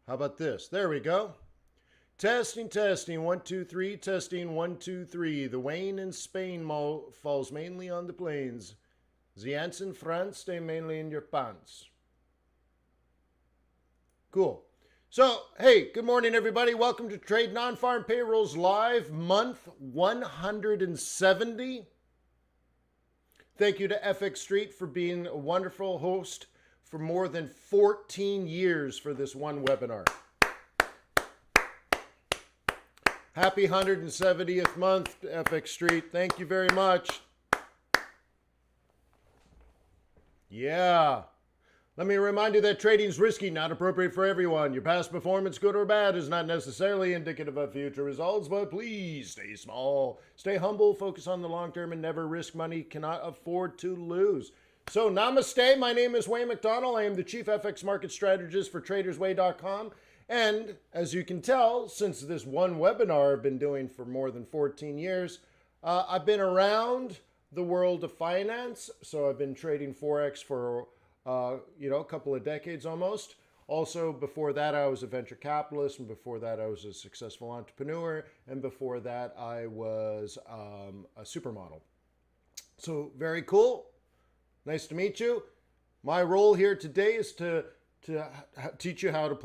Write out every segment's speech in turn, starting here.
How about this? There we go. Testing, testing, 1, 2, 3, testing, 1, 2, 3. The Wayne in Spain falls mainly on the plains. The ants in France stay mainly in your pants. Cool. So, hey, good morning, everybody. Welcome to Trade Non-Farm Payrolls Live, month 170. Thank you to FX Street for being a wonderful host for more than 14 years for this one webinar. Happy 170th month, FX Street. Thank you very much. Yeah. Let me remind you that trading is risky, not appropriate for everyone. Your past performance, good or bad, is not necessarily indicative of future results, but please stay small, stay humble, focus on the long term, and never risk money you cannot afford to lose. So, namaste. My name is Wayne McDonell. I am the Chief FX Market Strategist for TradersWay.com. And as you can tell, since this one webinar I've been doing for more than 14 years, I've been around the world of finance. So I've been trading Forex for a couple of decades almost. Also, before that, I was a venture capitalist, and before that, I was a successful entrepreneur, and before that, I was a supermodel. So very cool. Nice to meet you. My role here today is to teach you how to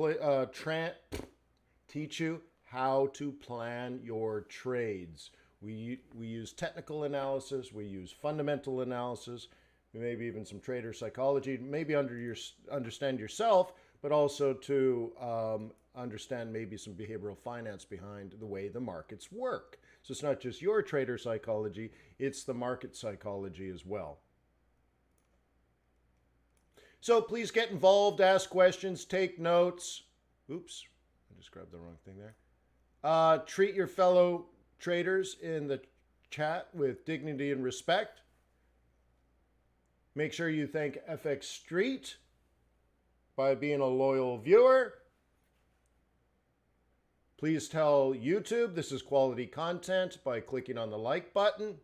plan your trades. We use technical analysis, we use fundamental analysis, maybe even some trader psychology, maybe understand yourself, but also to understand maybe some behavioral finance behind the way the markets work. So it's not just your trader psychology, it's the market psychology as well. So please get involved, ask questions, take notes. Oops, I just grabbed the wrong thing there. Treat your fellow traders in the chat with dignity and respect. Make sure you thank FX Street by being a loyal viewer. Please tell YouTube this is quality content by clicking on the like button.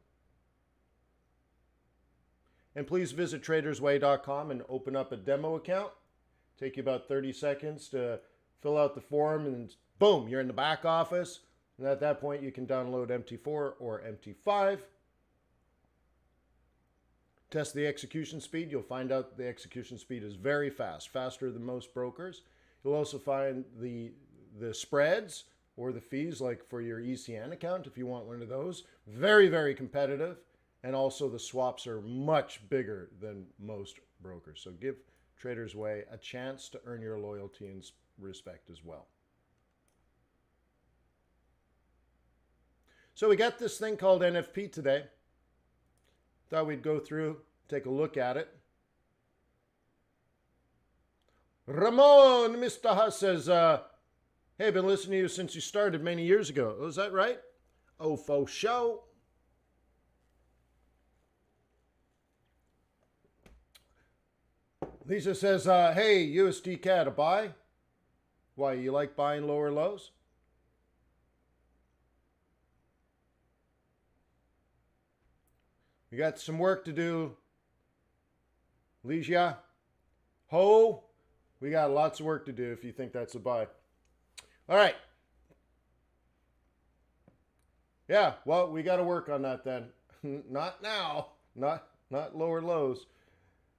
And please visit TradersWay.com and open up a demo account. Take you about 30 seconds to fill out the form, and boom, you're in the back office. And at that point, you can download MT4 or MT5. Test the execution speed. You'll find out the execution speed is very fast, faster than most brokers. You'll also find the spreads or the fees, like for your ECN account, if you want one of those, very, very competitive. And also the swaps are much bigger than most brokers. So give Traders Way a chance to earn your loyalty and respect as well. So we got this thing called NFP today. Thought we'd go through, take a look at it. Ramon, Mr. Huss says, hey, I've been listening to you since you started many years ago. Oh, is that right? Oh, for show. Lisa says, hey, USD CAD, a buy? Why, you like buying lower lows? We got some work to do. Leisha, ho, we got lots of work to do if you think that's a buy. All right. Yeah, well, we got to work on that then. Not now, not lower lows.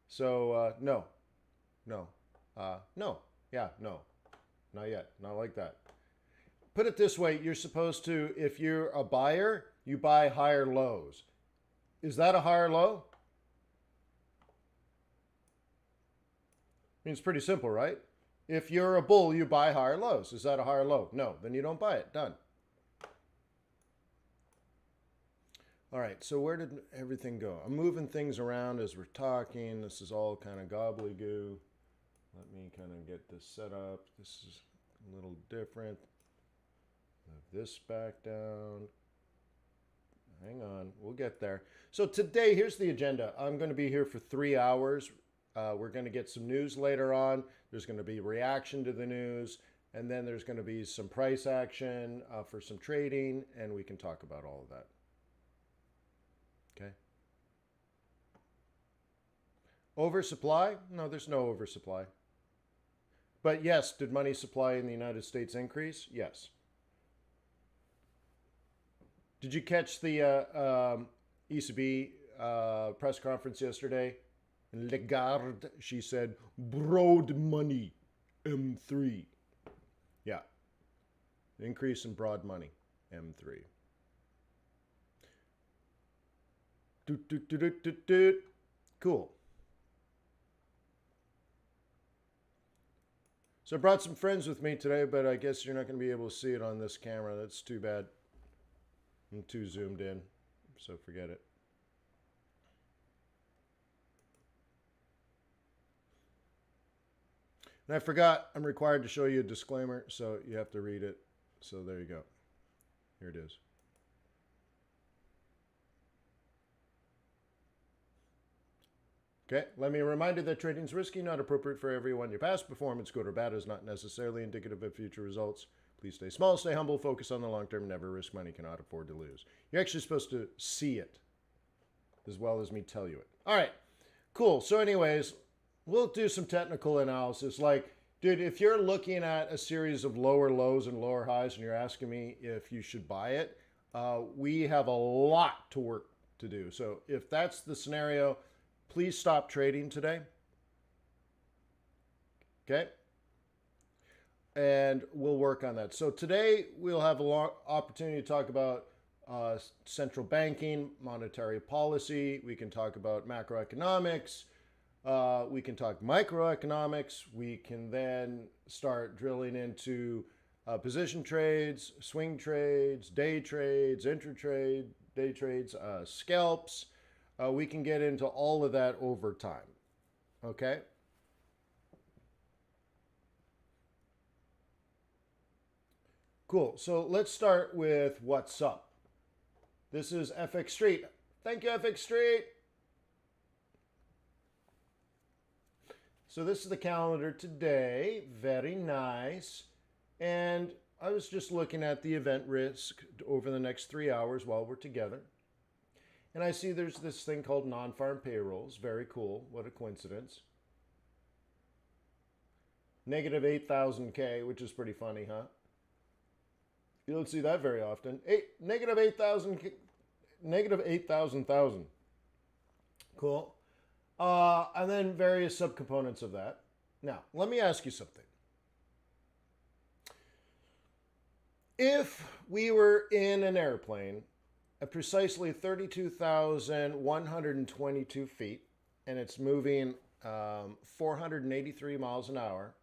So, no, not yet, not like that. Put it this way, you're supposed to, if you're a buyer, you buy higher lows. Is that a higher low? I mean, it's pretty simple, right? If you're a bull, you buy higher lows. Is that a higher low? No, then you don't buy it, done. All right, so where did everything go? I'm moving things around as we're talking. This is all kind of gobbledygoo. Let me kind of get this set up. This is a little different. Move this back down. Hang on, we'll get there. So today, here's the agenda. I'm going to be here for 3 hours. We're going to get some news later on. There's going to be reaction to the news. And then there's going to be some price action for some trading. And we can talk about all of that. Okay. Oversupply? No, there's no oversupply. But yes, did money supply in the United States increase? Yes. Did you catch the ECB press conference yesterday? Lagarde, she said, broad money, M3. Yeah, increase in broad money, M3. Cool. So I brought some friends with me today, but I guess you're not going to be able to see it on this camera. That's too bad. I'm too zoomed in, so forget it. And I forgot, I'm required to show you a disclaimer, so you have to read it. So there you go. Here it is. Okay, let me remind you that trading is risky, not appropriate for everyone. Your past performance, good or bad, is not necessarily indicative of future results. Please stay small, stay humble, focus on the long term, never risk money, cannot afford to lose. You're actually supposed to see it as well as me tell you it. All right, cool. So anyways, we'll do some technical analysis. Like, dude, if you're looking at a series of lower lows and lower highs and you're asking me if you should buy it, we have a lot to work to do. So if that's the scenario, please stop trading today. Okay? And we'll work on that. So today we'll have a long opportunity to talk about central banking, monetary policy. We can talk about macroeconomics. We can talk microeconomics. We can then start drilling into position trades, swing trades, day trades, intratrade, day trades, scalps. We can get into all of that over time. Okay? Cool. So let's start with what's up. This is FX Street. Thank you, FX Street. So this is the calendar today. Very nice. And I was just looking at the event risk over the next 3 hours while we're together. And I see there's this thing called Non-Farm Payrolls. Very cool. What a coincidence. Negative 8,000K, which is pretty funny, huh? You don't see that very often. Negative 8,000, negative 8,000,000. Cool. And then various subcomponents of that. Now, let me ask you something. If we were in an airplane at precisely 32,122 feet, and it's moving 483 miles an hour,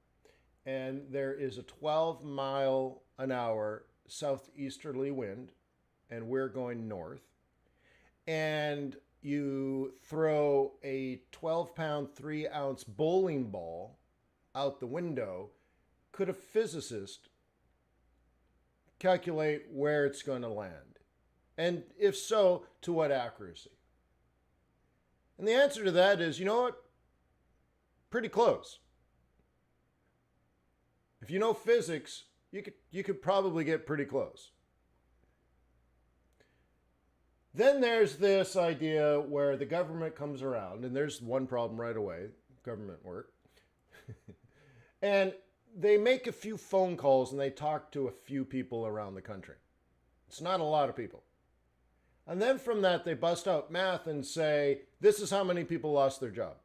and there is a 12-mile-an-hour southeasterly wind, and we're going north, and you throw a 12-pound, 3-ounce bowling ball out the window, could a physicist calculate where it's going to land? And if so, to what accuracy? And the answer to that is, you know what? Pretty close. If you know physics, you could probably get pretty close. Then there's this idea where the government comes around, and there's one problem right away, government work. And they make a few phone calls and they talk to a few people around the country. It's not a lot of people. And then from that, they bust out math and say, this is how many people lost their job.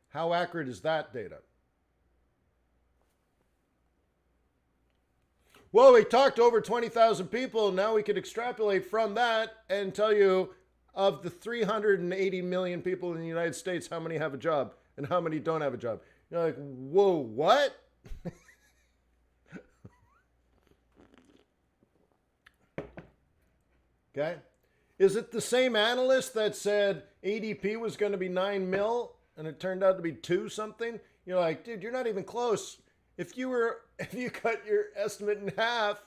How accurate is that data? Well, we talked to over 20,000 people. Now we could extrapolate from that and tell you of the 380 million people in the United States, how many have a job and how many don't have a job. You're like, whoa, what? Okay. Is it the same analyst that said ADP was going to be 9 mil and it turned out to be 2 something? You're like, dude, you're not even close. If you cut your estimate in half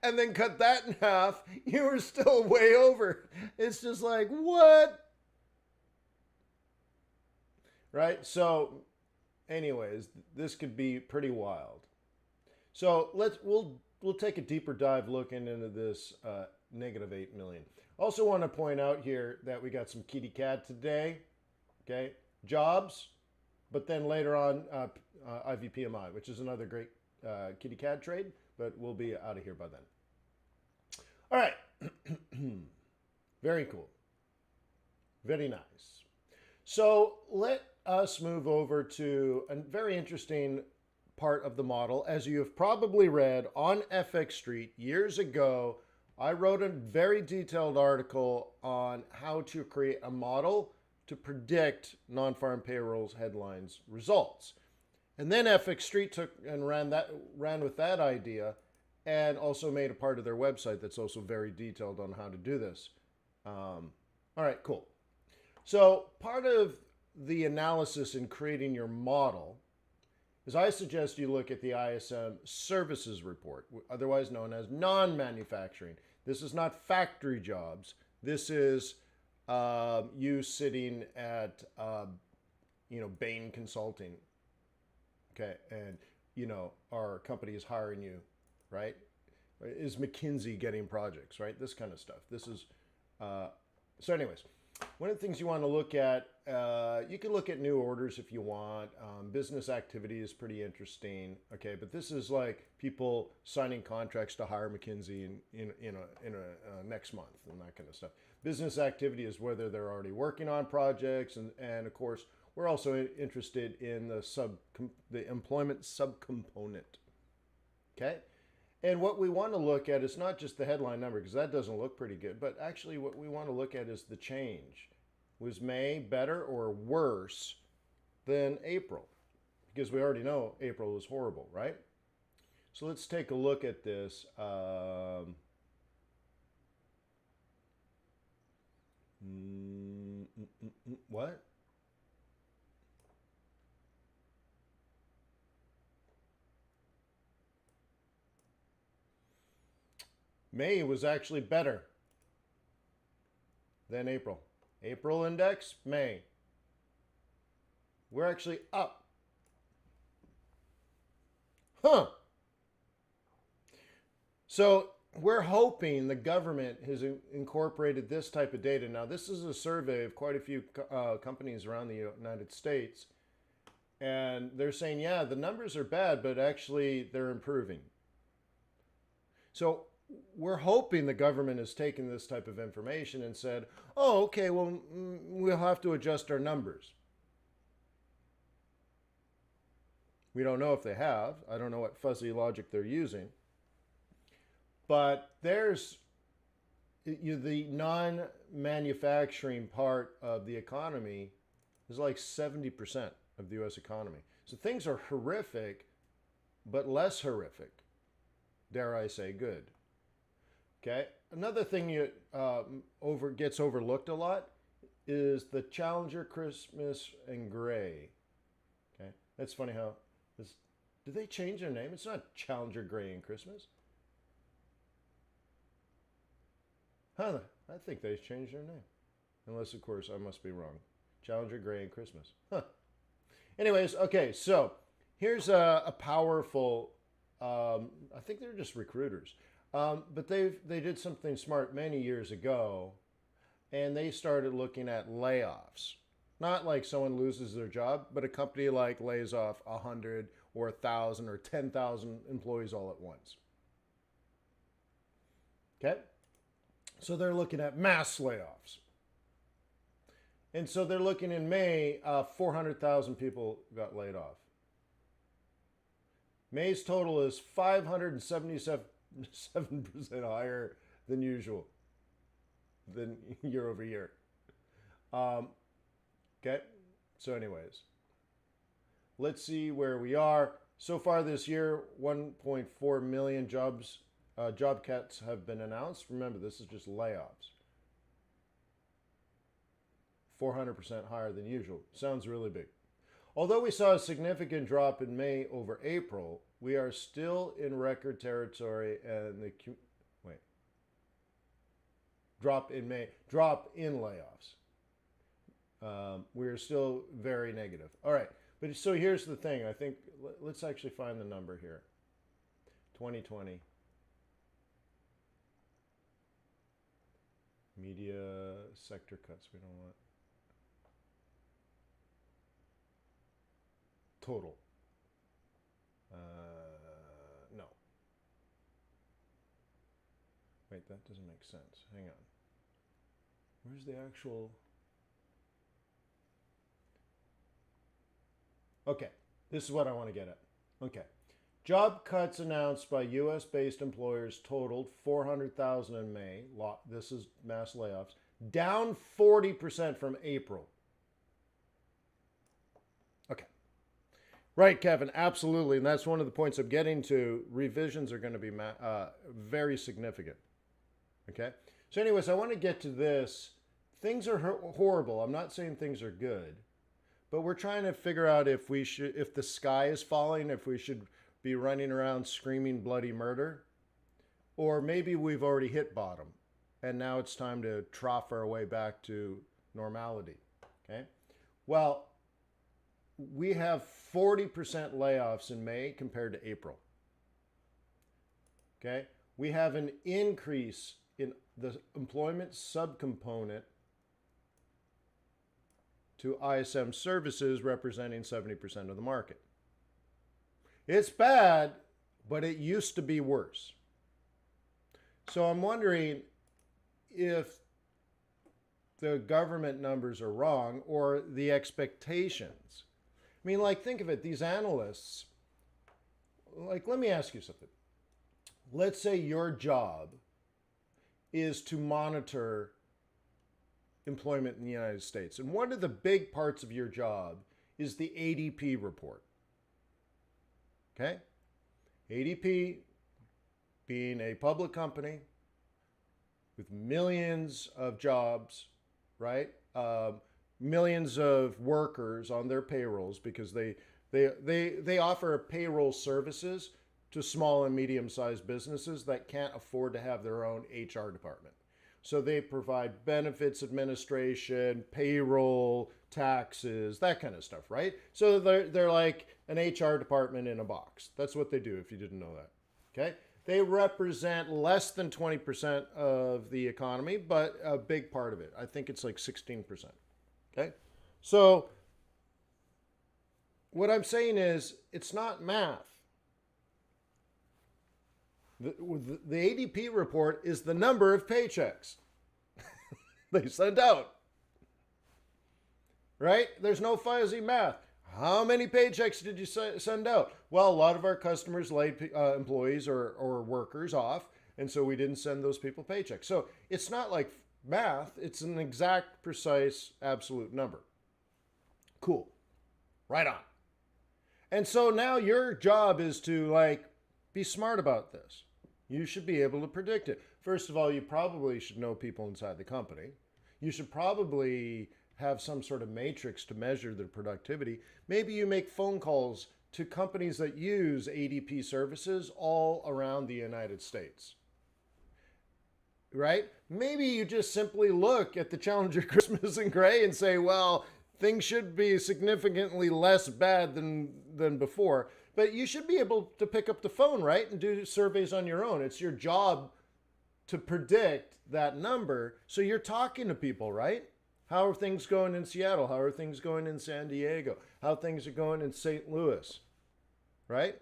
and then cut that in half, you were still way over. It's just like, what? Right? So anyways, this could be pretty wild. So we'll take a deeper dive looking into this negative 8 million. Also want to point out here that we got some kitty cat today. Okay, jobs But then later on, IVPMI, which is another great kitty cat trade, but we'll be out of here by then. All right. Very cool. Very nice. So let us move over to a very interesting part of the model. As you have probably read on FX Street years ago, I wrote a very detailed article on how to create a model to predict non-farm payrolls headlines results. And then FX Street took and ran with that idea and also made a part of their website that's also very detailed on how to do this. All right, cool. So part of the analysis in creating your model is I suggest you look at the ISM Services Report, otherwise known as non-manufacturing. This is not factory jobs. This is you sitting at, Bain Consulting, okay, and, our company is hiring you, right? Is McKinsey getting projects, right? This kind of stuff. This is, so anyways, one of the things you want to look at, you can look at new orders if you want. Business activity is pretty interesting, okay? But this is like people signing contracts to hire McKinsey in next month and that kind of stuff. Business activity is whether they're already working on projects, and of course, we're also interested in the employment subcomponent, okay? And what we want to look at is not just the headline number, because that doesn't look pretty good, but actually what we want to look at is the change. Was May better or worse than April? Because we already know April was horrible, right? So let's take a look at this. What? May was actually better than April. April index, May. We're actually up. Huh. So we're hoping the government has incorporated this type of data. Now, this is a survey of quite a few companies around the United States. And they're saying, yeah, the numbers are bad, but actually they're improving. So we're hoping the government has taken this type of information and said, oh, okay, well, we'll have to adjust our numbers. We don't know if they have. I don't know what fuzzy logic they're using. But there's the non-manufacturing part of the economy is like 70% of the U.S. economy. So things are horrific, but less horrific. Dare I say good. Okay. Another thing gets overlooked a lot is the Challenger Christmas and Gray. Okay. That's funny how this. Did they change their name? It's not Challenger Gray and Christmas. Huh? I think they changed their name. Unless, of course, I must be wrong. Challenger Gray and Christmas. Huh. Anyways, okay. So here's a powerful. I think they're just recruiters. But they did something smart many years ago, and they started looking at layoffs. Not like someone loses their job, but a company like lays off 100 or 1,000 or 10,000 employees all at once. Okay? So they're looking at mass layoffs. And so they're looking in May, 400,000 people got laid off. May's total is 577% higher than usual, than year over year. Okay, so anyways, let's see where we are. So far this year, 1.4 million job cuts have been announced. Remember, this is just layoffs. 400% higher than usual. Sounds really big. Although we saw a significant drop in May over April, we are still in record territory, and drop in layoffs. We're still very negative. All right, but so here's the thing. I think let's actually find the number here. 2020. Media sector cuts. We don't want. total. No. Wait, that doesn't make sense. Hang on. Where's the actual... Okay, this is what I want to get at. Okay. Job cuts announced by U.S.-based employers totaled 400,000 in May. This is mass layoffs. Down 40% from April. Okay. Right, Kevin, absolutely. And that's one of the points I'm getting to. Revisions are going to be very significant. Okay? So anyways, I want to get to this. Things are horrible. I'm not saying things are good. But we're trying to figure out if the sky is falling, if we should be running around screaming bloody murder, or maybe we've already hit bottom and now it's time to trough our way back to normality. Okay. Well, we have 40% layoffs in May compared to April. Okay. We have an increase in the employment subcomponent to ISM services representing 70% of the market. It's bad, but it used to be worse. So I'm wondering if the government numbers are wrong or the expectations. I mean, like, think of it, these analysts, like, let me ask you something. Let's say your job is to monitor employment in the United States. And one of the big parts of your job is the ADP report. Okay? ADP being a public company with millions of jobs, right? Millions of workers on their payrolls because they offer payroll services to small and medium-sized businesses that can't afford to have their own HR department. So they provide benefits administration, payroll, taxes, that kind of stuff, right? So they're like an HR department in a box. That's what they do, if you didn't know that, okay? They represent less than 20% of the economy, but a big part of it. I think it's like 16%, okay? So what I'm saying is it's not math. The ADP report is the number of paychecks they sent out, right? There's no fuzzy math. How many paychecks did you send out? Well, a lot of our customers laid employees or workers off, and so we didn't send those people paychecks. So it's not like math. It's an exact, precise, absolute number. Cool. Right on. And so now your job is to, like, be smart about this. You should be able to predict it. First of all, you probably should know people inside the company. You should probably have some sort of matrix to measure their productivity. Maybe you make phone calls to companies that use ADP services all around the United States, right? Maybe you just simply look at the Challenger Christmas and Gray and say, well, things should be significantly less bad than before. But you should be able to pick up the phone, right, and do surveys on your own. It's your job to predict that number. So you're talking to people, right? How are things going in Seattle? How are things going in San Diego? How things are going in St. Louis, right?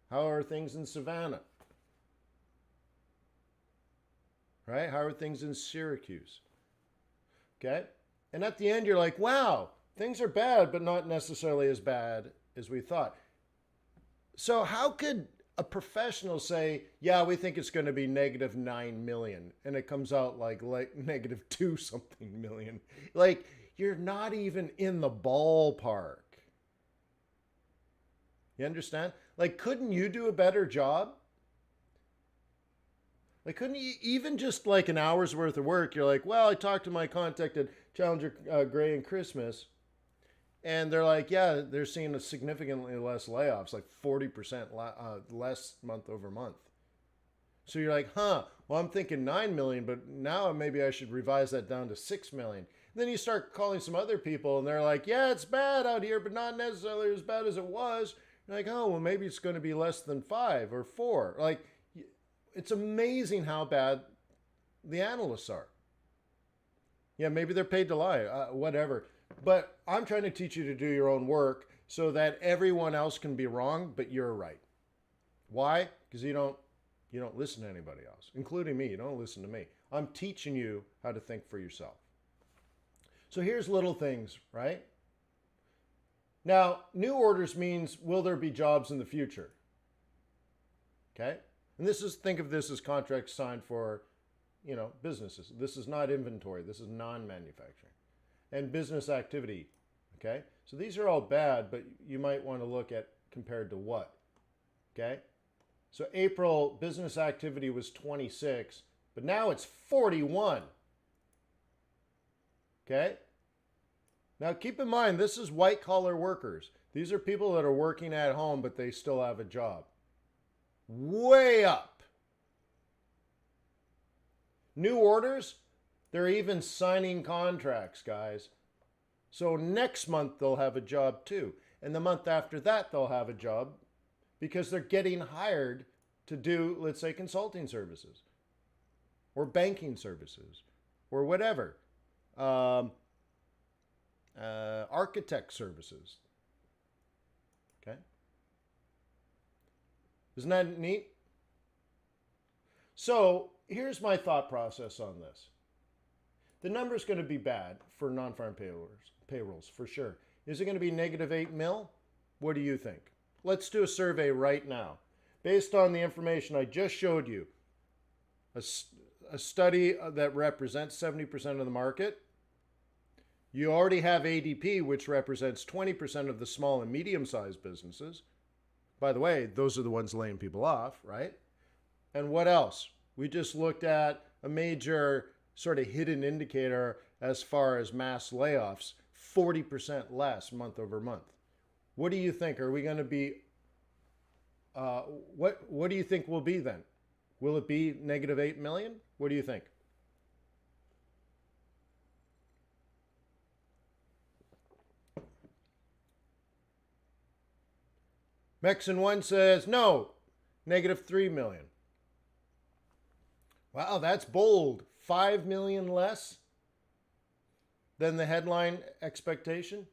How are things in Savannah? Right? How are things in Syracuse? Okay? And at the end, you're like, wow, things are bad, but not necessarily as bad as we thought. So how could a professional say, yeah, we think it's going to be negative 9 million, and it comes out like negative 2 something million? Like, you're not even in the ballpark. You understand? Like, couldn't you do a better job? Like, couldn't you, even just like an hour's worth of work, you're like, well, I talked to my contact at Challenger Gray and Christmas, and they're like, yeah, they're seeing a significantly less layoffs, like 40% less month over month. So you're like, huh, well, I'm thinking 9 million, but now maybe I should revise that down to 6 million. And then you start calling some other people, and they're like, yeah, it's bad out here, but not necessarily as bad as it was. You're like, oh, well, maybe it's going to be less than 5 or 4. Like, it's amazing how bad the analysts are. Yeah, maybe they're paid to lie, whatever. But I'm trying to teach you to do your own work so that everyone else can be wrong, but you're right. Why? Because you don't listen to anybody else, including me. You don't listen to me. I'm teaching you how to think for yourself. So here's little things, right? Now, new orders means, will there be jobs in the future? Okay? And think of this as contracts signed for, businesses. This is not inventory. This is non-manufacturing. And business activity, okay? So these are all bad, but you might want to look at compared to what, okay? So April business activity was 26, but now it's 41, okay? Now keep in mind, this is white collar workers. These are people that are working at home, but they still have a job. Way up. New orders, they're even signing contracts, guys. So next month they'll have a job too. And the month after that they'll have a job because they're getting hired to do, let's say, consulting services or banking services or whatever. Architect services. Okay? Isn't that neat? So here's my thought process on this. The number's going to be bad for non-farm payrolls for sure. Is it going to be negative 8 mil? What do you think? Let's do a survey right now. Based on the information I just showed you, a study that represents 70% of the market. You already have ADP, which represents 20% of the small and medium-sized businesses. By the way, those are the ones laying people off, right? And what else? We just looked at a major sort of hidden indicator as far as mass layoffs, 40% less month over month. What do you think? Are we going to be, what do you think will be then? Will it be negative 8 million? What do you think? Mexican 1 says, no, negative 3 million. Wow, that's bold. 5 million less than the headline expectation.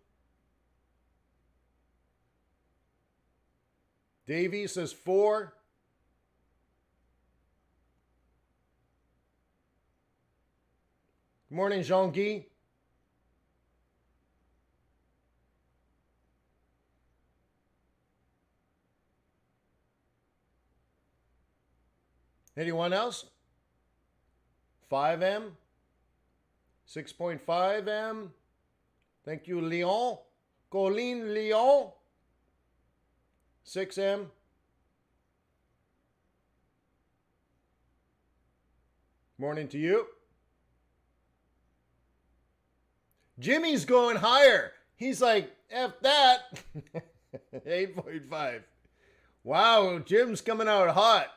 Davey says 4. Good morning, Jean-Guy. Anyone else? 5M? 6.5M? Thank you, Leon. Colleen Leon. 6M. Morning to you. Jimmy's going higher. He's like, F that. 8.5. Wow, Jim's coming out hot.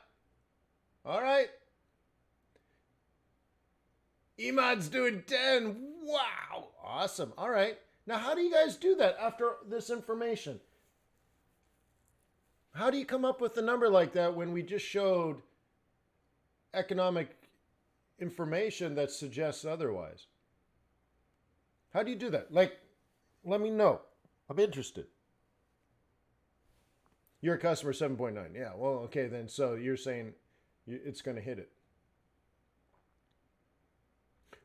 All right. Emad's doing 10. Wow. Awesome. All right. Now, how do you guys do that after this information? How do you come up with a number like that when we just showed economic information that suggests otherwise? How do you do that? Like, let me know. I'm interested. You're a customer 7.9. Yeah, well, okay, then. So you're saying it's going to hit it.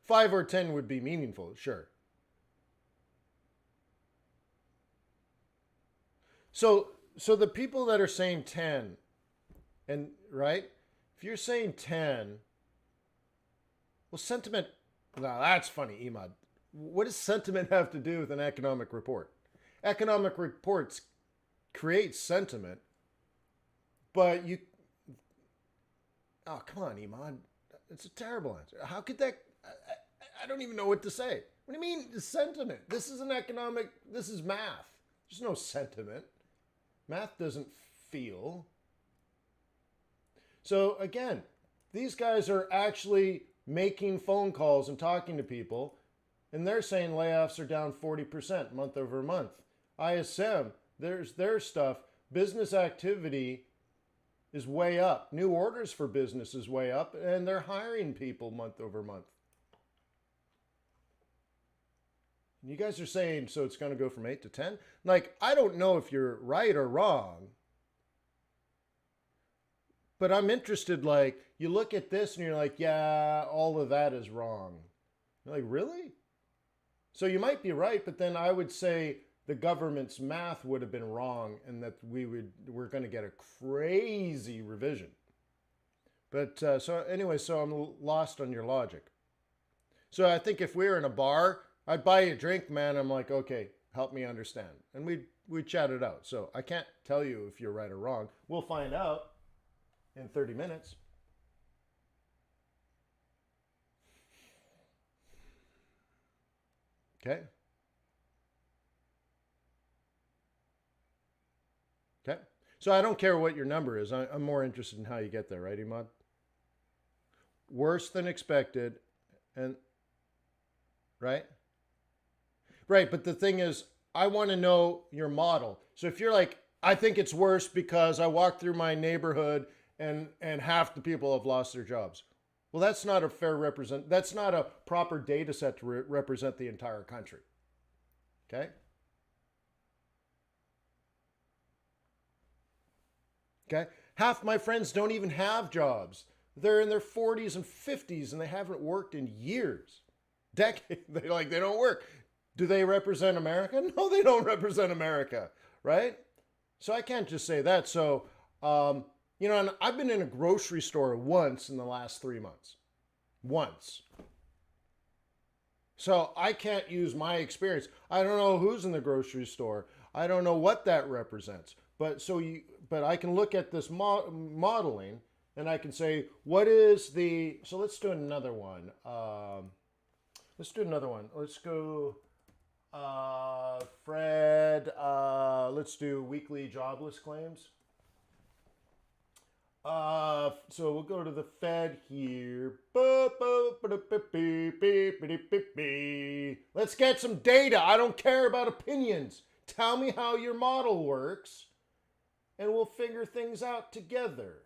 5 or 10 would be meaningful, sure. So the people that are saying 10, and right? If you're saying 10, well, sentiment, now that's funny, Emad. What does sentiment have to do with an economic report? Economic reports create sentiment, but you, oh, come on, Emad. It's a terrible answer. How could that, I don't even know what to say. What do you mean sentiment? This is an economic, this is math. There's no sentiment. Math doesn't feel. So again, these guys are actually making phone calls and talking to people, and they're saying layoffs are down 40% month over month. ISM, there's their stuff. Business activity is way up. New orders for business is way up, and they're hiring people month over month. You guys are saying, so it's going to go from 8 to 10? Like, I don't know if you're right or wrong, but I'm interested, like, you look at this and you're like, yeah, all of that is wrong. You're like, really? So you might be right, but then I would say the government's math would have been wrong and that we're going to get a crazy revision. But so anyway, so I'm lost on your logic. So I think if we were in a bar, I'd buy you a drink, man. I'm like, okay, help me understand. And we'd chat it out. So I can't tell you if you're right or wrong. We'll find out in 30 minutes. Okay. Okay. So I don't care what your number is. I'm more interested in how you get there, right, Imad? Worse than expected. And right? Right. But the thing is, I want to know your model. So if you're like, I think it's worse because I walked through my neighborhood and half the people have lost their jobs. Well, that's not a fair that's not a proper data set to represent the entire country. Okay? Okay? Half my friends don't even have jobs. They're in their 40s and 50s and they haven't worked in years. Decades. They don't work. Do they represent America? No, they don't represent America, right? So I can't just say that. So, you know, and I've been in a grocery store once in the last 3 months. Once. So I can't use my experience. I don't know who's in the grocery store. I don't know what that represents. But I can look at this modeling and I can say, what is the, so let's do another one. Let's do another one. Let's go, Fred, let's do weekly jobless claims. So we'll go to the Fed here. Let's get some data. I don't care about opinions. Tell me how your model works and we'll figure things out together.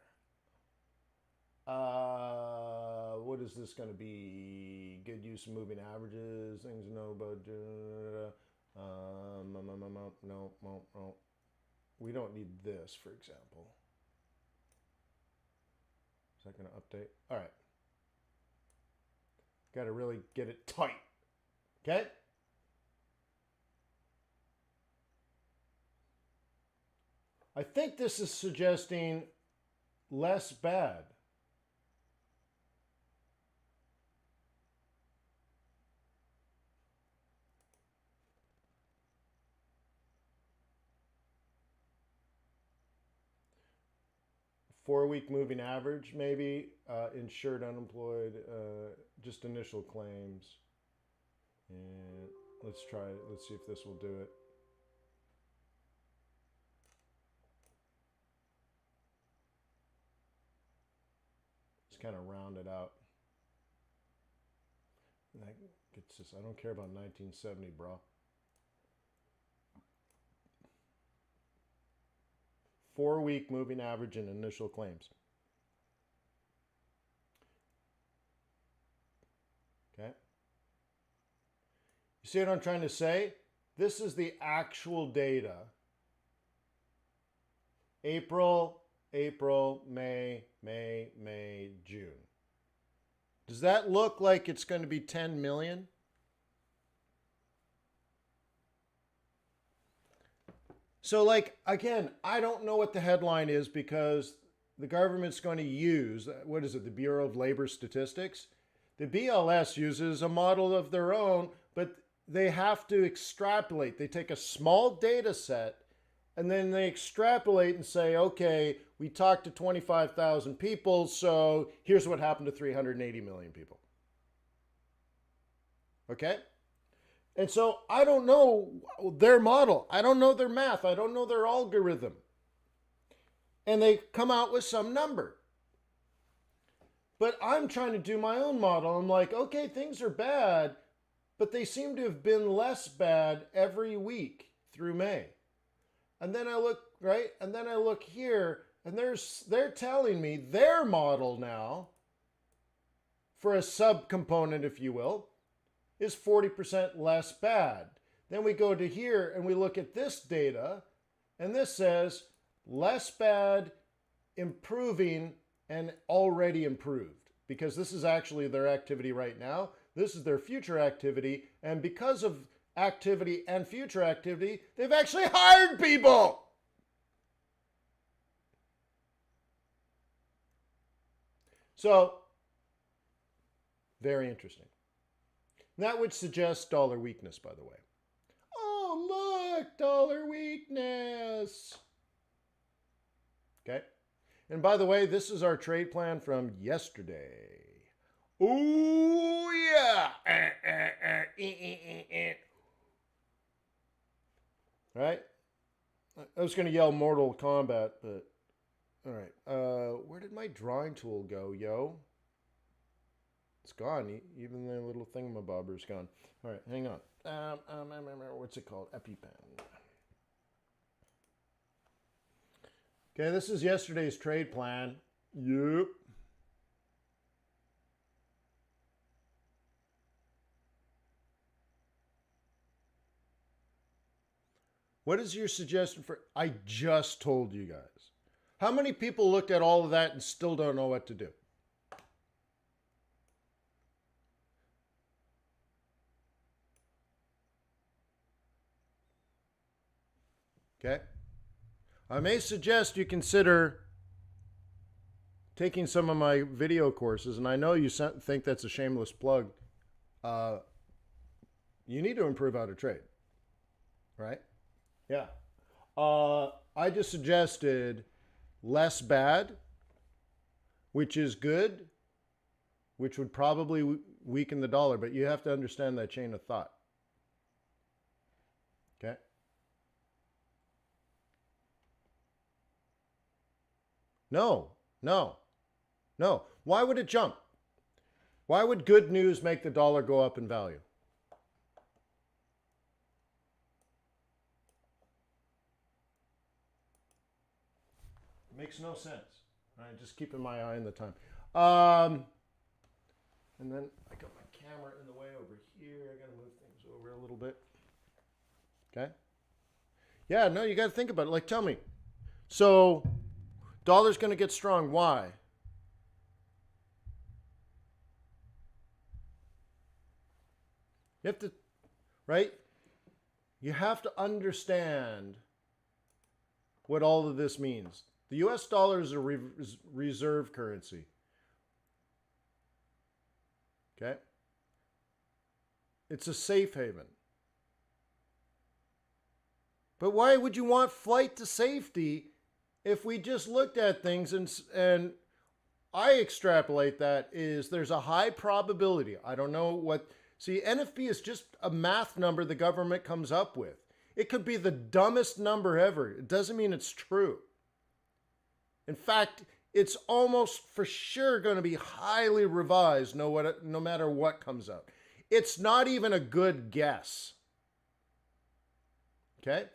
What is this going to be? Good use of moving averages, things to know about. No. We don't need this, for example. Is that going to update? All right. Got to really get it tight. Okay? I think this is suggesting less bad. Four-week moving average, maybe. Insured, unemployed, just initial claims. And let's try it. Let's see if this will do it. Just kind of round it out. That gets this. I don't care about 1970, bro. 4-week moving average and initial claims. Okay. You see what I'm trying to say? This is the actual data. April, May, June. Does that look like it's going to be 10 million? So, like, again, I don't know what the headline is because the government's going to use, what is it, the Bureau of Labor Statistics? The BLS uses a model of their own, but they have to extrapolate. They take a small data set and then they extrapolate and say, okay, we talked to 25,000 people, so here's what happened to 380 million people. Okay? And so I don't know their model. I don't know their math. I don't know their algorithm. And they come out with some number. But I'm trying to do my own model. I'm like, okay, things are bad, but they seem to have been less bad every week through May. And then I look, right? And then I look here, and they're telling me their model now, for a subcomponent, if you will, is 40% less bad. Then we go to here and we look at this data, and this says less bad, improving, and already improved, because this is actually their activity right now. This is their future activity, and because of activity and future activity, they've actually hired people. So, very interesting. That would suggest dollar weakness, by the way. Oh, look, dollar weakness. Okay. And by the way, this is our trade plan from yesterday. Oh, yeah. Right? I was going to yell Mortal Kombat, but all right. Where did my drawing tool go, yo? It's gone. Even the little thingamabobber's gone. All right, hang on. What's it called? EpiPen. Okay, this is yesterday's trade plan. Yep. What is your suggestion for... I just told you guys. How many people looked at all of that and still don't know what to do? Okay. I may suggest you consider taking some of my video courses, and I know you think that's a shameless plug. You need to improve how to trade, right? Yeah. I just suggested less bad, which is good, which would probably weaken the dollar, but you have to understand that chain of thought. Okay? No. Why would it jump? Why would good news make the dollar go up in value? It makes no sense. All right, just keeping my eye on the time. And then I got my camera in the way over here. I got to move things over a little bit. Okay? Yeah, no, you got to think about it. Like, tell me. So, dollar's going to get strong. Why? You have to, right? You have to understand what all of this means. The US dollar is a reserve currency. Okay? It's a safe haven. But why would you want flight to safety if we just looked at things and I extrapolate that is there's a high probability. I don't know what... See, NFP is just a math number the government comes up with. It could be the dumbest number ever. It doesn't mean it's true. In fact, it's almost for sure going to be highly revised no matter what comes out. It's not even a good guess. Okay?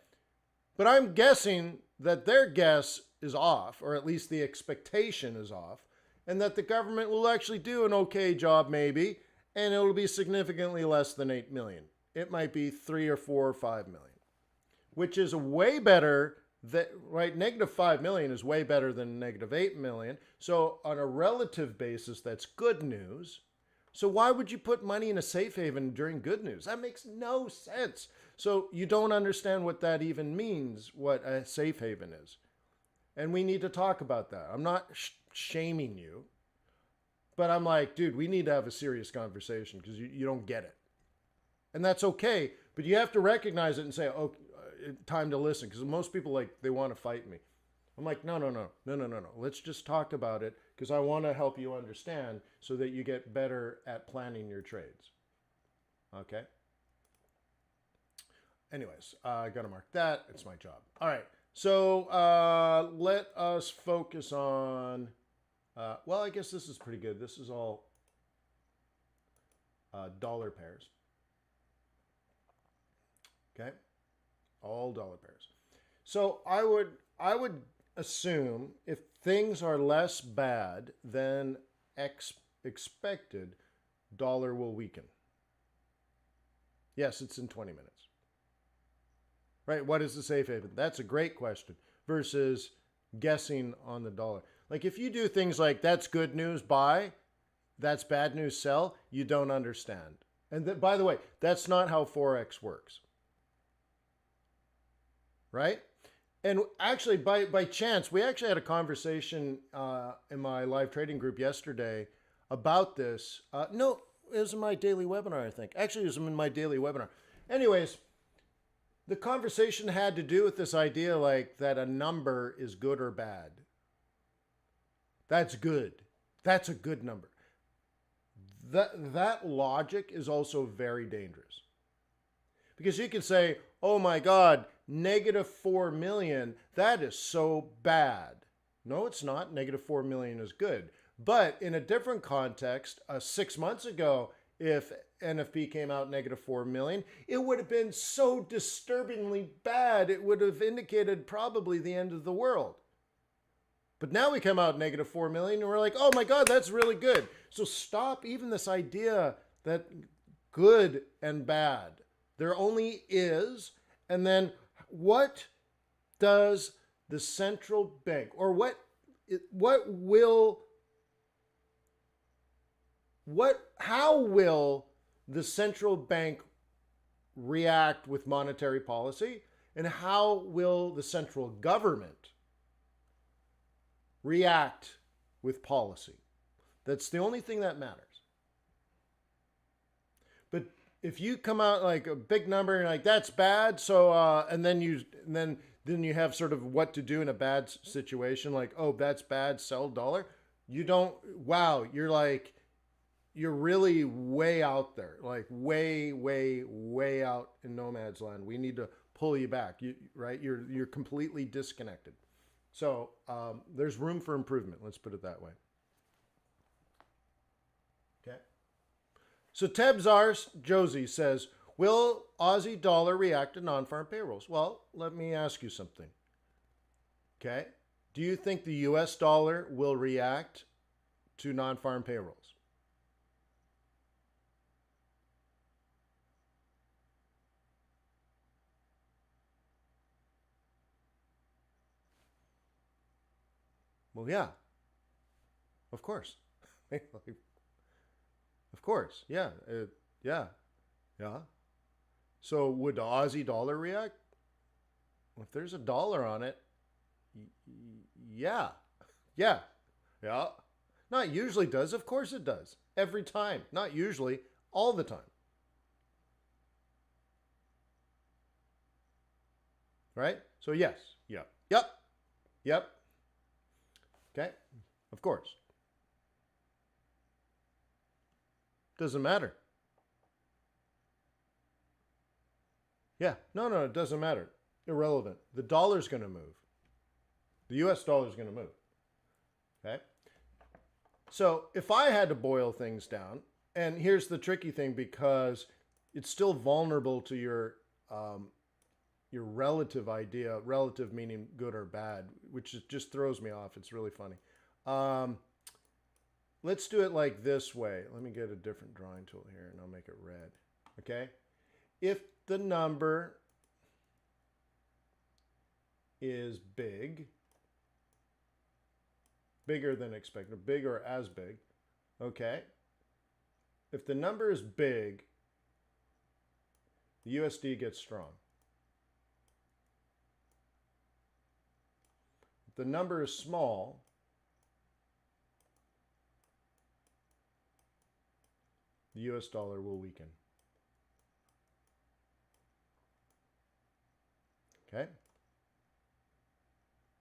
But I'm guessing that their guess is off, or at least the expectation is off, and that the government will actually do an okay job maybe, and it'll be significantly less than 8 million. It might be 3 or 4 or 5 million, which is way better. Right, negative 5 million is way better than negative 8 million. So on a relative basis, that's good news. So why would you put money in a safe haven during good news? That makes no sense. So you don't understand what that even means, what a safe haven is. And we need to talk about that. I'm not shaming you, but I'm like, dude, we need to have a serious conversation because you don't get it. And that's okay, but you have to recognize it and say, oh, time to listen, because most people, like, they want to fight me. I'm like, no. Let's just talk about it, because I want to help you understand so that you get better at planning your trades. Okay? Anyways, I got to mark that. It's my job. All right. So let us focus on, well, I guess this is pretty good. This is all dollar pairs. Okay? All dollar pairs. So I would assume if things are less bad than expected, dollar will weaken. Yes, it's in 20 minutes. Right? What is the safe haven? That's a great question versus guessing on the dollar. Like if you do things like that's good news, buy, that's bad news, sell, you don't understand. And by the way, that's not how Forex works. Right? And actually, by chance, we actually had a conversation in my live trading group yesterday about this. No, it was in my daily webinar, I think. Actually, it was in my daily webinar. Anyways, the conversation had to do with this idea like that a number is good or bad. That's good. That's a good number. That logic is also very dangerous. Because you can say, oh my God, negative 4 million, that is so bad. No, it's not. Negative 4 million is good. But in a different context, 6 months ago, if NFP came out negative 4 million, it would have been so disturbingly bad, it would have indicated probably the end of the world. But now we come out negative 4 million and we're like, oh my God, that's really good. So stop even this idea that good and bad. There only is. And then what does the central bank, or how will the central bank react with monetary policy? And how will the central government react with policy? That's the only thing that matters. But if you come out like a big number and you're like that's bad, so and then you have sort of what to do in a bad situation, like oh that's bad, sell dollar. You don't. Wow, you're really way out there, like way out in no man's land. We need to pull you back. Right? You're completely disconnected. So there's room for improvement. Let's put it that way. Okay. So Tebzars Josie says, will Aussie dollar react to non-farm payrolls? Well, let me ask you something. Okay. Do you think the US dollar will react to non-farm payrolls? Well, yeah. Of course. Of course. Yeah. Yeah. Yeah. So would the Aussie dollar react? If there's a dollar on it, yeah. Yeah. Yeah. Not usually does. Of course it does. Every time. Not usually. All the time. Right? So yes. Yeah. Yep. Yep. Okay. Of course. Doesn't matter. Yeah. No, it doesn't matter. Irrelevant. The dollar's going to move. The US dollar's going to move. Okay. So if I had to boil things down, and here's the tricky thing, because it's still vulnerable to your relative idea, relative meaning good or bad, which just throws me off. It's really funny. Let's do it like this way. Let me get a different drawing tool here and I'll make it red. Okay. If the number is big, bigger than expected, big or as big, okay. If the number is big, the USD gets strong. If the number is small, the US dollar will weaken. Okay?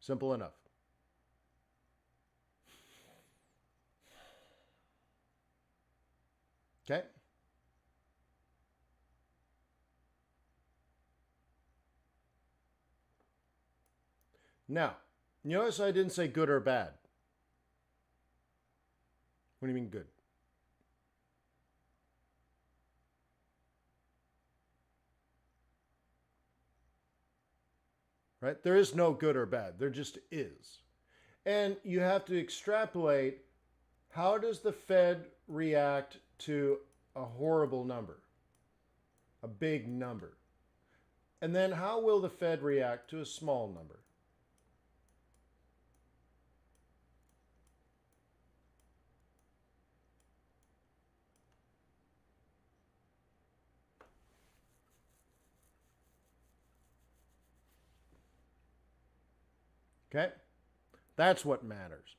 Simple enough. Okay? Now, notice I didn't say good or bad. What do you mean good? Right? There is no good or bad. There just is. And you have to extrapolate, how does the Fed react to a horrible number? a big number? And then how will the Fed react to a small number? Okay? That's what matters.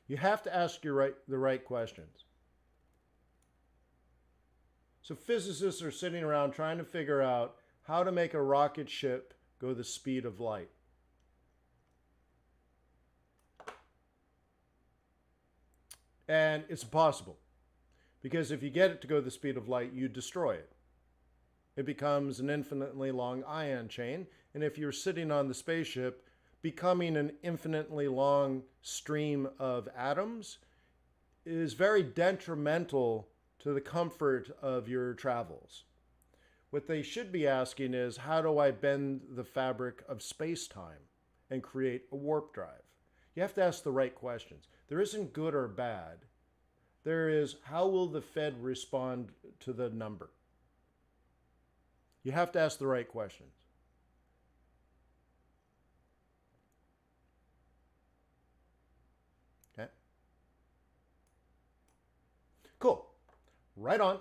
You have to ask the right questions. So physicists are sitting around trying to figure out how to make a rocket ship go the speed of light. And it's impossible, because if you get it to go the speed of light, you destroy it. It becomes an infinitely long ion chain, and if you're sitting on the spaceship, becoming an infinitely long stream of atoms is very detrimental to the comfort of your travels. What they should be asking is, how do I bend the fabric of space-time and create a warp drive? You have to ask the right questions. There isn't good or bad. There is, how will the Fed respond to the number? You have to ask the right questions. Okay? Cool. Right on.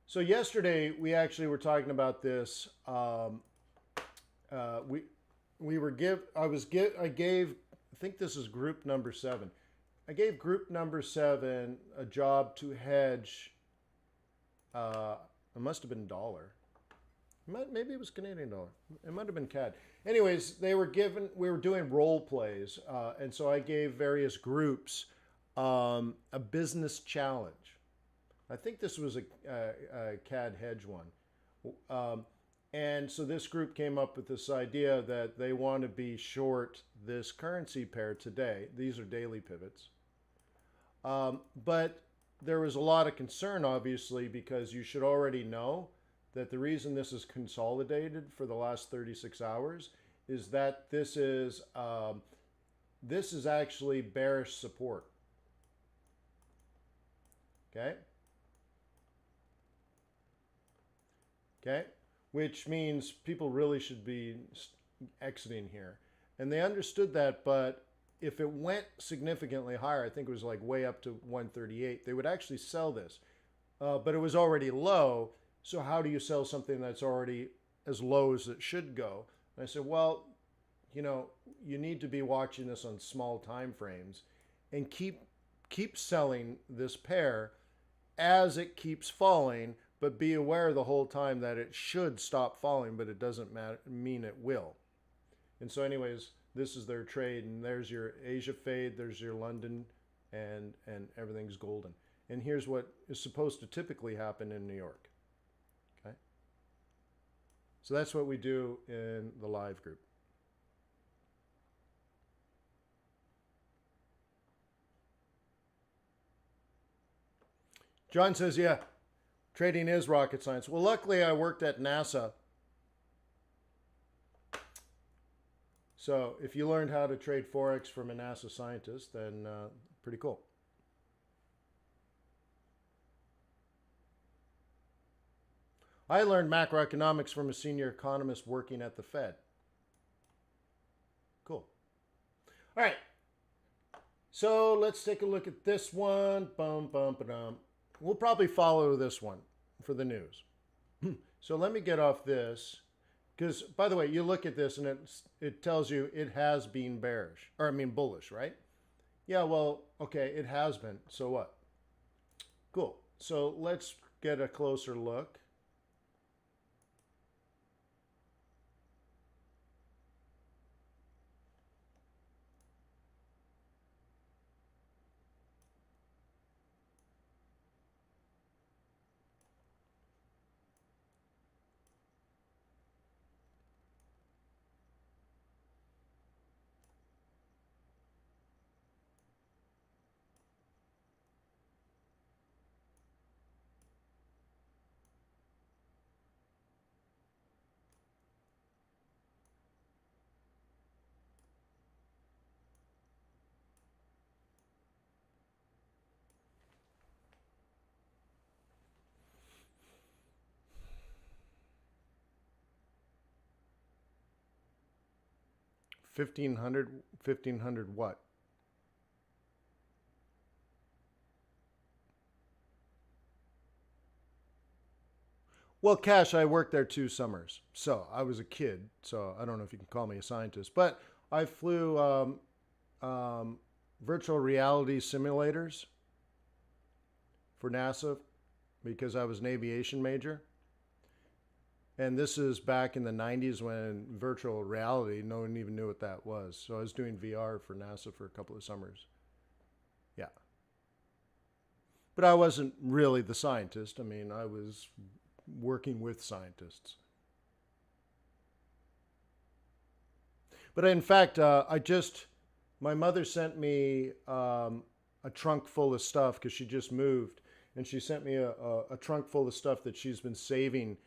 So yesterday we actually were talking about this. I think this is group number 7. I gave group number 7 a job to hedge. It must have been dollar. Maybe it was Canadian dollar. It might have been CAD. Anyways, we were doing role plays, and so I gave various groups a business challenge. I think this was a CAD hedge one. And so this group came up with this idea that they want to be short this currency pair today. These are daily pivots. But there was a lot of concern, obviously, because you should already know that the reason this is consolidated for the last 36 hours is that this is actually bearish support. Okay? Okay? Which means people really should be exiting here. And they understood that, but if it went significantly higher, I think it was like way up to 138, they would actually sell this. But it was already low, so how do you sell something that's already as low as it should go? And I said, well, you know, you need to be watching this on small time frames and keep selling this pair as it keeps falling, but be aware the whole time that it should stop falling, but it doesn't mean it will. And so anyways, this is their trade, and there's your Asia fade, there's your London, and everything's golden. And here's what is supposed to typically happen in New York. Okay? So that's what we do in the live group. John says, yeah, trading is rocket science. Well, luckily I worked at NASA. So if you learned how to trade Forex from a NASA scientist, then pretty cool. I learned macroeconomics from a senior economist working at the Fed. Cool. All right. So let's take a look at this one. Bum, bum, ba-dum. We'll probably follow this one for the news. So let me get off this. Because, by the way, you look at this and it tells you it has been bearish. Or, I mean, bullish, right? Yeah, well, okay, it has been. So what? Cool. So let's get a closer look. 1500 what? Well, Cash, I worked there 2 summers. So I was a kid. So I don't know if you can call me a scientist, but I flew virtual reality simulators for NASA because I was an aviation major. And this is back in the 90s when virtual reality, no one even knew what that was. So I was doing VR for NASA for a couple of summers. Yeah. But I wasn't really the scientist. I mean, I was working with scientists. But in fact, my mother sent me a trunk full of stuff because she just moved. And she sent me a trunk full of stuff that she's been saving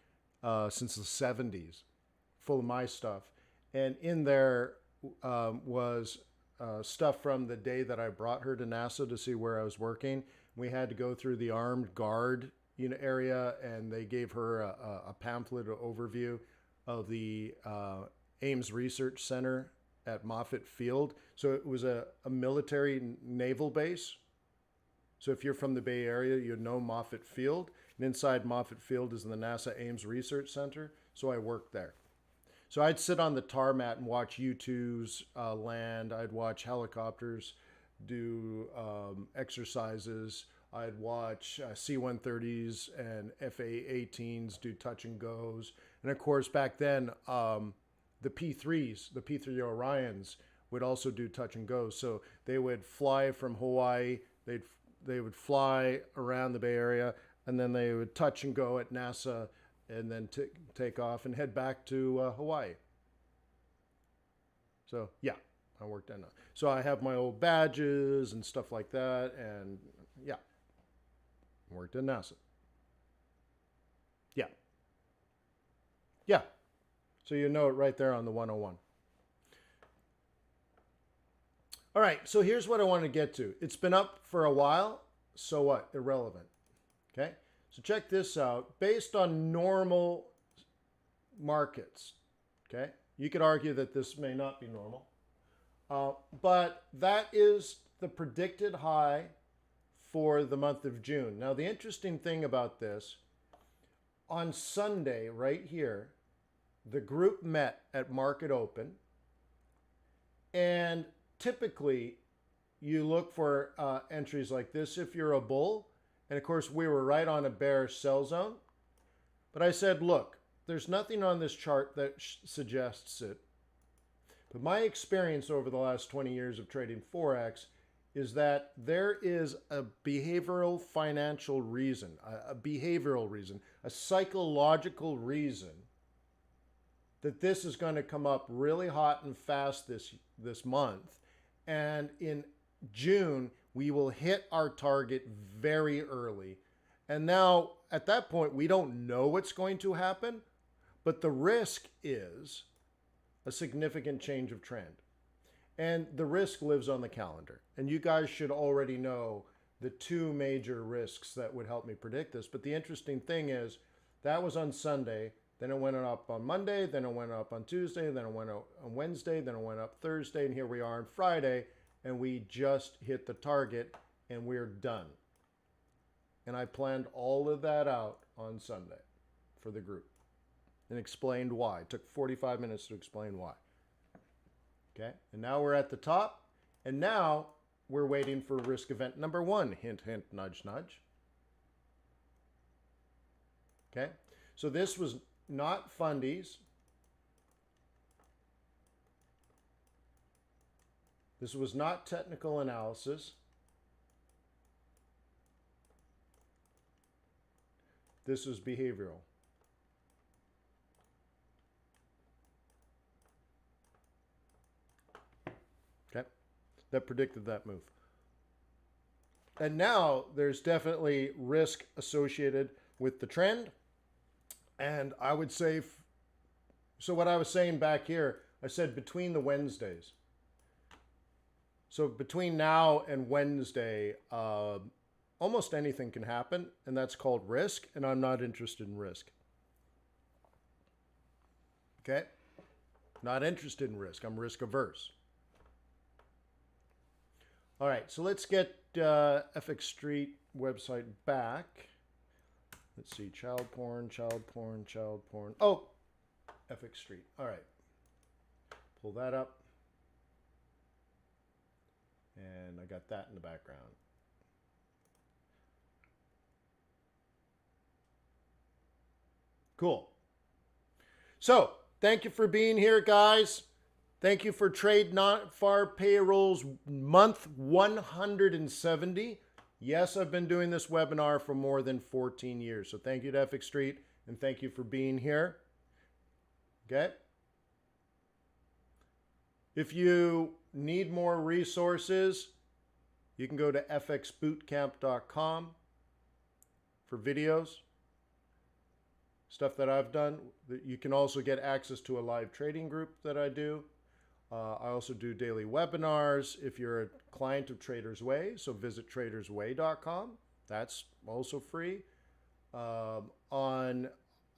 since the 70s, full of my stuff. And in there was stuff from the day that I brought her to NASA to see where I was working. We had to go through the armed guard area, and they gave her a pamphlet overview of the Ames Research Center at Moffett Field. So it was a military naval base. So if you're from the Bay Area, you'd know Moffett Field. And inside Moffett Field is the NASA Ames Research Center. So I worked there. So I'd sit on the tarmac and watch U-2s land. I'd watch helicopters do exercises. I'd watch C-130s and FA-18s do touch and goes. And of course, back then, the P-3s, the P-3 Orions, would also do touch and goes. So they would fly from Hawaii. They would fly around the Bay Area, and then they would touch and go at NASA, and then take off and head back to Hawaii. So yeah, I worked on that. So I have my old badges and stuff like that, and yeah, worked at NASA. Yeah. Yeah. So you know it right there on the 101. All right, so here's what I want to get to. It's been up for a while, so what? Irrelevant. Okay? So check this out. Based on normal markets, okay? You could argue that this may not be normal, but that is the predicted high for the month of June. Now, the interesting thing about this, on Sunday, right here, the group met at market open, and typically you look for entries like this if you're a bull. And of course, we were right on a bearish sell zone. But I said, look, there's nothing on this chart that suggests it. But my experience over the last 20 years of trading Forex is that there is a behavioral financial reason, a behavioral reason, a psychological reason that this is going to come up really hot and fast this month. And in June, we will hit our target very early. And now, at that point, we don't know what's going to happen, but the risk is a significant change of trend. And the risk lives on the calendar. And you guys should already know the two major risks that would help me predict this. But the interesting thing is, that was on Sunday. Then it went up on Monday, then it went up on Tuesday, then it went up on Wednesday, then it went up Thursday, and here we are on Friday, and we just hit the target, and we're done. And I planned all of that out on Sunday for the group and explained why. It took 45 minutes to explain why. Okay, and now we're at the top, and now we're waiting for risk event number one. Hint, hint, nudge, nudge. Okay, so this was not fundies. This was not technical analysis. This was behavioral. Okay, that predicted that move. And now there's definitely risk associated with the trend. And I would say, so what I was saying back here, I said between the Wednesdays. So between now and Wednesday, almost anything can happen, and that's called risk, and I'm not interested in risk. Okay? Not interested in risk. I'm risk averse. All right, so let's get FX Street website back. Let's see, child porn, child porn, child porn. Oh, FX Street. All right. Pull that up. And I got that in the background. Cool. So, thank you for being here, guys. Thank you for Trade Non-Farm Payrolls month 170. Yes, I've been doing this webinar for more than 14 years. So thank you to FX Street, and thank you for being here. Okay? If you need more resources, you can go to fxbootcamp.com for videos, stuff that I've done. You can also get access to a live trading group that I do. I also do daily webinars if you're a client of Traders Way, so visit tradersway.com. That's also free. On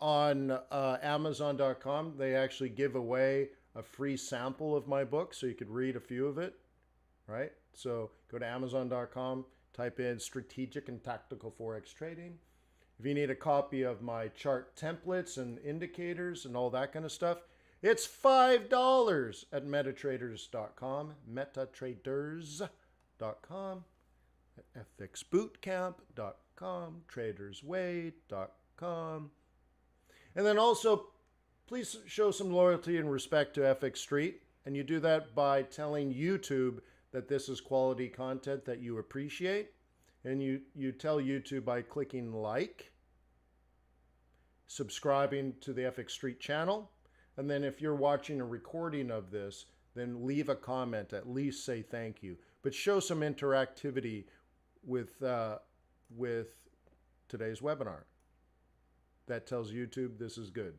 Amazon.com, they actually give away a free sample of my book, so you could read a few of it, right? So go to Amazon.com, type in Strategic and Tactical Forex Trading. If you need a copy of my chart templates and indicators and all that kind of stuff, it's $5 at metatraders.com, metatraders.com, fxbootcamp.com, tradersway.com. And then also, please show some loyalty and respect to FX Street. And you do that by telling YouTube that this is quality content that you appreciate. And you tell YouTube by clicking like, subscribing to the FX Street channel. And then if you're watching a recording of this, then leave a comment, at least say thank you. But show some interactivity with today's webinar. That tells YouTube this is good.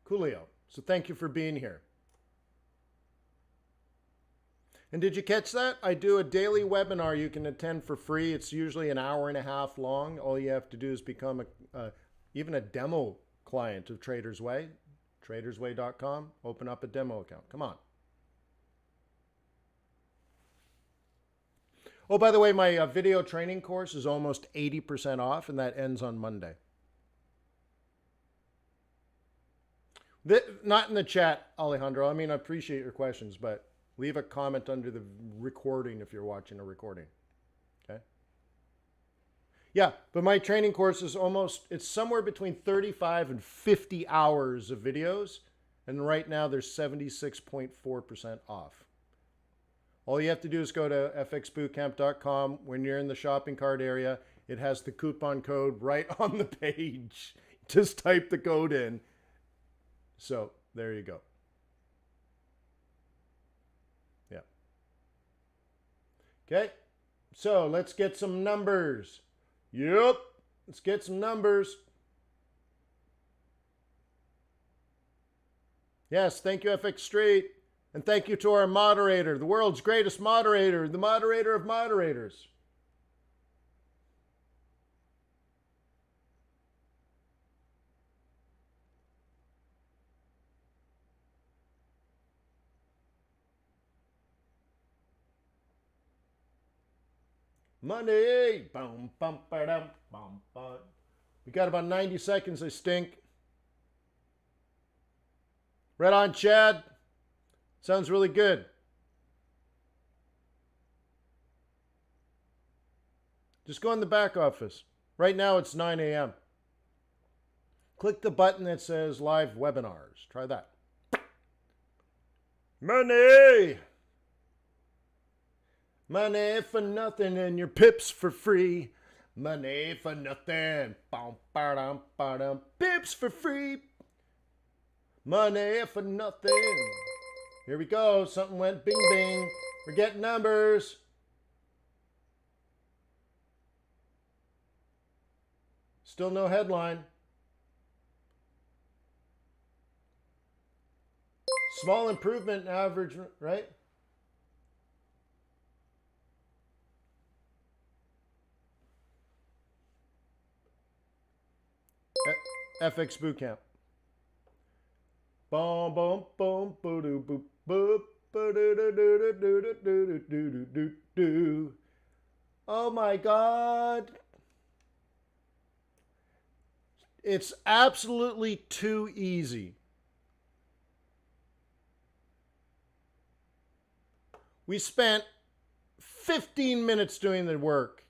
Coolio. So thank you for being here. And did you catch that? I do a daily webinar you can attend for free. It's usually an hour and a half long. All you have to do is become even a demo client of Traders Way, tradersway.com. Open up a demo account. Come on. Oh, by the way, my video training course is almost 80% off, and that ends on Monday. Not in the chat, Alejandro. I mean, I appreciate your questions, but leave a comment under the recording if you're watching a recording. Okay? Yeah, but my training course is it's somewhere between 35 and 50 hours of videos. And right now there's 76.4% off. All you have to do is go to fxbootcamp.com. When you're in the shopping cart area, it has the coupon code right on the page. Just type the code in. So there you go. Yeah. Okay. So let's get some numbers. Yep. Let's get some numbers. Yes. Thank you, FX Street. And thank you to our moderator, the world's greatest moderator, the moderator of moderators. Money. Bum, bum, ba-dum, bum, bum. We got about 90 seconds, I stink. Right on, Chad. Sounds really good. Just go in the back office. Right now it's 9 a.m. Click the button that says live webinars. Try that. Money! Money for nothing and your pips for free. Money for nothing. Bum, ba-dum, ba-dum. Pips for free. Money for nothing. Here we go. Something went bing bing. We're getting numbers. Still no headline. Small improvement in average, right? FX Bootcamp. Boom, boom, boom, boo doo boop boop. Oh my God. It's absolutely too easy. We spent 15 minutes doing the work.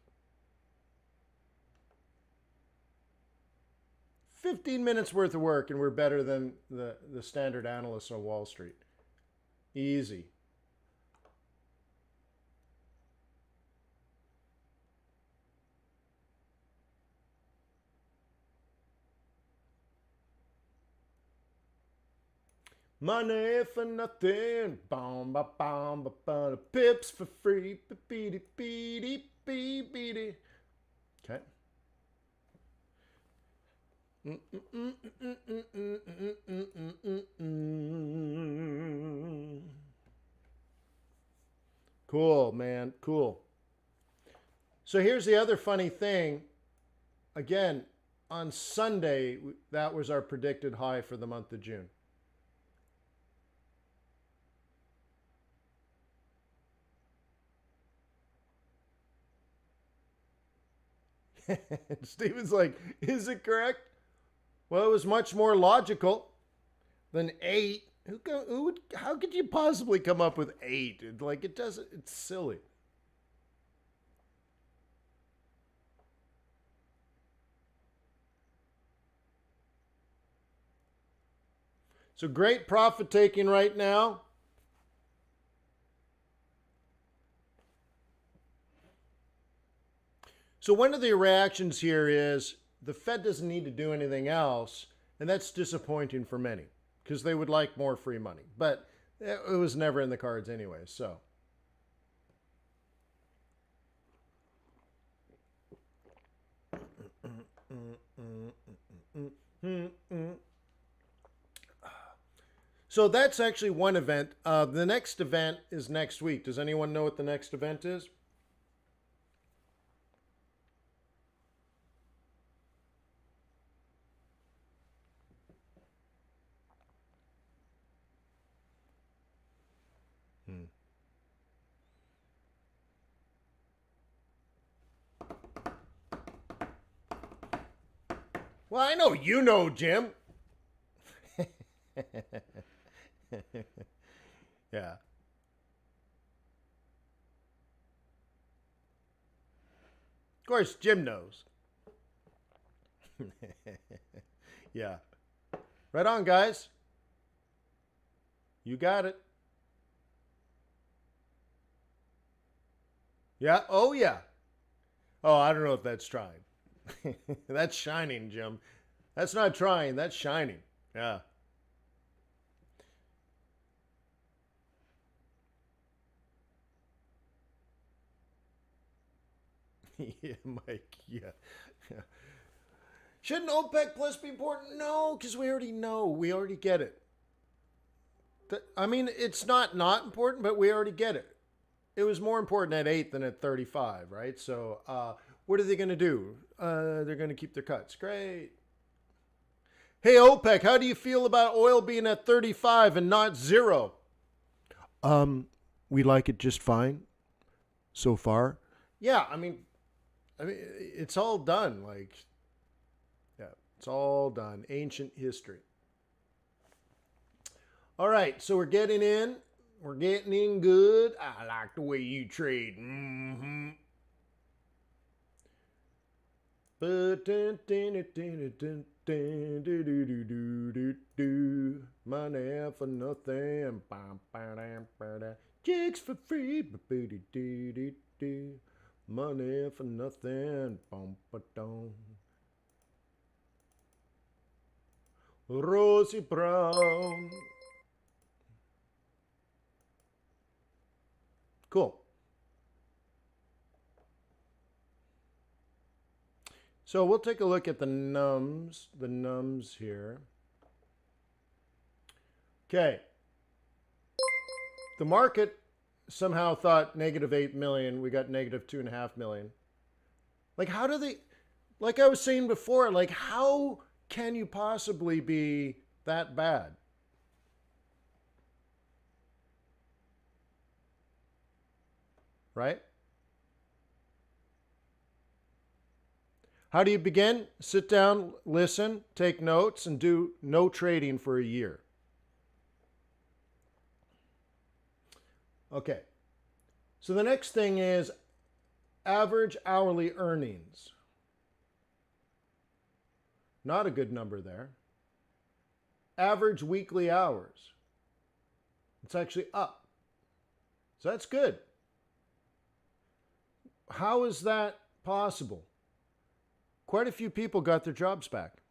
15 minutes worth of work, and we're better than the standard analysts on Wall Street. Easy. Money for nothing, bom ba bom ba ba, pips for free, beady beady beady. Okay. Cool, man, cool. So here's the other funny thing. Again, on Sunday, that was our predicted high for the month of June. Steven's like, is it correct? Well, it was much more logical than 8. How could you possibly come up with 8? Like, it doesn't, it's silly. So great profit taking right now. So one of the reactions here is the Fed doesn't need to do anything else, and that's disappointing for many because they would like more free money. But it was never in the cards anyway, so. So that's actually one event. The next event is next week. Does anyone know what the next event is? Well, I know you know, Jim. Yeah. Of course, Jim knows. Yeah. Right on, guys. You got it. Yeah. Oh, yeah. Oh, I don't know if that's trying. That's shining, Jim. That's not trying. That's shining. Yeah. Yeah, Mike. Yeah. Shouldn't OPEC Plus be important? No, because we already know. We already get it. I mean, it's not important, but we already get it. It was more important at 8 than at 35, right? So what are they going to do? They're going to keep their cuts. Great. Hey, OPEC, how do you feel about oil being at 35 and not 0? We like it just fine so far. Yeah, I mean, it's all done. Like, yeah, it's all done. Ancient history. All right, so we're getting in. We're getting in good. I like the way you trade. Mm-hmm. Money for nothing. Jigs for free. Money for nothing. Rosie Brown. Cool. So we'll take a look at the nums here. Okay. The market somehow thought negative 8 million. We got negative 2.5 million. Like, how do they, like I was saying before, like, how can you possibly be that bad? Right? How do you begin? Sit down, listen, take notes, and do no trading for a year. Okay. So the next thing is average hourly earnings. Not a good number there. Average weekly hours. It's actually up. So that's good. How is that possible? Quite a few people got their jobs back.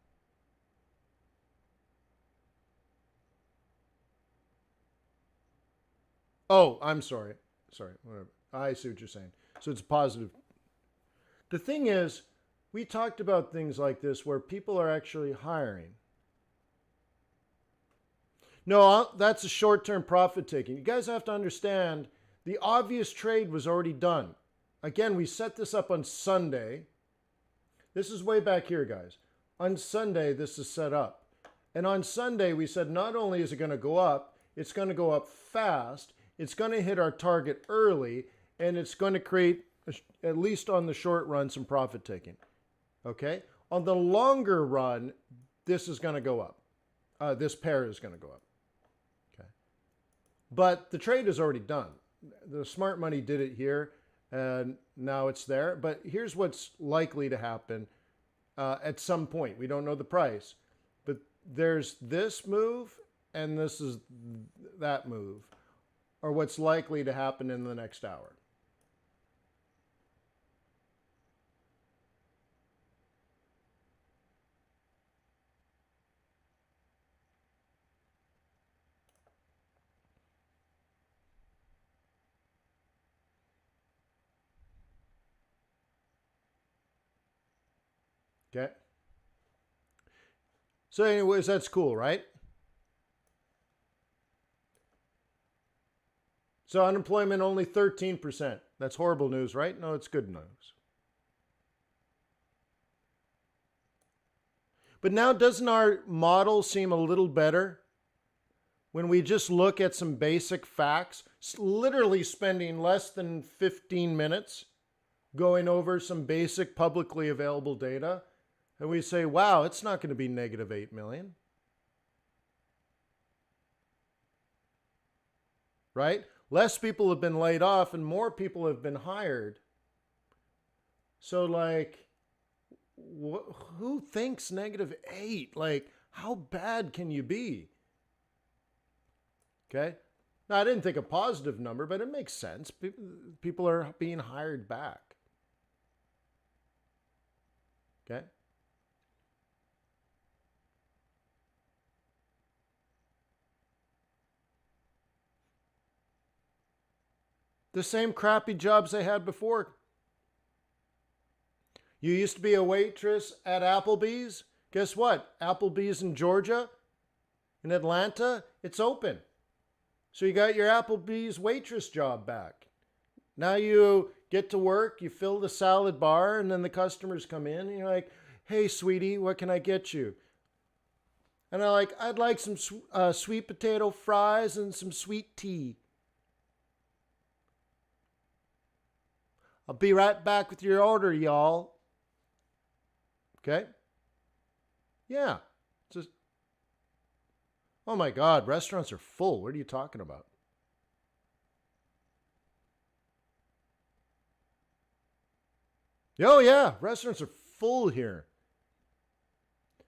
Oh, I'm sorry. Sorry, whatever. I see what you're saying. So it's positive. The thing is, we talked about things like this where people are actually hiring. No, that's a short-term profit taking. You guys have to understand the obvious trade was already done. Again, we set this up on Sunday. This is way back here, guys. On Sunday, this is set up. And on Sunday, we said not only is it going to go up, it's going to go up fast, it's going to hit our target early, and it's going to create, at least on the short run, some profit taking. Okay? On the longer run, this is going to go up. This pair is going to go up. Okay? But the trade is already done. The smart money did it here, and now it's there. But here's what's likely to happen at some point. We don't know the price, but there's this move, and this is that move, or what's likely to happen in the next hour. Okay. So anyways, that's cool, right? So unemployment only 13%. That's horrible news, right? No, it's good news. But now doesn't our model seem a little better when we just look at some basic facts, literally spending less than 15 minutes going over some basic publicly available data, and we say, wow, it's not going to be negative 8 million. Right? Less people have been laid off and more people have been hired. So like, who thinks negative 8? Like, how bad can you be? Okay. Now, I didn't think a positive number, but it makes sense. People are being hired back. Okay. The same crappy jobs they had before. You used to be a waitress at Applebee's. Guess what? Applebee's in Georgia, in Atlanta, it's open. So you got your Applebee's waitress job back. Now you get to work, you fill the salad bar, and then the customers come in, and you're like, hey, sweetie, what can I get you? And I'm like, I'd like some sweet potato fries and some sweet tea. I'll be right back with your order, y'all. Okay? Yeah. Just, oh my God, restaurants are full. What are you talking about? Oh yeah, restaurants are full here.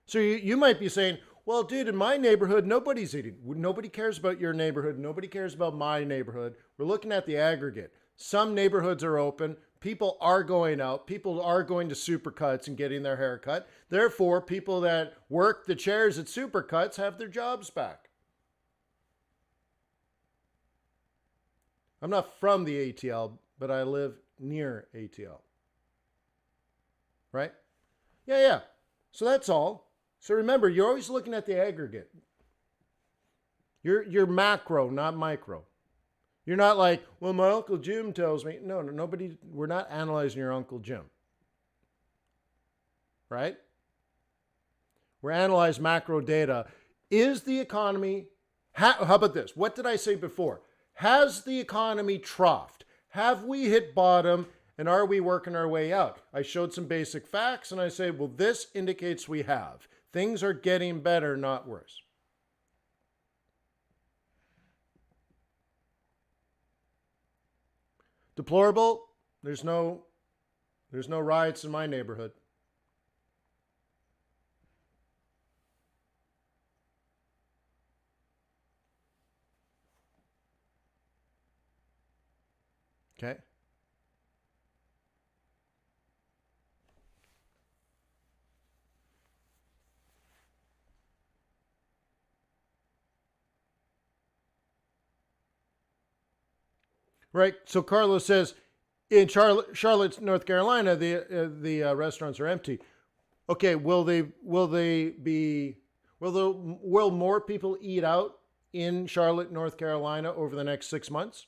So you might be saying, well, dude, in my neighborhood, nobody's eating. Nobody cares about your neighborhood. Nobody cares about my neighborhood. We're looking at the aggregate. Some neighborhoods are open. People are going out. People are going to Supercuts and getting their hair cut. Therefore, people that work the chairs at Supercuts have their jobs back. I'm not from the ATL, but I live near ATL. Right? Yeah. So that's all. So remember, you're always looking at the aggregate. You're macro, not micro. You're not like, well, my Uncle Jim tells me. No, nobody, we're not analyzing your Uncle Jim. Right? We're analyze macro data. Is the economy, how about this? What did I say before? Has the economy troughed? Have we hit bottom and are we working our way out? I showed some basic facts and I say, well, this indicates we have. Things are getting better, not worse. Deplorable? There's no riots in my neighborhood. Okay. Right. So Carlos says, in Charlotte, North Carolina, the restaurants are empty. Okay. Will more people eat out in Charlotte, North Carolina over the next 6 months?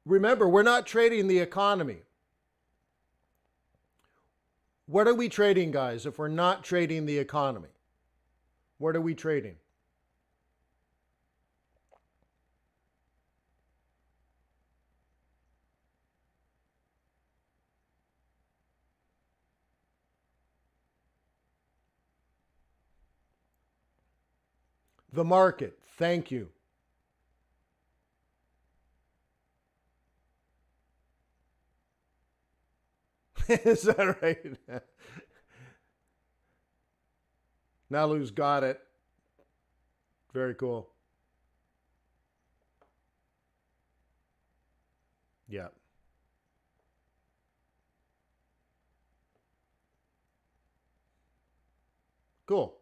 Remember, we're not trading the economy. What are we trading, guys, if we're not trading the economy? What are we trading? The market. Thank you. Is that right? Nalu's got it. Very cool. Yeah. Cool.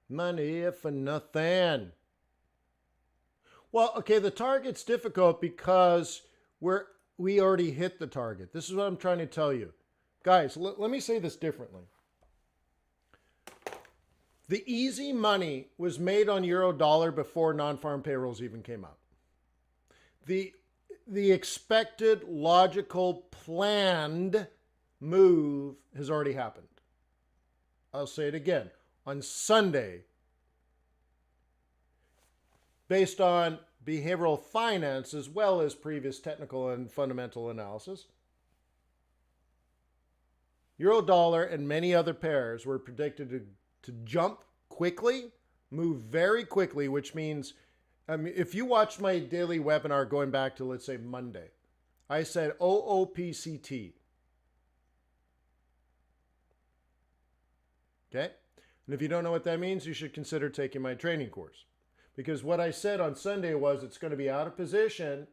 Money for nothing. Well, okay, the target's difficult because we already hit the target. This is what I'm trying to tell you. Guys, let me say this differently. The easy money was made on euro dollar before non-farm payrolls even came out. The expected, logical, planned move has already happened. I'll say it again. On Sunday, based on behavioral finance as well as previous technical and fundamental analysis, euro dollar and many other pairs were predicted to jump quickly, move very quickly, which means, I mean, if you watched my daily webinar going back to, let's say, Monday, I said OOPCT. Okay? And if you don't know what that means, you should consider taking my training course. Because what I said on Sunday was it's going to be out of position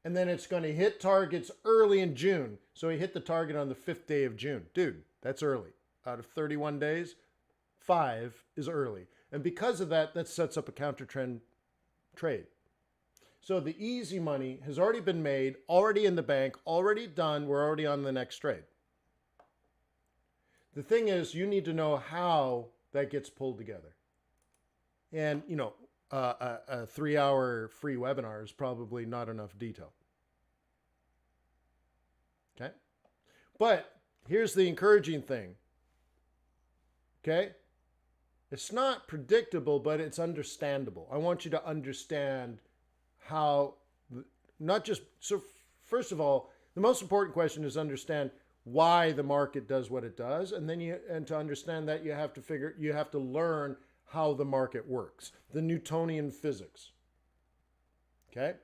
and then it's going to hit targets early in June. So he hit the target on the 5th day of June. Dude, that's early. Out of 31 days, 5 is early. And because of that, that sets up a counter trend trade. So the easy money has already been made, already in the bank, already done. We're already on the next trade. The thing is, you need to know how that gets pulled together. And, you know, a 3-hour free webinar is probably not enough detail. Okay? But here's the encouraging thing. Okay? It's not predictable, but it's understandable. I want you to understand how, not just, so first of all, the most important question is understand why the market does what it does. And then to understand that you have to learn how the market works, the Newtonian physics. Okay?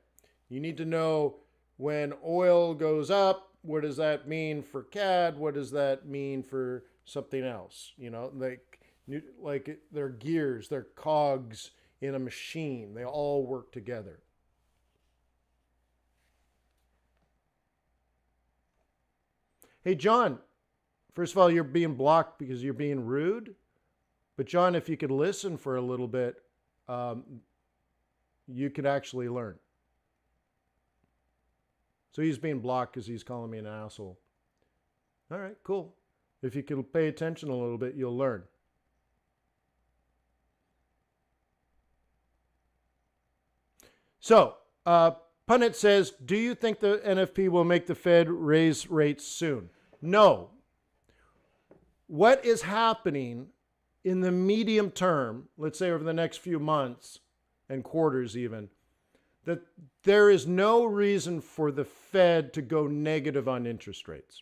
You need to know when oil goes up, what does that mean for CAD? What does that mean for something else? You know, like they're gears, they're cogs in a machine. They all work together. Hey, John, first of all, you're being blocked because you're being rude. But John, if you could listen for a little bit, you could actually learn. So he's being blocked because he's calling me an asshole. All right, cool. If you could pay attention a little bit, you'll learn. So, Pundit says, do you think the NFP will make the Fed raise rates soon? No. What is happening in the medium term, let's say over the next few months and quarters even, that there is no reason for the Fed to go negative on interest rates.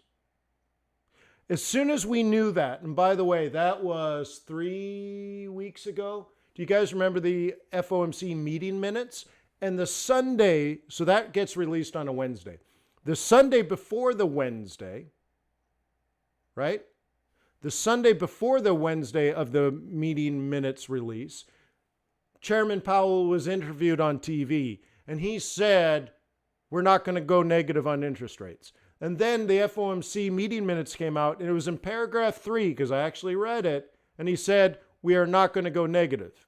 As soon as we knew that, and by the way, that was 3 weeks ago. Do you guys remember the FOMC meeting minutes? And the Sunday, so that gets released on a Wednesday. The Sunday before the Wednesday, right? The Sunday before the Wednesday of the meeting minutes release, Chairman Powell was interviewed on TV, and he said, we're not going to go negative on interest rates. And then the FOMC meeting minutes came out, and it was in paragraph 3, because I actually read it, and he said, we are not going to go negative.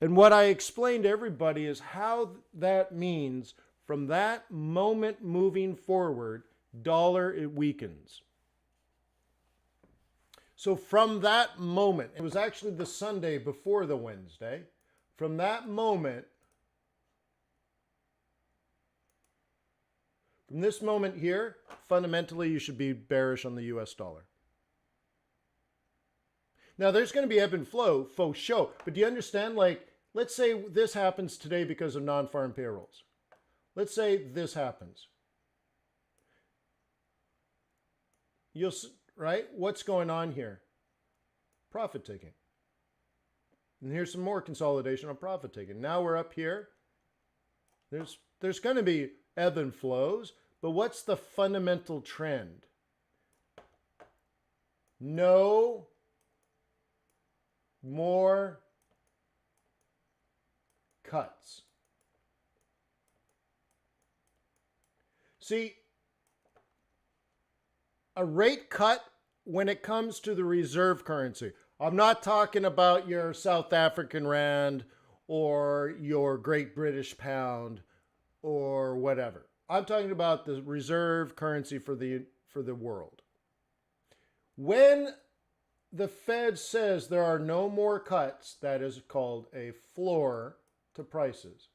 And what I explained to everybody is how that means from that moment moving forward, dollar, it weakens. So from that moment, it was actually the Sunday before the Wednesday, from that moment, from this moment here, fundamentally you should be bearish on the US dollar. Now there's going to be ebb and flow, faux show, but do you understand, like, let's say this happens today because of non-farm payrolls. Let's say this happens. You'll, right? What's going on here? Profit taking. And here's some more consolidation on profit taking. Now we're up here. There's going to be ebb and flows, but what's the fundamental trend? No more cuts. See, a rate cut when it comes to the reserve currency. I'm not talking about your South African rand or your Great British pound or whatever. I'm talking about the reserve currency for the world. When the Fed says there are no more cuts, that is called a floor to prices,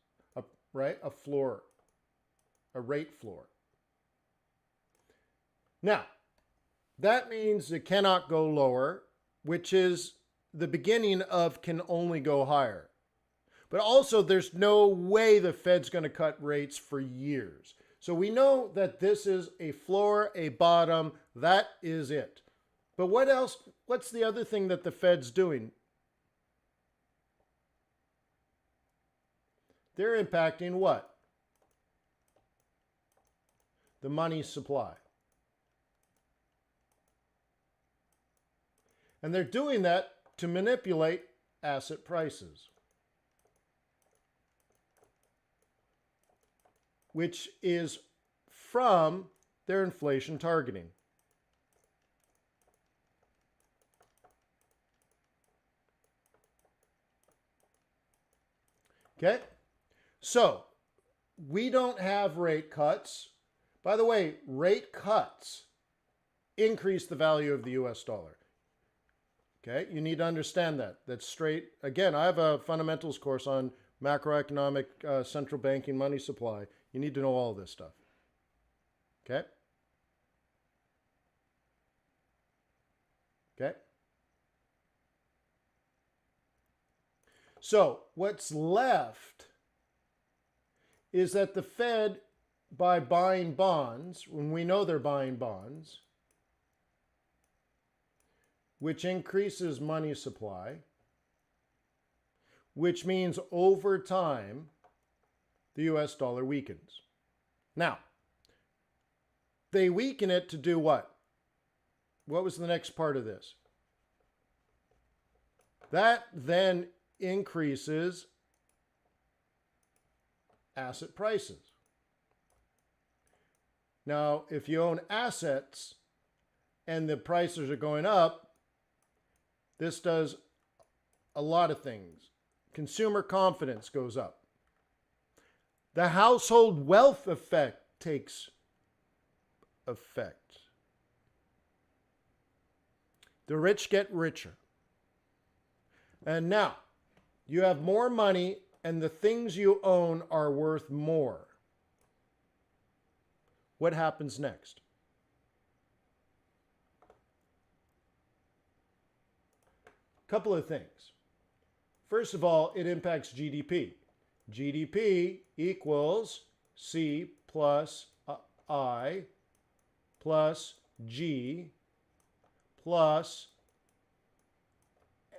right? A floor, a rate floor. Now, that means it cannot go lower, which is the beginning of can only go higher. But also, there's no way the Fed's going to cut rates for years. So we know that this is a floor, a bottom. That is it. But what else? What's the other thing that the Fed's doing? They're impacting what? The money supply. And they're doing that to manipulate asset prices, which is from their inflation targeting. Okay? So, we don't have rate cuts. By the way, rate cuts increase the value of the US dollar. Okay, you need to understand that. That's straight. Again, I have a fundamentals course on macroeconomic central banking money supply. You need to know all this stuff. Okay? Okay? So, what's left is that the Fed, by buying bonds, when we know they're buying bonds, which increases money supply, which means over time, the US dollar weakens. Now, they weaken it to do what? What was the next part of this? That then increases asset prices. Now, if you own assets and the prices are going up, this does a lot of things. Consumer confidence goes up. The household wealth effect takes effect. The rich get richer. And now, you have more money and the things you own are worth more, what happens next? Couple of things. First of all, it impacts GDP. GDP equals C plus I plus G plus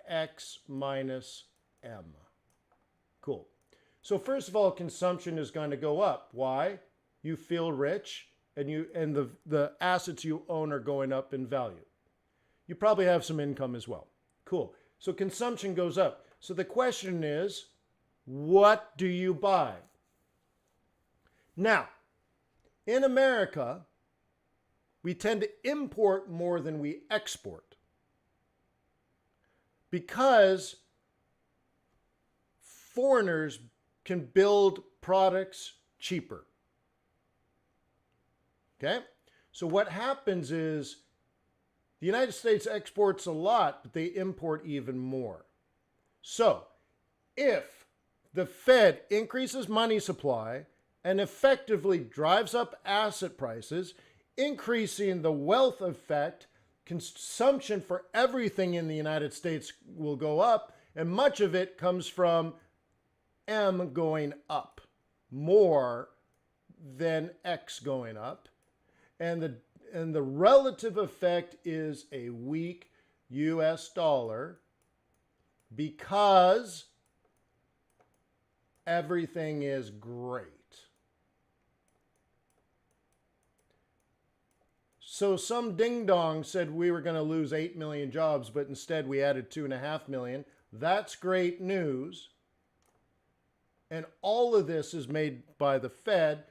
X minus M. Cool. So first of all, consumption is going to go up. Why? You feel rich, and the assets you own are going up in value. You probably have some income as well. Cool. So consumption goes up. So the question is, what do you buy? Now, in America, we tend to import more than we export because foreigners can build products cheaper. Okay? So what happens is the United States exports a lot, but they import even more. So if the Fed increases money supply and effectively drives up asset prices, increasing the wealth effect, consumption for everything in the United States will go up, and much of it comes from M going up more than X going up. And the relative effect is a weak US dollar because everything is great. So some ding-dong said we were going to lose 8 million jobs, but instead we added 2.5 million. That's great news. And all of this is made by the Fed.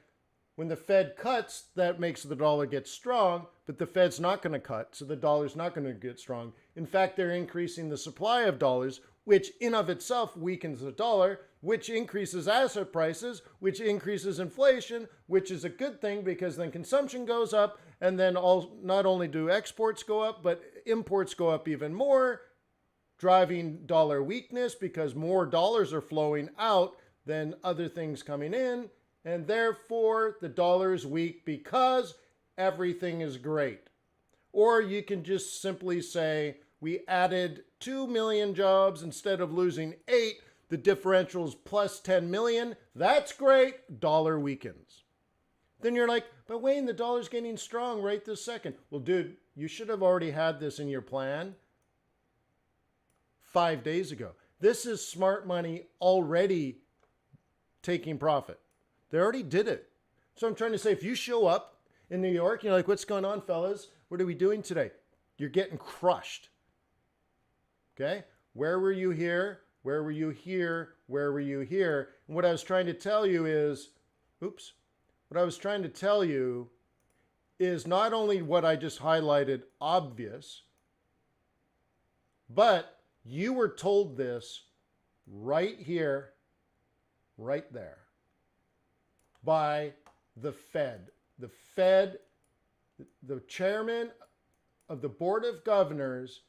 When the Fed cuts, that makes the dollar get strong, but the Fed's not going to cut, so the dollar's not going to get strong. In fact, they're increasing the supply of dollars, which in of itself weakens the dollar, which increases asset prices, which increases inflation, which is a good thing because then consumption goes up, and then not only do exports go up, but imports go up even more, driving dollar weakness because more dollars are flowing out than other things coming in. And therefore, the dollar is weak because everything is great. Or you can just simply say, we added 2 million jobs instead of losing 8. The differential is plus 10 million. That's great. Dollar weakens. Then you're like, but Wayne, the dollar's getting strong right this second. Well, dude, you should have already had this in your plan 5 days ago. This is smart money already taking profit. They already did it. So I'm trying to say, if you show up in New York, you're like, what's going on, fellas? What are we doing today? You're getting crushed. Okay? Where were you here? Where were you here? Where were you here? And what I was trying to tell you is, what I was trying to tell you is not only what I just highlighted obvious, but you were told this right here, right there, by the Fed. The Fed, the chairman of the Board of Governors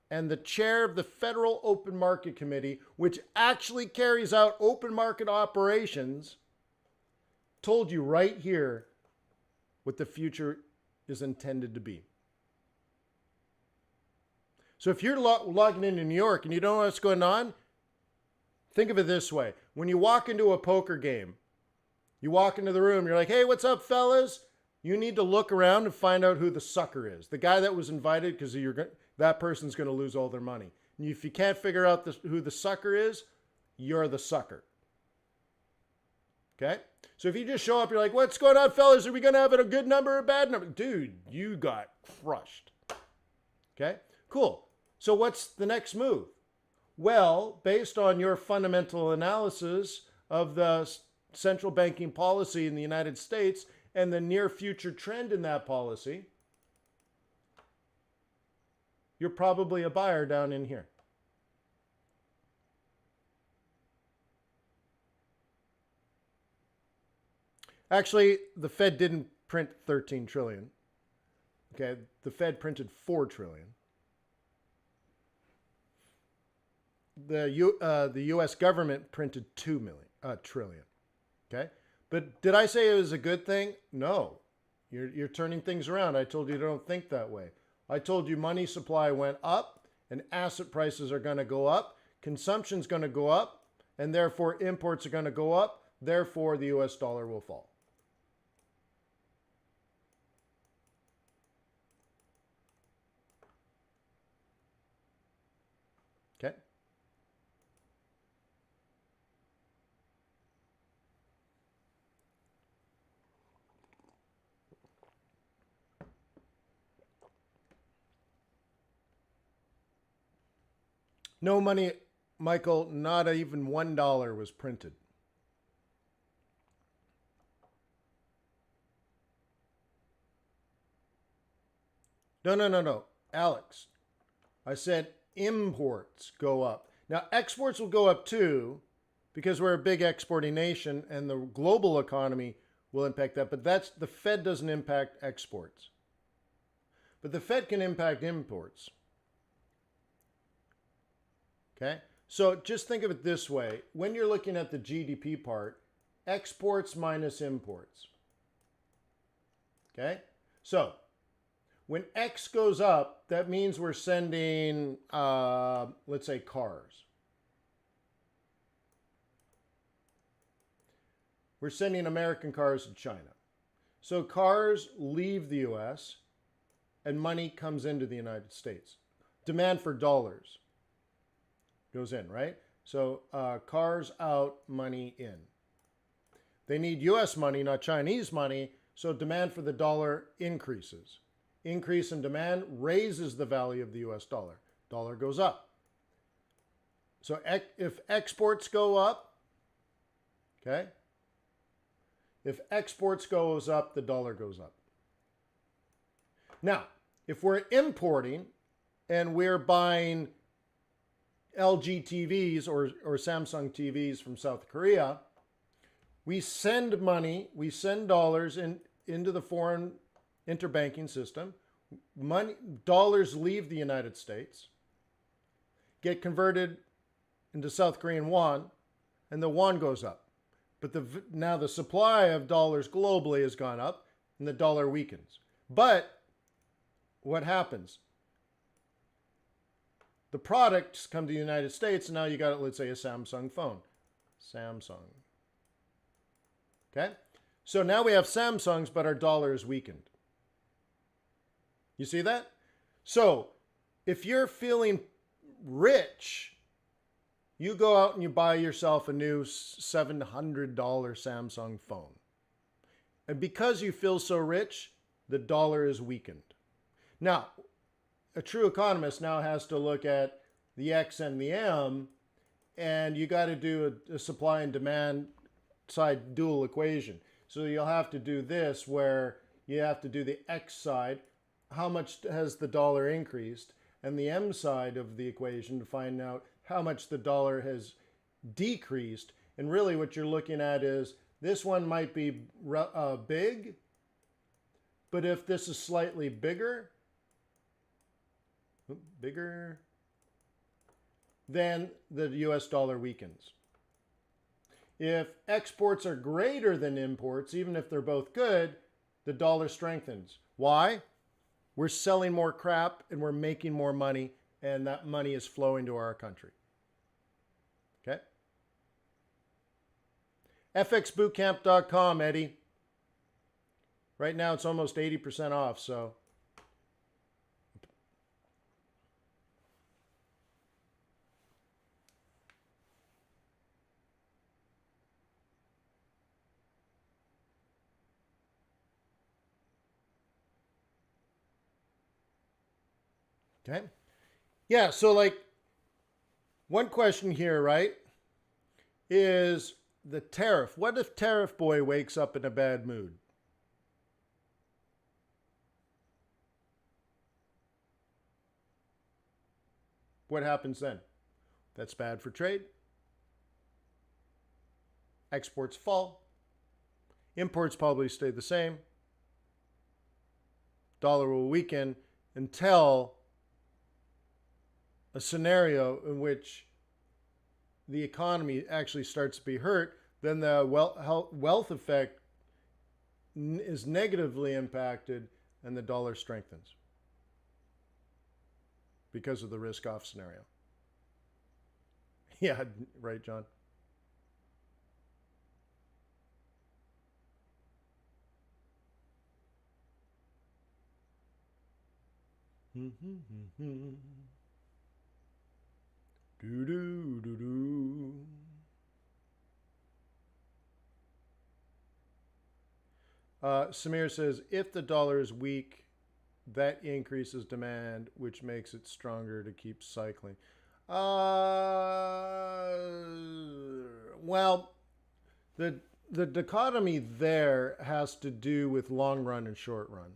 and the chair of the Federal Open Market Committee, which actually carries out open market operations, told you right here what the future is intended to be. So if you're logging into New York and you don't know what's going on, think of it this way. When you walk into a poker game, you walk into the room, you're like, hey, what's up, fellas? You need to look around and find out who the sucker is. The guy that was invited because that person's going to lose all their money. And if you can't figure out who the sucker is, you're the sucker. Okay? So if you just show up, you're like, what's going on, fellas? Are we going to have a good number or a bad number? Dude, you got crushed. Okay? Cool. So what's the next move? Well, based on your fundamental analysis of the central banking policy in the United States and the near future trend in that policy, you're probably a buyer down in here. Actually, the Fed didn't print 13 trillion. Okay, the Fed printed 4 trillion. the U.S. government printed 2 trillion. Okay, but did I say it was a good thing? No, you're turning things around. I told you don't think that way. I told you money supply went up and asset prices are going to go up. Consumption's going to go up, and therefore imports are going to go up. Therefore, the U.S. dollar will fall. Okay. No money, Michael, not even $1 was printed. No. Alex, I said imports go up. Now, exports will go up too because we're a big exporting nation and the global economy will impact that. But the Fed doesn't impact exports. But the Fed can impact imports. Okay? So just think of it this way. When you're looking at the GDP part, exports minus imports. Okay? So when X goes up, that means we're sending, let's say, cars. We're sending American cars to China. So cars leave the US and money comes into the United States. Demand for dollars goes in, right? So cars out, money in. They need US money, not Chinese money, so demand for the dollar increases. Increase in demand raises the value of the US dollar. Dollar goes up. So if exports go up, okay? If exports goes up, the dollar goes up. Now, if we're importing and we're buying LG TVs or Samsung TVs from South Korea, we send money, we send dollars into the foreign interbanking system. Dollars leave the United States, get converted into South Korean won, and the won goes up. But now the supply of dollars globally has gone up, and the dollar weakens. But what happens? The products come to the United States, and now you got, let's say, a Samsung phone. Samsung. Okay? So now we have Samsungs, but our dollar is weakened. You see that? So if you're feeling rich, you go out and you buy yourself a new $700 Samsung phone. And because you feel so rich, the dollar is weakened. Now, a true economist now has to look at the X and the M, and you got to do a supply and demand side dual equation. So you'll have to do this where you have to do the X side, how much has the dollar increased, and the M side of the equation to find out how much the dollar has decreased. And really what you're looking at is this one might be big, but if this is slightly bigger, then the US dollar weakens. If exports are greater than imports, even if they're both good, the dollar strengthens. Why? We're selling more crap and we're making more money, and that money is flowing to our country. Okay? FXBootcamp.com, Eddie. Right now it's almost 80% off, so. Okay. Yeah, so like one question here, right, is the tariff. What if Tariff Boy wakes up in a bad mood? What happens then? That's bad for trade. Exports fall. Imports probably stay the same. Dollar will weaken until a scenario in which the economy actually starts to be hurt, then the wealth effect is negatively impacted and the dollar strengthens because of the risk-off scenario. Yeah, right, John. Do do do do. Samir says, if the dollar is weak, that increases demand, which makes it stronger to keep cycling. Well, the dichotomy there has to do with long run and short run.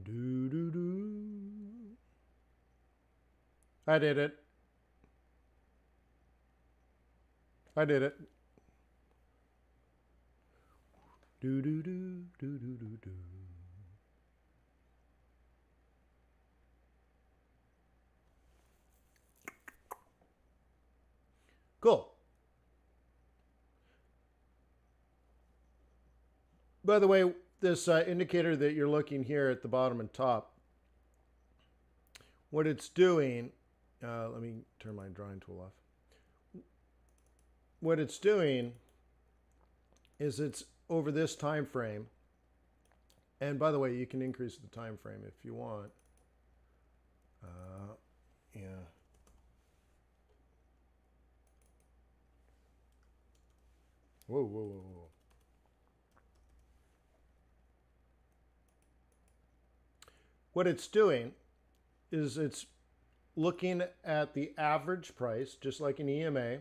Do do do. I did it. I did it. Do do do do do do do. Cool. By the way, this indicator that you're looking here at the bottom and top, what it's doing, let me turn my drawing tool off. What it's doing is it's over this time frame. And by the way, you can increase the time frame if you want. Yeah. Whoa, whoa, whoa, whoa. What it's doing is it's looking at the average price, just like an EMA.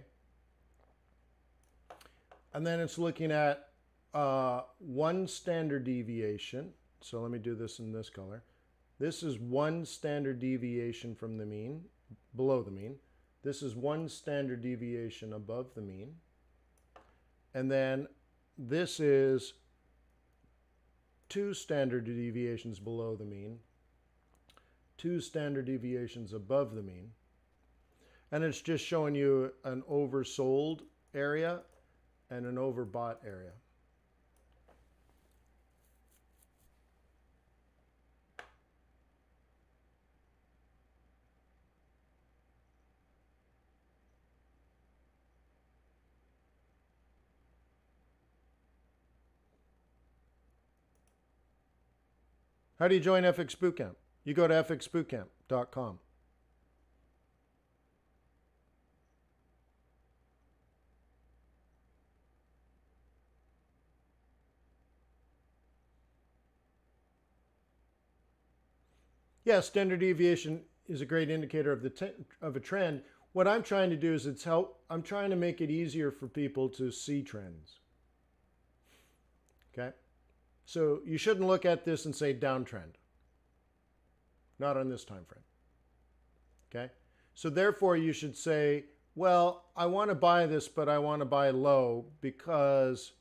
And then it's looking at one standard deviation. So let me do this in this color. This is one standard deviation from the mean, below the mean. This is one standard deviation above the mean. And then this is two standard deviations below the mean, two standard deviations above the mean. And it's just showing you an oversold area and an overbought area. How do you join FX Bootcamp? You go to fxbootcamp.com. Yeah, standard deviation is a great indicator of a trend. What I'm trying to do is I'm trying to make it easier for people to see trends. Okay? So you shouldn't look at this and say downtrend. Not on this time frame. Okay? So therefore you should say, well, I want to buy this, but I want to buy low because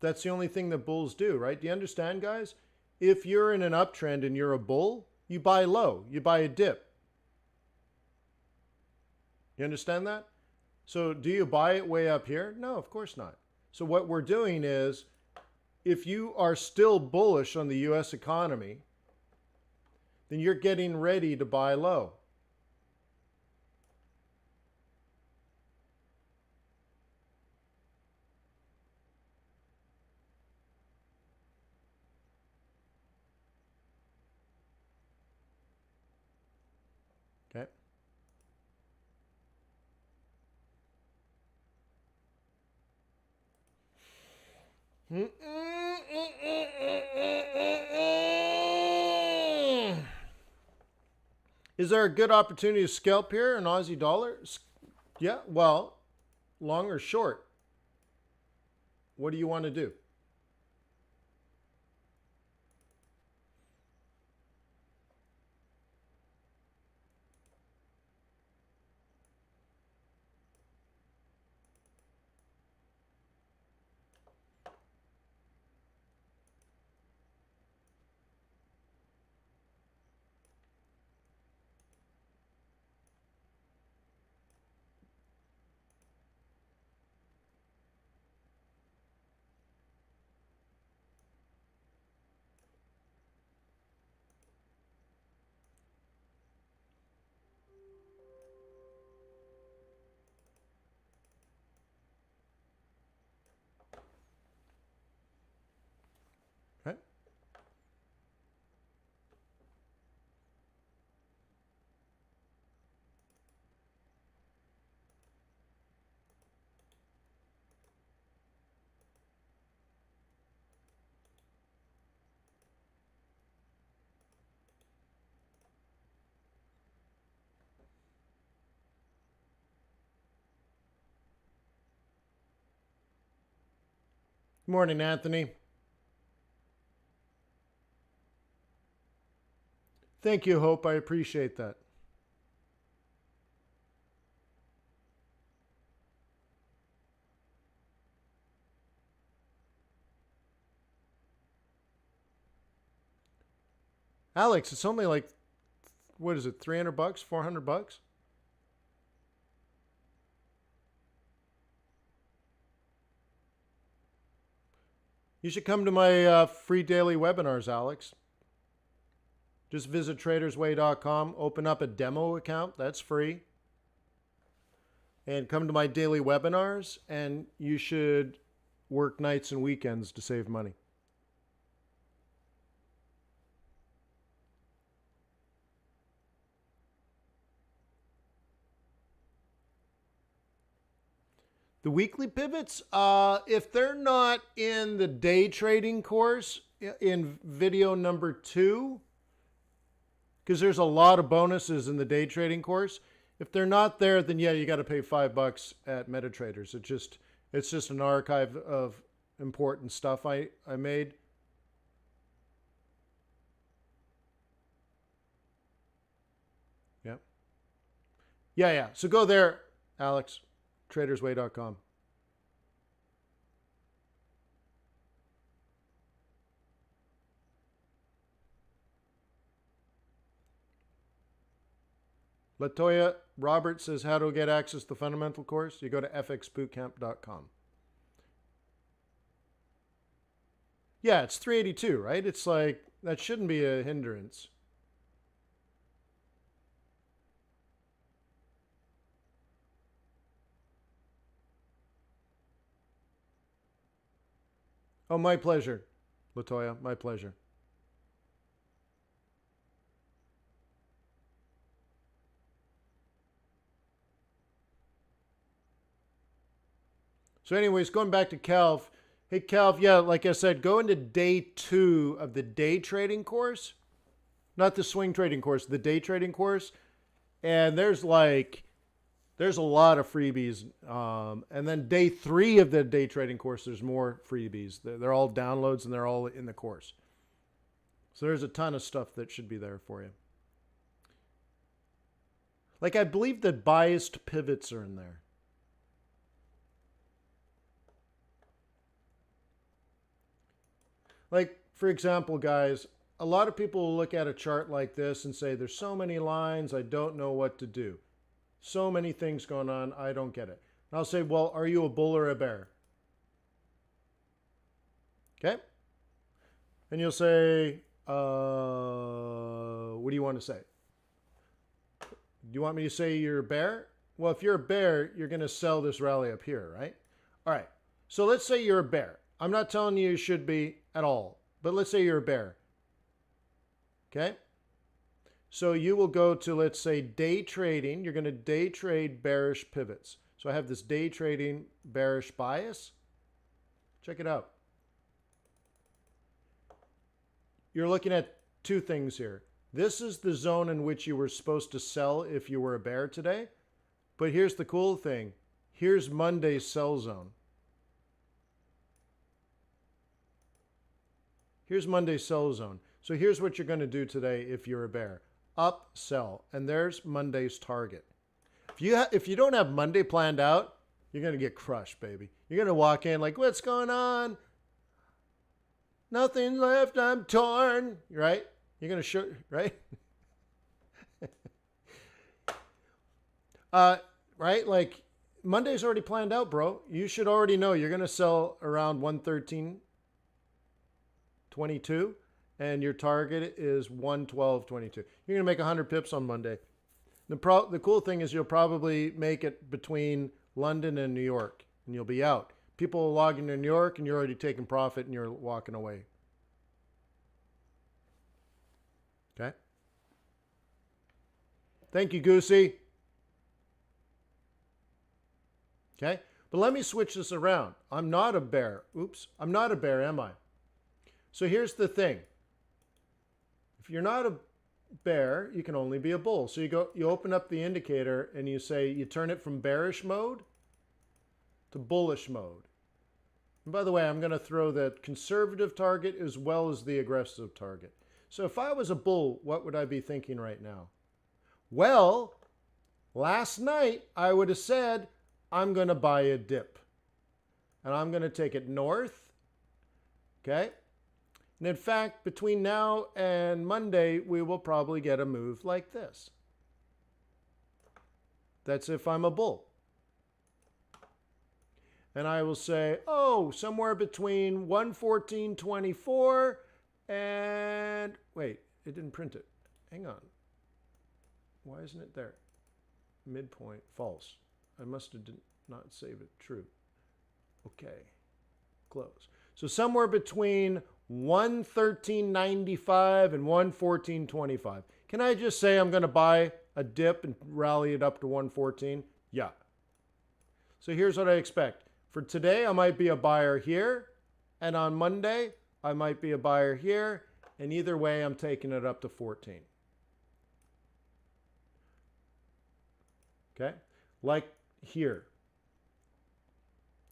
that's the only thing that bulls do, right? Do you understand, guys? If you're in an uptrend and you're a bull, you buy low. You buy a dip. You understand that? So do you buy it way up here? No, of course not. So what we're doing is, if you are still bullish on the US economy, then you're getting ready to buy low. Okay. Is there a good opportunity to scalp here in Aussie dollar? Yeah, well, long or short? What do you want to do? Okay. Good morning, Anthony. Thank you, Hope. I appreciate that. Alex, it's only like, what is it, 300 bucks, 400 bucks? You should come to my free daily webinars, Alex. Just visit tradersway.com, open up a demo account. That's free. And come to my daily webinars, and you should work nights and weekends to save money. The weekly pivots, if they're not in the day trading course in video number 2, because there's a lot of bonuses in the day trading course. If they're not there, then yeah, you got to pay $5 at MetaTraders. It's just an archive of important stuff I made. Yeah. Yeah. So go there, Alex. Tradersway.com. Latoya Robert says, how to get access to the fundamental course? You go to fxbootcamp.com. Yeah, it's 382, right? It's like, that shouldn't be a hindrance. Oh, my pleasure, Latoya. My pleasure. So anyways, going back to Calv. Hey, Calv, yeah, like I said, go into day 2 of the day trading course. Not the swing trading course, the day trading course. And there's a lot of freebies. And then day 3 of the day trading course, there's more freebies. They're all downloads and they're all in the course. So there's a ton of stuff that should be there for you. Like, I believe that biased pivots are in there. Like, for example, guys, a lot of people will look at a chart like this and say, there's so many lines, I don't know what to do. So many things going on, I don't get it. And I'll say, well, are you a bull or a bear? Okay? And you'll say, what do you want to say? Do you want me to say you're a bear? Well, if you're a bear, you're going to sell this rally up here, right? All right. So let's say you're a bear. I'm not telling you should be at all, but let's say you're a bear. Okay? So you will go to, let's say, day trading. You're going to day trade bearish pivots. So I have this day trading bearish bias. Check it out. You're looking at 2 things here. This is the zone in which you were supposed to sell if you were a bear today. But here's the cool thing. Here's Monday's sell zone. Here's Monday's sell zone. So here's what you're going to do today if you're a bear. Up, sell. And there's Monday's target. If you don't have Monday planned out, you're going to get crushed, baby. You're going to walk in like, what's going on? Nothing left, I'm torn. Right? You're going to show, right? Right? Like, Monday's already planned out, bro. You should already know you're going to sell around 113.22, and your target is 112.22. You're going to make 100 pips on Monday. The cool thing is you'll probably make it between London and New York, and you'll be out. People will log into New York, and you're already taking profit, and you're walking away. Okay? Thank you, Goosey. Okay? But let me switch this around. I'm not a bear. Oops. I'm not a bear, am I? So here's the thing. If you're not a bear, you can only be a bull. So you open up the indicator and you say, you turn it from bearish mode to bullish mode. And by the way, I'm going to throw the conservative target as well as the aggressive target. So if I was a bull, what would I be thinking right now? Well, last night I would have said, I'm going to buy a dip. And I'm going to take it north. Okay? And in fact, between now and Monday, we will probably get a move like this. That's if I'm a bull. And I will say, oh, somewhere between 114.24 and, wait, it didn't print it. Hang on. Why isn't it there? Midpoint, false. I must have did not save it. True. Okay. Close. So somewhere between 113.95 and 114.25. Can I just say I'm going to buy a dip and rally it up to 114? Yeah. So here's what I expect. For today, I might be a buyer here. And on Monday, I might be a buyer here. And either way, I'm taking it up to 14. Okay? Like here.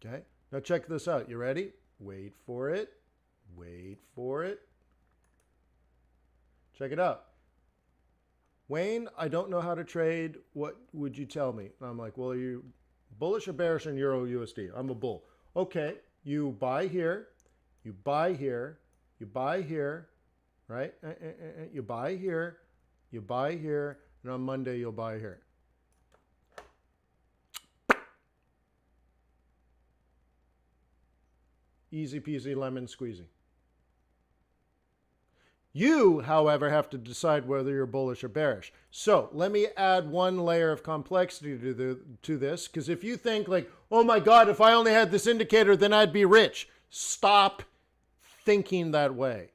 Okay? Now check this out. You ready? Wait for it. Wait for it. Check it out. Wayne, I don't know how to trade. What would you tell me? And I'm like, well, are you bullish or bearish in Euro USD? I'm a bull. Okay, you buy here, you buy here, you buy here, right? You buy here, you buy here, and on Monday you'll buy here. Easy peasy lemon squeezy. You, however, have to decide whether you're bullish or bearish. So let me add one layer of complexity to this, because if you think like, oh my God, if I only had this indicator, then I'd be rich. Stop thinking that way.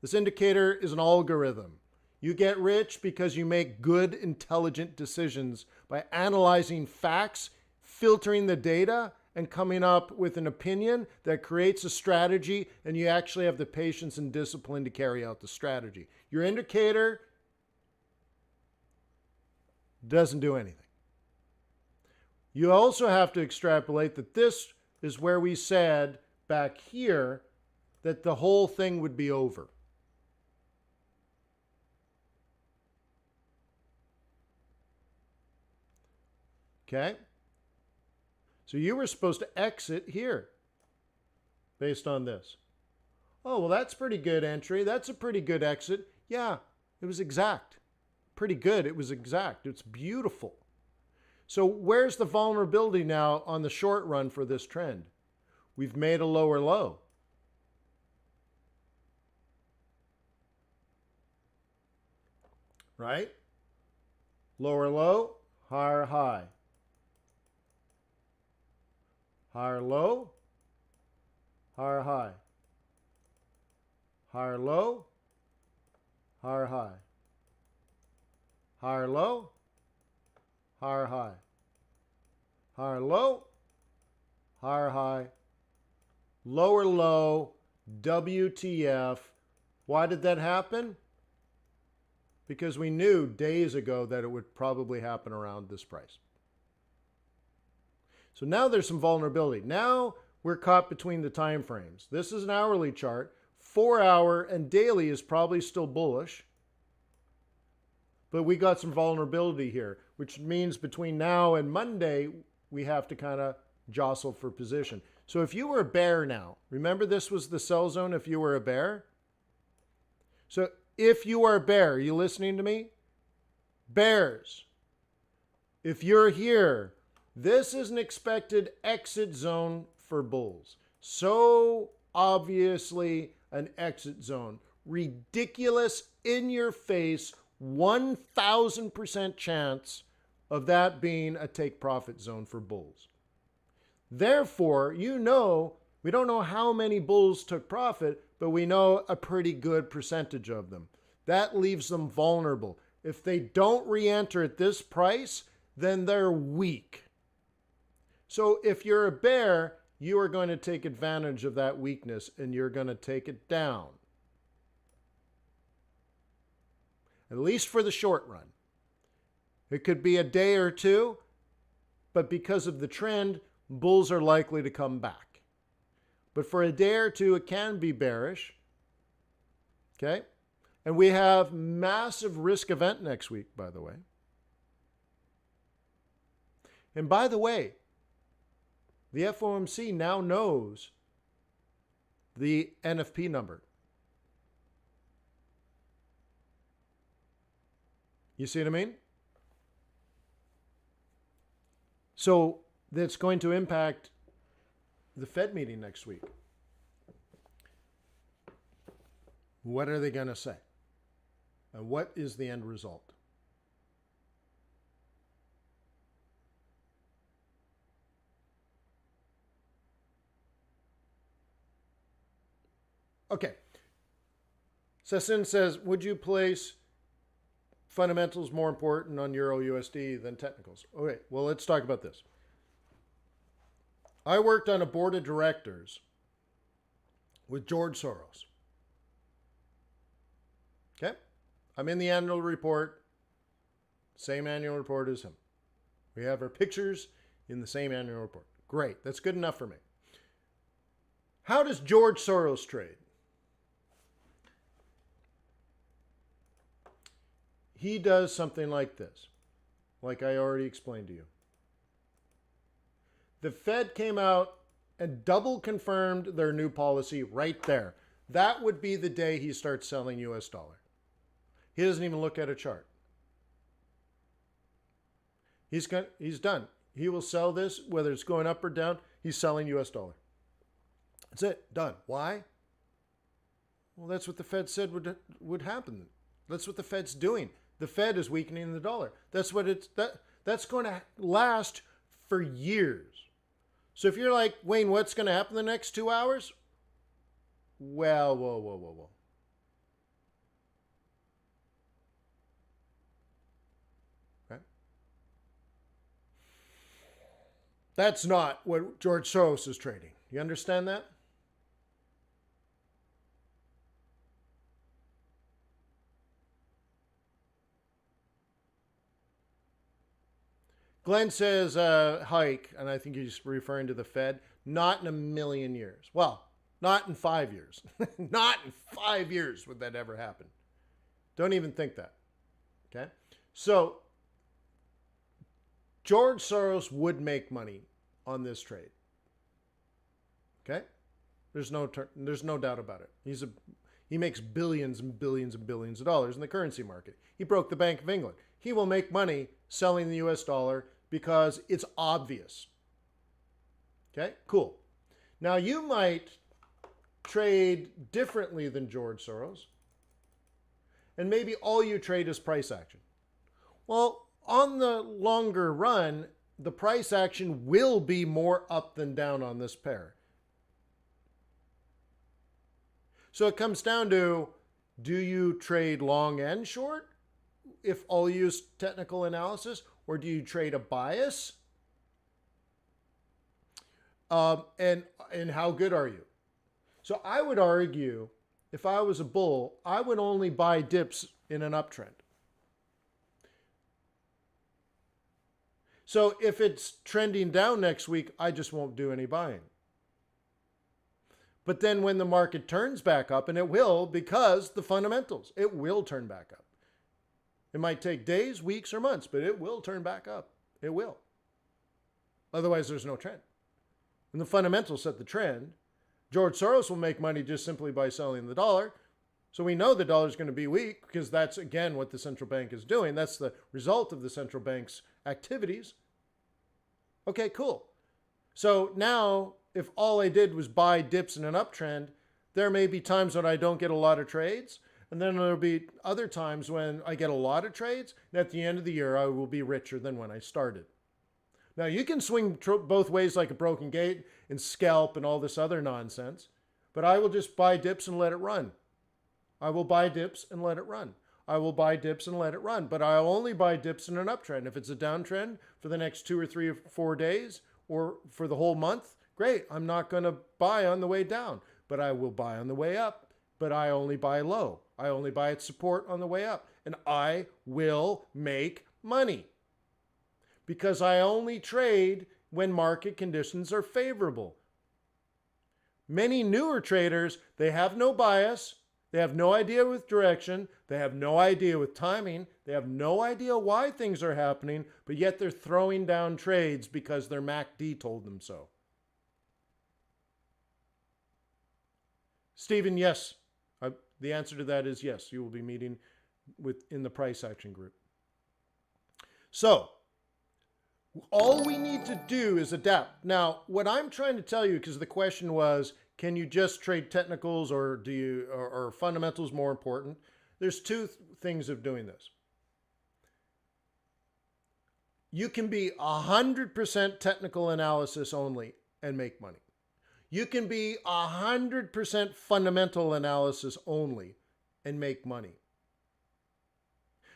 This indicator is an algorithm. You get rich because you make good, intelligent decisions by analyzing facts, filtering the data, and coming up with an opinion that creates a strategy, and you actually have the patience and discipline to carry out the strategy. Your indicator doesn't do anything. You also have to extrapolate that this is where we said back here that the whole thing would be over. Okay? So you were supposed to exit here based on this. Oh, well, that's pretty good entry. That's a pretty good exit. Yeah, it was exact. Pretty good. It was exact. It's beautiful. So where's the vulnerability now on the short run for this trend? We've made a lower low. Right? Lower low, higher high. Higher low, higher high. Higher low, higher high. Higher low, higher high. Higher low, higher high. Lower low, WTF. Why did that happen? Because we knew days ago that it would probably happen around this price. So now there's some vulnerability. Now we're caught between the time frames. This is an hourly chart. 4-hour and daily is probably still bullish. But we got some vulnerability here, which means between now and Monday, we have to kind of jostle for position. So if you were a bear now, remember this was the sell zone if you were a bear? So if you are a bear, are you listening to me? Bears, if you're here, this is an expected exit zone for bulls. So obviously an exit zone. Ridiculous, in your face, 1,000% chance of that being a take profit zone for bulls. Therefore, you know, we don't know how many bulls took profit, but we know a pretty good percentage of them. That leaves them vulnerable. If they don't re-enter at this price, then they're weak. So if you're a bear, you are going to take advantage of that weakness and you're going to take it down. At least for the short run. It could be a day or two, but because of the trend, bulls are likely to come back. But for a day or two, it can be bearish. Okay? And we have massive risk event next week, by the way. And by the way, the FOMC now knows the NFP number. You see what I mean? So that's going to impact the Fed meeting next week. What are they going to say? And what is the end result? Okay. Sassin says, would you place fundamentals more important on Euro USD than technicals? Okay, well, let's talk about this. I worked on a board of directors with George Soros. Okay? I'm in the annual report, same annual report as him. We have our pictures in the same annual report. Great, that's good enough for me. How does George Soros trade? He does something like this, like I already explained to you. The Fed came out and double confirmed their new policy right there. That would be the day he starts selling US dollar. He doesn't even look at a chart. He's done. He will sell this, whether it's going up or down, he's selling US dollar. That's it, done. Why? Well, that's what the Fed said would happen. That's what the Fed's doing. The Fed is weakening the dollar. That's going to last for years. So if you're like, Wayne, what's going to happen in the next 2 hours? Well, whoa. Okay. That's not what George Soros is trading. You understand that? Glenn says hike, and I think he's referring to the Fed. Not in a million years. Well, not in 5 years. Not in 5 years would that ever happen. Don't even think that. Okay? So, George Soros would make money on this trade. Okay? There's no doubt about it. He makes billions and billions and billions of dollars in the currency market. He broke the Bank of England. He will make money selling the US dollar because it's obvious. Okay, cool. Now you might trade differently than George Soros, and maybe all you trade is price action. Well, on the longer run, the price action will be more up than down on this pair. So it comes down to, do you trade long and short if all you use technical analysis, or do you trade a bias? And how good are you? So I would argue, if I was a bull, I would only buy dips in an uptrend. So if it's trending down next week, I just won't do any buying. But then when the market turns back up, and it will because the fundamentals, it will turn back up. It might take days, weeks, or months, but it will turn back up. It will. Otherwise, there's no trend. And the fundamentals set the trend. George Soros will make money just simply by selling the dollar. So we know the dollar is going to be weak because that's, again, what the central bank is doing. That's the result of the central bank's activities. Okay, cool. So now, if all I did was buy dips in an uptrend, there may be times when I don't get a lot of trades. And then there'll be other times when I get a lot of trades. And at the end of the year, I will be richer than when I started. Now, you can swing both ways like a broken gate and scalp and all this other nonsense. But I will just buy dips and let it run. I will buy dips and let it run. I will buy dips and let it run. But I'll only buy dips in an uptrend. If it's a downtrend for the next 2 or 3 or 4 days or for the whole month, great. I'm not going to buy on the way down. But I will buy on the way up. But I only buy low. I only buy at support on the way up. And I will make money. Because I only trade when market conditions are favorable. Many newer traders, they have no bias. They have no idea with direction. They have no idea with timing. They have no idea why things are happening, but yet they're throwing down trades because their MACD told them so. Stephen, yes. The answer to that is yes. You will be meeting in the price action group. So, all we need to do is adapt. Now, what I'm trying to tell you, because the question was, can you just trade technicals or are fundamentals more important? There's two things of doing this. You can be 100% technical analysis only and make money. You can be 100% fundamental analysis only and make money.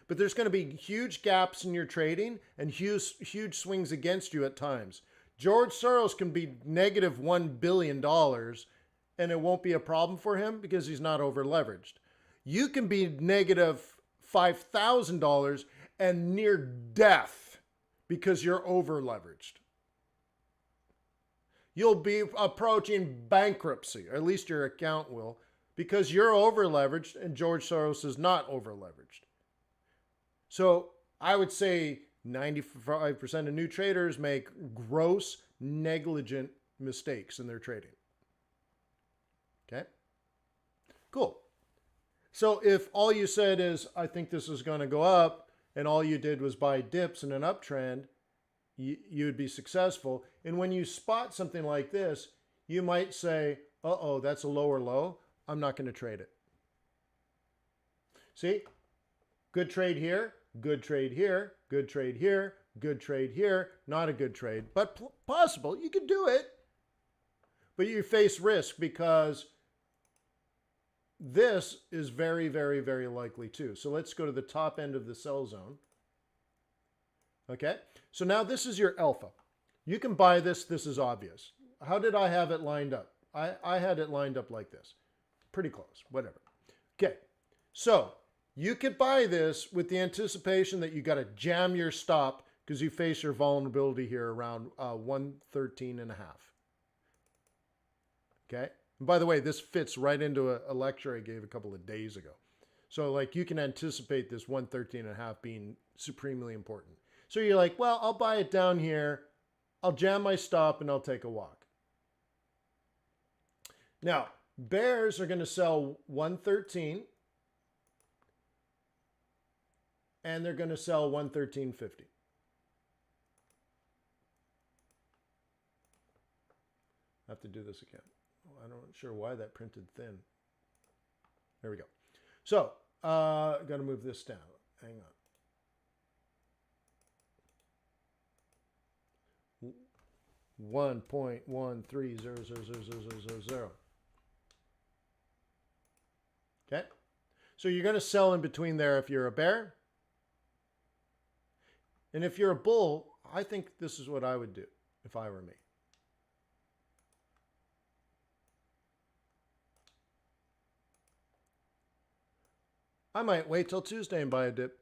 But there's going to be huge gaps in your trading and huge swings against you at times. George Soros can be negative $1 billion and it won't be a problem for him because he's not over leveraged. You can be negative $5,000 and near death because you're over leveraged. You'll be approaching bankruptcy, or at least your account will, because you're over leveraged and George Soros is not over leveraged. So I would say 95% of new traders make gross, negligent mistakes in their trading. Okay? Cool. So if all you said is, I think this is going to go up, and all you did was buy dips in an uptrend, you would be successful. And when you spot something like this, you might say, uh-oh, that's a lower low. I'm not going to trade it. See? Good trade here, good trade here, good trade here, good trade here. Not a good trade, but possible. You could do it. But you face risk because this is very, very, very likely too. So let's go to the top end of the sell zone. Okay, so now this is your alpha. You can buy this. This is obvious. How did I have it lined up? I had it lined up like this. Pretty close, whatever. Okay, so you could buy this with the anticipation that you got to jam your stop because you face your vulnerability here around 113.5. Okay, and by the way, this fits right into a lecture I gave a couple of days ago. So like you can anticipate this 113.5 being supremely important. So you're like, well, I'll buy it down here. I'll jam my stop and I'll take a walk. Now, bears are going to sell 113 and they're going to sell 113.50. I have to do this again. I'm not sure why that printed thin. There we go. So, got to move this down. Hang on. 1.1300000. Okay, so you're going to sell in between there if you're a bear. And if you're a bull, I think this is what I would do if I were me. I might wait till Tuesday and buy a dip.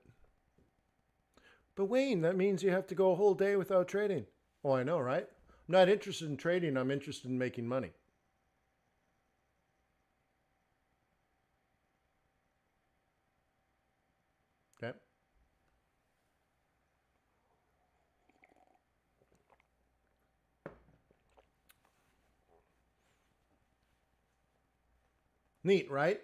But Wayne, that means you have to go a whole day without trading. Oh, I know, right? I'm not interested in trading. I'm interested in making money. Okay. Neat, right?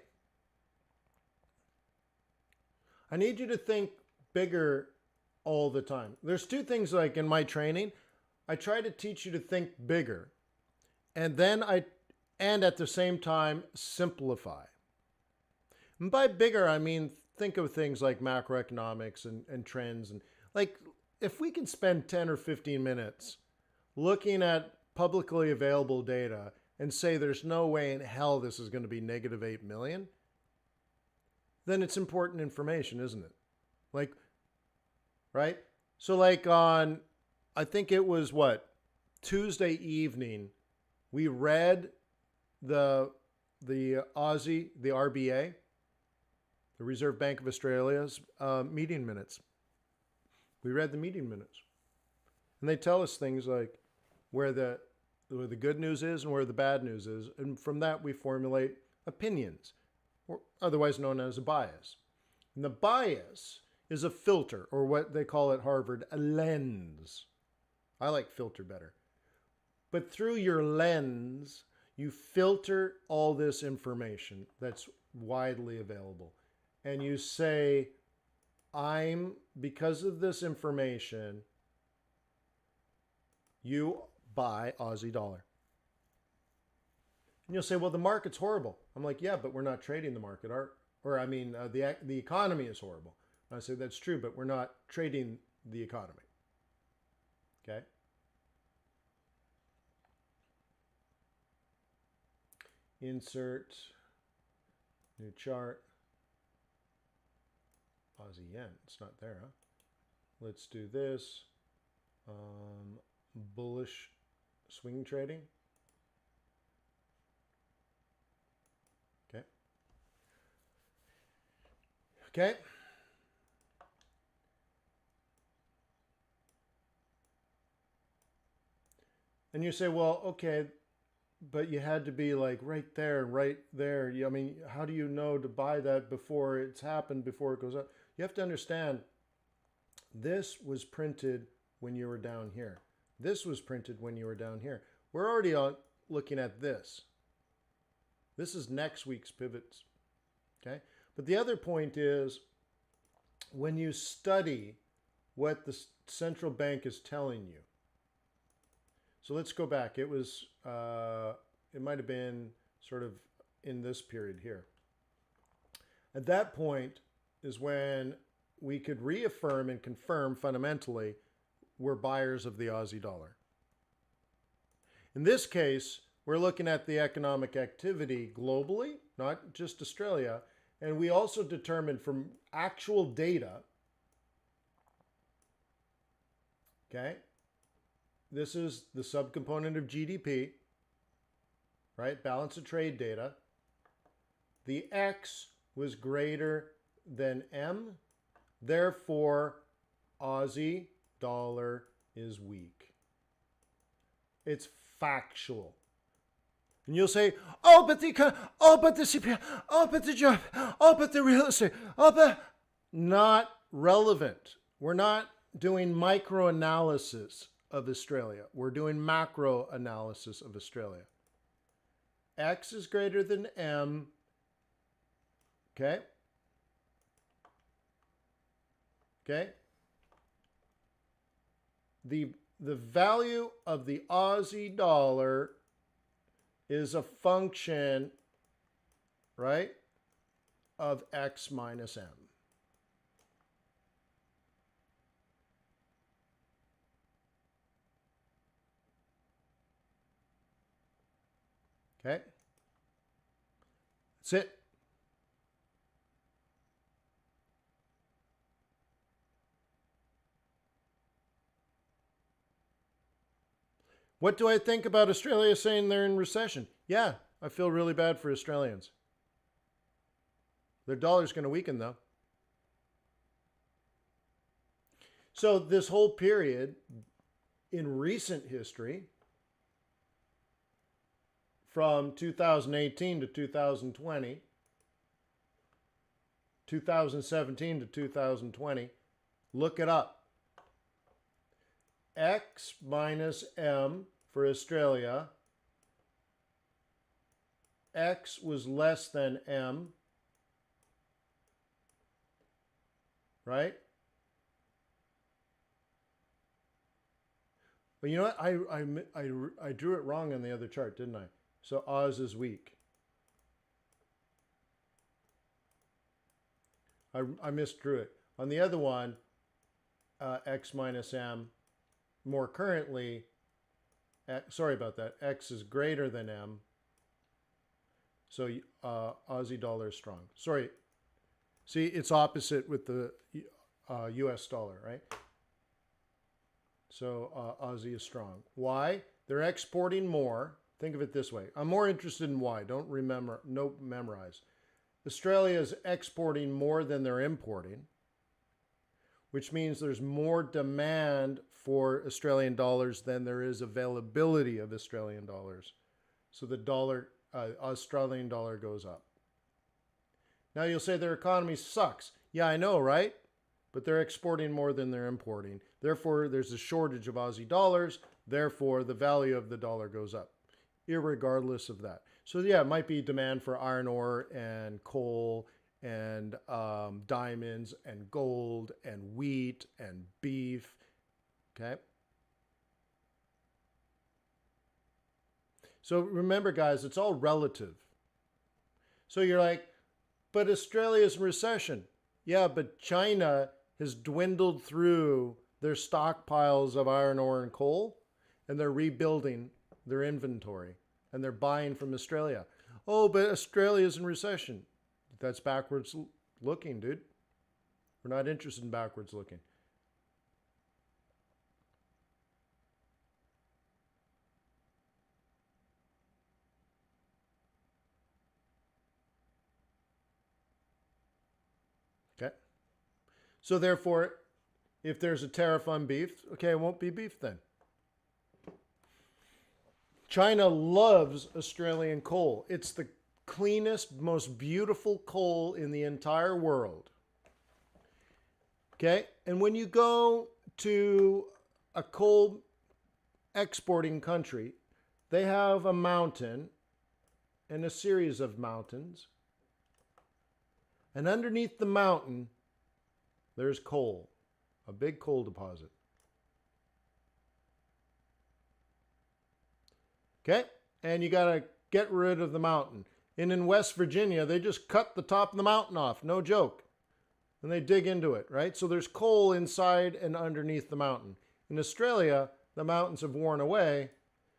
I need you to think bigger all the time. There's two things like in my training. I try to teach you to think bigger. And at the same time, simplify. And by bigger, I mean, think of things like macroeconomics and trends. And like, if we can spend 10 or 15 minutes looking at publicly available data and say there's no way in hell this is going to be negative 8 million, then it's important information, isn't it? Like, right? So like on, I think it was what, Tuesday evening, we read the Aussie, the RBA, the Reserve Bank of Australia's meeting minutes. We read the meeting minutes. And they tell us things like where the good news is and where the bad news is. And from that, we formulate opinions, or otherwise known as a bias. And the bias is a filter, or what they call at Harvard, a lens. I like filter better. But through your lens, you filter all this information that's widely available. And you say, because of this information, you buy Aussie dollar. And you'll say, well, the market's horrible. I'm like, yeah, but we're not trading the market. The economy is horrible. And I say, that's true, but we're not trading the economy. Okay? Insert, new chart. Aussie yen, it's not there, huh? Let's do this. Bullish swing trading. Okay. Okay. And you say, well, okay, but you had to be like right there and right there. I mean, how do you know to buy that before it's happened, before it goes up? You have to understand, this was printed when you were down here. This was printed when you were down here. We're already looking at this. This is next week's pivots. Okay? But the other point is, when you study what the central bank is telling you. So let's go back. It was, it might have been sort of in this period here. At that point is when we could reaffirm and confirm fundamentally we're buyers of the Aussie dollar. In this case, we're looking at the economic activity globally, not just Australia. And we also determined from actual data, okay, this is the subcomponent of GDP, right? Balance of trade data. The X was greater than M. Therefore, Aussie dollar is weak. It's factual. And you'll say, oh, but the CPI, oh, but the job, oh, but the real estate, oh, but not relevant. We're not doing micro analysis of Australia. We're doing macro analysis of Australia. X is greater than M. Okay. Okay. The value of the Aussie dollar is a function, right, of X minus M. Okay? That's it. What do I think about Australia saying they're in recession? Yeah, I feel really bad for Australians. Their dollar's going to weaken, though. So this whole period in recent history, from 2018 to 2020, 2017 to 2020, look it up. X minus M for Australia. X was less than M, right? But you know what? I drew it wrong on the other chart, didn't I? So Oz is weak. I misdrew it. On the other one, X minus M, more currently, sorry about that, X is greater than M. So Aussie dollar is strong. Sorry. See, it's opposite with the US dollar, right? So Aussie is strong. Why? They're exporting more. Think of it this way. I'm more interested in why. Don't remember, no memorize. Australia is exporting more than they're importing, which means there's more demand for Australian dollars than there is availability of Australian dollars. So the dollar, Australian dollar goes up. Now you'll say their economy sucks. Yeah, I know, right? But they're exporting more than they're importing. Therefore, there's a shortage of Aussie dollars. Therefore, the value of the dollar goes up, irregardless of that. So yeah, it might be demand for iron ore and coal and diamonds and gold and wheat and beef, okay? So remember, guys, it's all relative. So you're like, but Australia's in recession. Yeah, but China has dwindled through their stockpiles of iron ore and coal, and they're rebuilding their inventory, and they're buying from Australia. Oh, but Australia's in recession. That's backwards looking, dude. We're not interested in backwards looking. Okay. So therefore, if there's a tariff on beef, okay, it won't be beef then. China loves Australian coal. It's the cleanest, most beautiful coal in the entire world. Okay? And when you go to a coal exporting country, they have a mountain and a series of mountains. And underneath the mountain, there's coal, a big coal deposit. Okay? And you got to get rid of the mountain. And in West Virginia, they just cut the top of the mountain off, no joke. And they dig into it, right? So there's coal inside and underneath the mountain. In Australia, the mountains have worn away.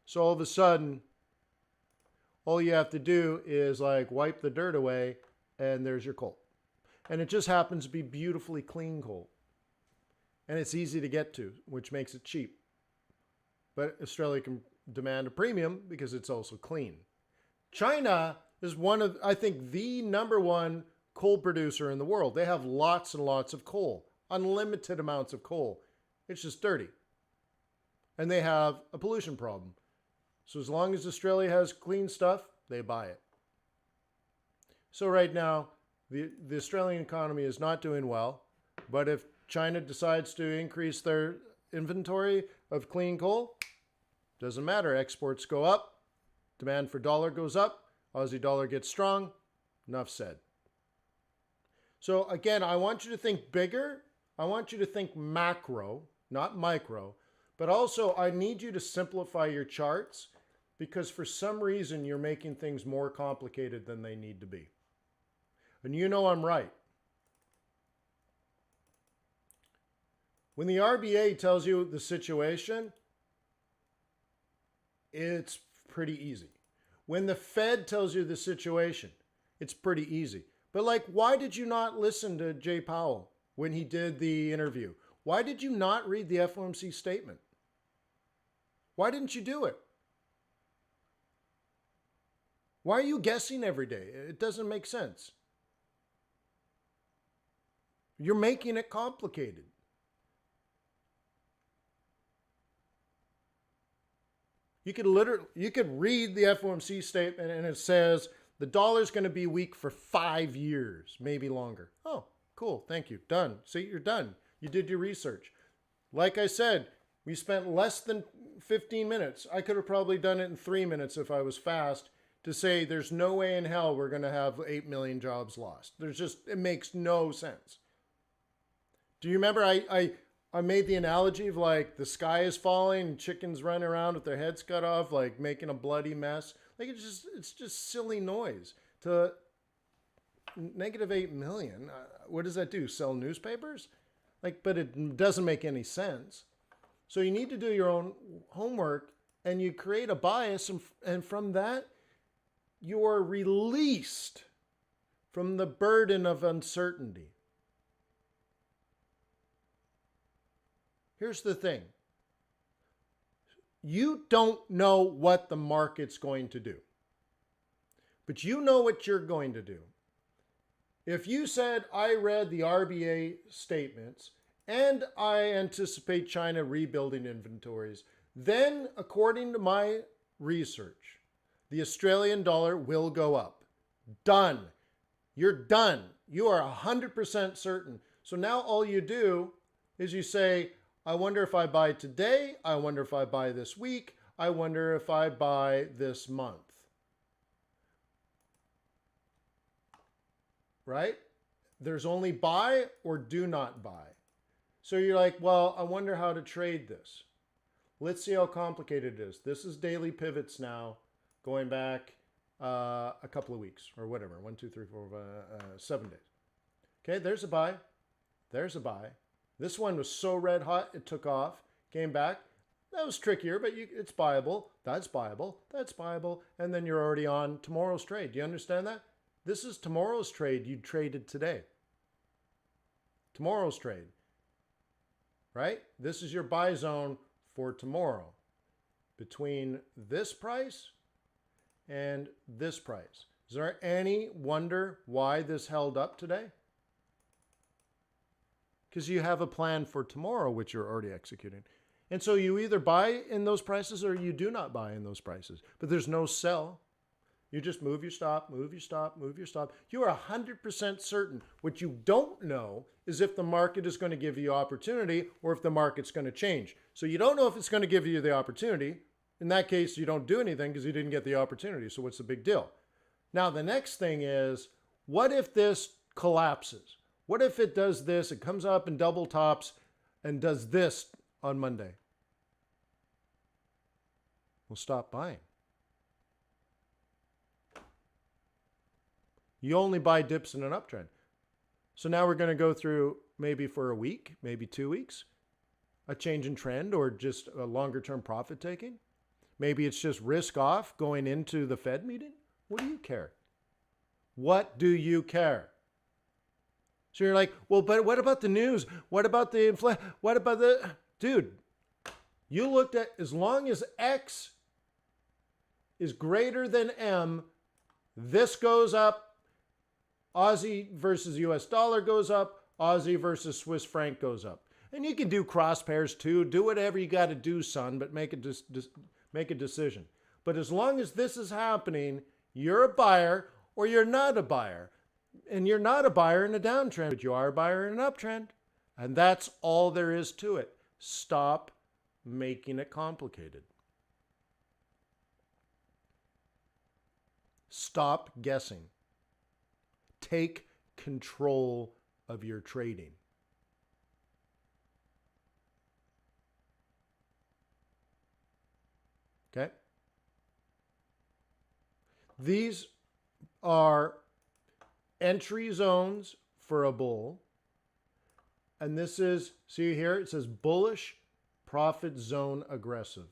So all of a sudden, all you have to do is like wipe the dirt away and there's your coal. And it just happens to be beautifully clean coal. And it's easy to get to, which makes it cheap. But Australia can demand a premium because it's also clean. China is one of, I think, the #1 coal producer in the world. They have lots and lots of coal, unlimited amounts of coal. It's just dirty. And they have a pollution problem. So as long as Australia has clean stuff, they buy it. So right now, the Australian economy is not doing well. But if China decides to increase their inventory of clean coal, doesn't matter. Exports go up. Demand for dollar goes up. Aussie dollar gets strong. Enough said. So again, I want you to think bigger. I want you to think macro, not micro. But also, I need you to simplify your charts because for some reason, you're making things more complicated than they need to be. And you know I'm right. When the RBA tells you the situation, it's pretty easy. When the Fed tells you the situation, it's pretty easy. But like, why did you not listen to Jay Powell when he did the interview? Why did you not read the FOMC statement? Why didn't you do it? Why are you guessing every day? It doesn't make sense. You're making it complicated. You could read the FOMC statement and it says the dollar's going to be weak for 5 years, maybe longer. Oh, cool. Thank you. Done. See, you're done. You did your research. Like I said, we spent less than 15 minutes. I could have probably done it in 3 minutes if I was fast to say there's no way in hell we're going to have 8 million jobs lost. It makes no sense. Do you remember I made the analogy of like the sky is falling and chickens running around with their heads cut off, like making a bloody mess. Like it's just silly noise. To negative 8 million, what does that do? Sell newspapers? Like, but it doesn't make any sense. So you need to do your own homework and you create a bias, and from that, you are released from the burden of uncertainty. Here's the thing. You don't know what the market's going to do, but you know what you're going to do. If you said, I read the RBA statements and I anticipate China rebuilding inventories, then according to my research, the Australian dollar will go up. Done. You're done. You are 100% certain. So now all you do is you say, I wonder if I buy today. I wonder if I buy this week. I wonder if I buy this month. Right? There's only buy or do not buy. So you're like, well, I wonder how to trade this. Let's see how complicated it is. This is daily pivots now, going back a couple of weeks or whatever. 1, 2, 3, 4, 7 days. Okay, there's a buy. There's a buy. This one was so red hot, it took off, came back. That was trickier, but it's buyable. That's buyable. That's buyable. And then you're already on tomorrow's trade. Do you understand that? This is tomorrow's trade you traded today. Tomorrow's trade. Right? This is your buy zone for tomorrow. Between this price and this price. Is there any wonder why this held up today? Because you have a plan for tomorrow, which you're already executing. And so you either buy in those prices or you do not buy in those prices. But there's no sell. You just move your stop, move your stop, move your stop. You are 100% certain. What you don't know is if the market is going to give you opportunity or if the market's going to change. So you don't know if it's going to give you the opportunity. In that case, you don't do anything because you didn't get the opportunity. So what's the big deal? Now, the next thing is, what if this collapses? What if it does this, it comes up and double tops and does this on Monday? We'll stop buying. You only buy dips in an uptrend. So now we're going to go through maybe for a week, maybe 2 weeks, a change in trend or just a longer term profit taking. Maybe it's just risk off going into the Fed meeting. What do you care? What do you care? So you're like, well, but what about the news? What about the inflation? What about the... Dude, you looked at, as long as X is greater than M, this goes up, Aussie versus US dollar goes up, Aussie versus Swiss franc goes up. And you can do cross pairs too. Do whatever you got to do, son, but make a decision. But as long as this is happening, you're a buyer or you're not a buyer. And you're not a buyer in a downtrend, but you are a buyer in an uptrend. And that's all there is to it. Stop making it complicated. Stop guessing. Take control of your trading. Okay? These are entry zones for a bull. And this is, see here, it says bullish profit zone aggressive.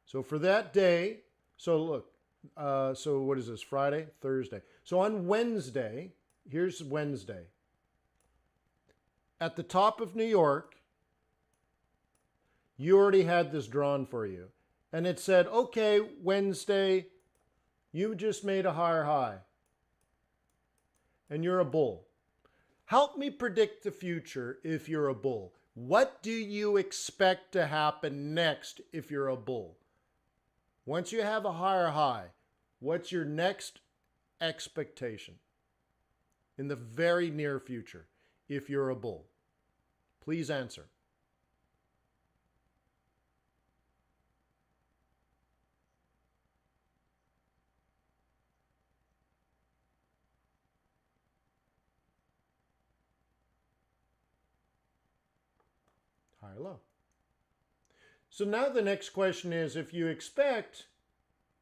So for that day, so look, so what is this, Friday, Thursday. So on Wednesday, here's Wednesday. At the top of New York, you already had this drawn for you. And it said, okay, Wednesday, you just made a higher high. And you're a bull. Help me predict the future if you're a bull. What do you expect to happen next if you're a bull? Once you have a higher high, what's your next expectation in the very near future if you're a bull? Please answer. Higher low. So now the next question is, if you expect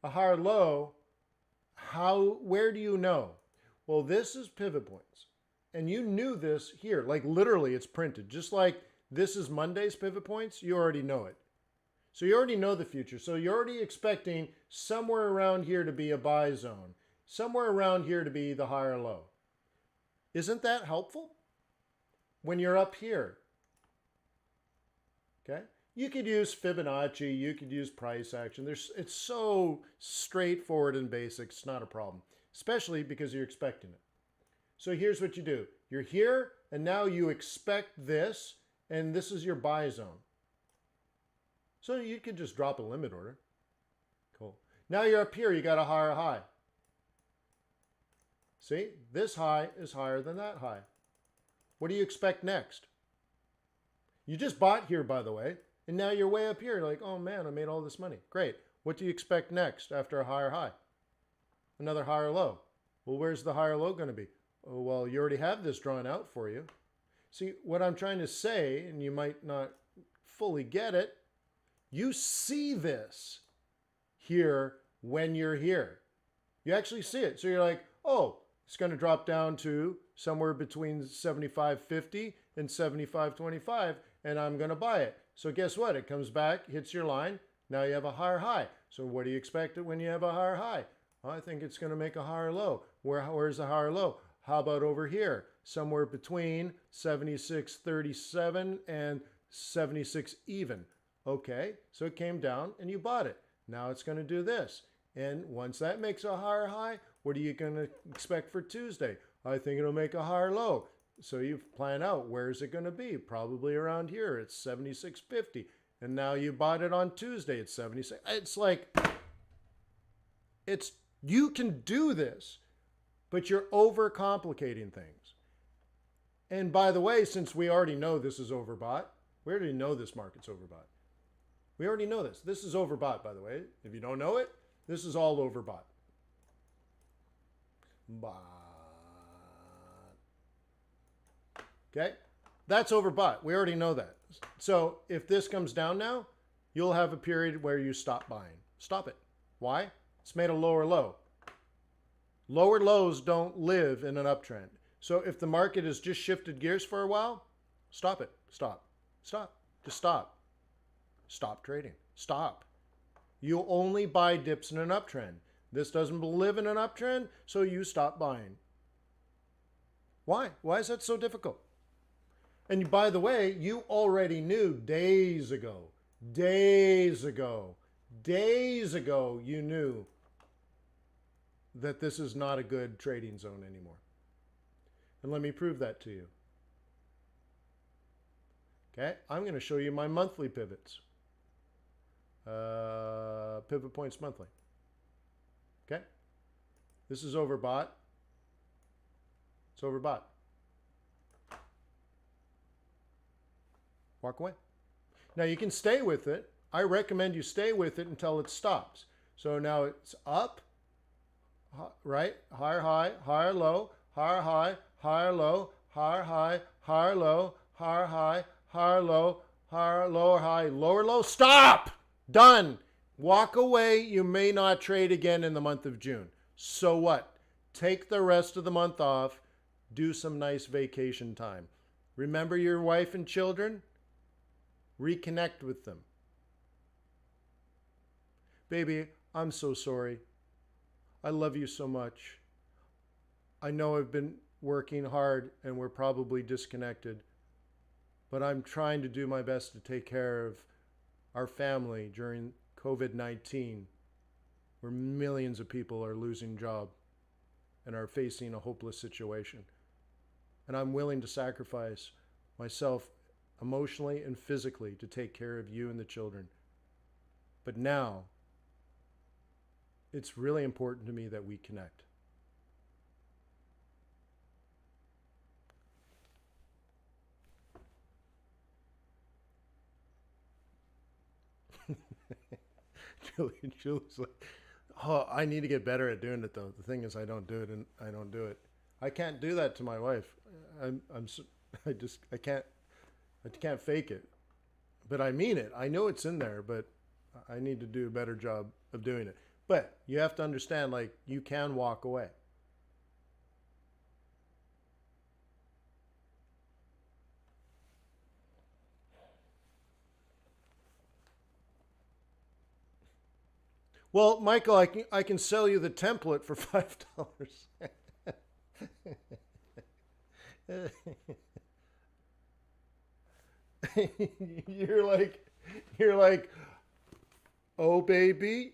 a higher low, where do you know? Well, this is pivot points. And you knew this here, like literally it's printed. Just like this is Monday's pivot points, you already know it. So you already know the future. So you're already expecting somewhere around here to be a buy zone, somewhere around here to be the higher low. Isn't that helpful? When you're up here, okay? You could use Fibonacci, you could use price action. It's so straightforward and basic, it's not a problem, especially because you're expecting it. So here's what you do. You're here, and now you expect this, and this is your buy zone. So you could just drop a limit order. Cool. Now you're up here, you got a higher high. See, this high is higher than that high. What do you expect next? You just bought here, by the way, and now you're way up here. You're like, oh man, I made all this money. Great. What do you expect next after a higher high? Another higher low. Well, where's the higher low going to be? Oh, well, you already have this drawn out for you. See, what I'm trying to say, and you might not fully get it, you see this here when you're here. You actually see it. So you're like, oh, it's going to drop down to somewhere between 75.50 and 75.25, and I'm going to buy it. So guess what? It comes back, hits your line. Now you have a higher high. So what do you expect when you have a higher high? Well, I think it's going to make a higher low. Where's the higher low? How about over here? Somewhere between 76.37 and 76 even. Okay, so it came down and you bought it. Now it's going to do this. And once that makes a higher high, what are you going to expect for Tuesday? I think it'll make a higher low. So you plan out, where is it going to be? Probably around here. It's 76.50. And now you bought it on Tuesday. It's 76. It's like, you can do this, but you're overcomplicating things. And by the way, since we already know this is overbought, we already know this market's overbought. We already know this. This is overbought, by the way. If you don't know it, this is all overbought. Okay? That's overbought. We already know that. So if this comes down now, you'll have a period where you stop buying. Stop it. Why? It's made a lower low. Lower lows don't live in an uptrend. So if the market has just shifted gears for a while, stop it. Stop. Stop. Just stop. Stop trading. Stop. You only buy dips in an uptrend. This doesn't live in an uptrend, so you stop buying. Why? Why is that so difficult? And by the way, you already knew days ago, you knew that this is not a good trading zone anymore. And let me prove that to you. Okay, I'm going to show you my monthly pivots. Pivot points monthly. Okay, this is overbought. It's overbought. Walk away. Now you can stay with it. I recommend you stay with it until it stops. So now it's up, right? Higher high, higher low, higher high, higher low, higher high, higher low, higher high, higher low, higher, lower high, lower low. Stop! Done. Walk away. You may not trade again in the month of June. So what? Take the rest of the month off. Do some nice vacation time. Remember your wife and children? Reconnect with them. Baby, I'm so sorry. I love you so much. I know I've been working hard and we're probably disconnected, but I'm trying to do my best to take care of our family during COVID-19, where millions of people are losing jobs and are facing a hopeless situation. And I'm willing to sacrifice myself emotionally and physically to take care of you and the children. But now, it's really important to me that we connect. Julie's like, oh, I need to get better at doing it though. The thing is, I don't do it, and I don't do it. I can't do that to my wife. I can't fake it. But I mean it. I know it's in there, but I need to do a better job of doing it. But you have to understand, like, you can walk away. Well, Michael, I can sell you the template for $5. you're like, oh baby,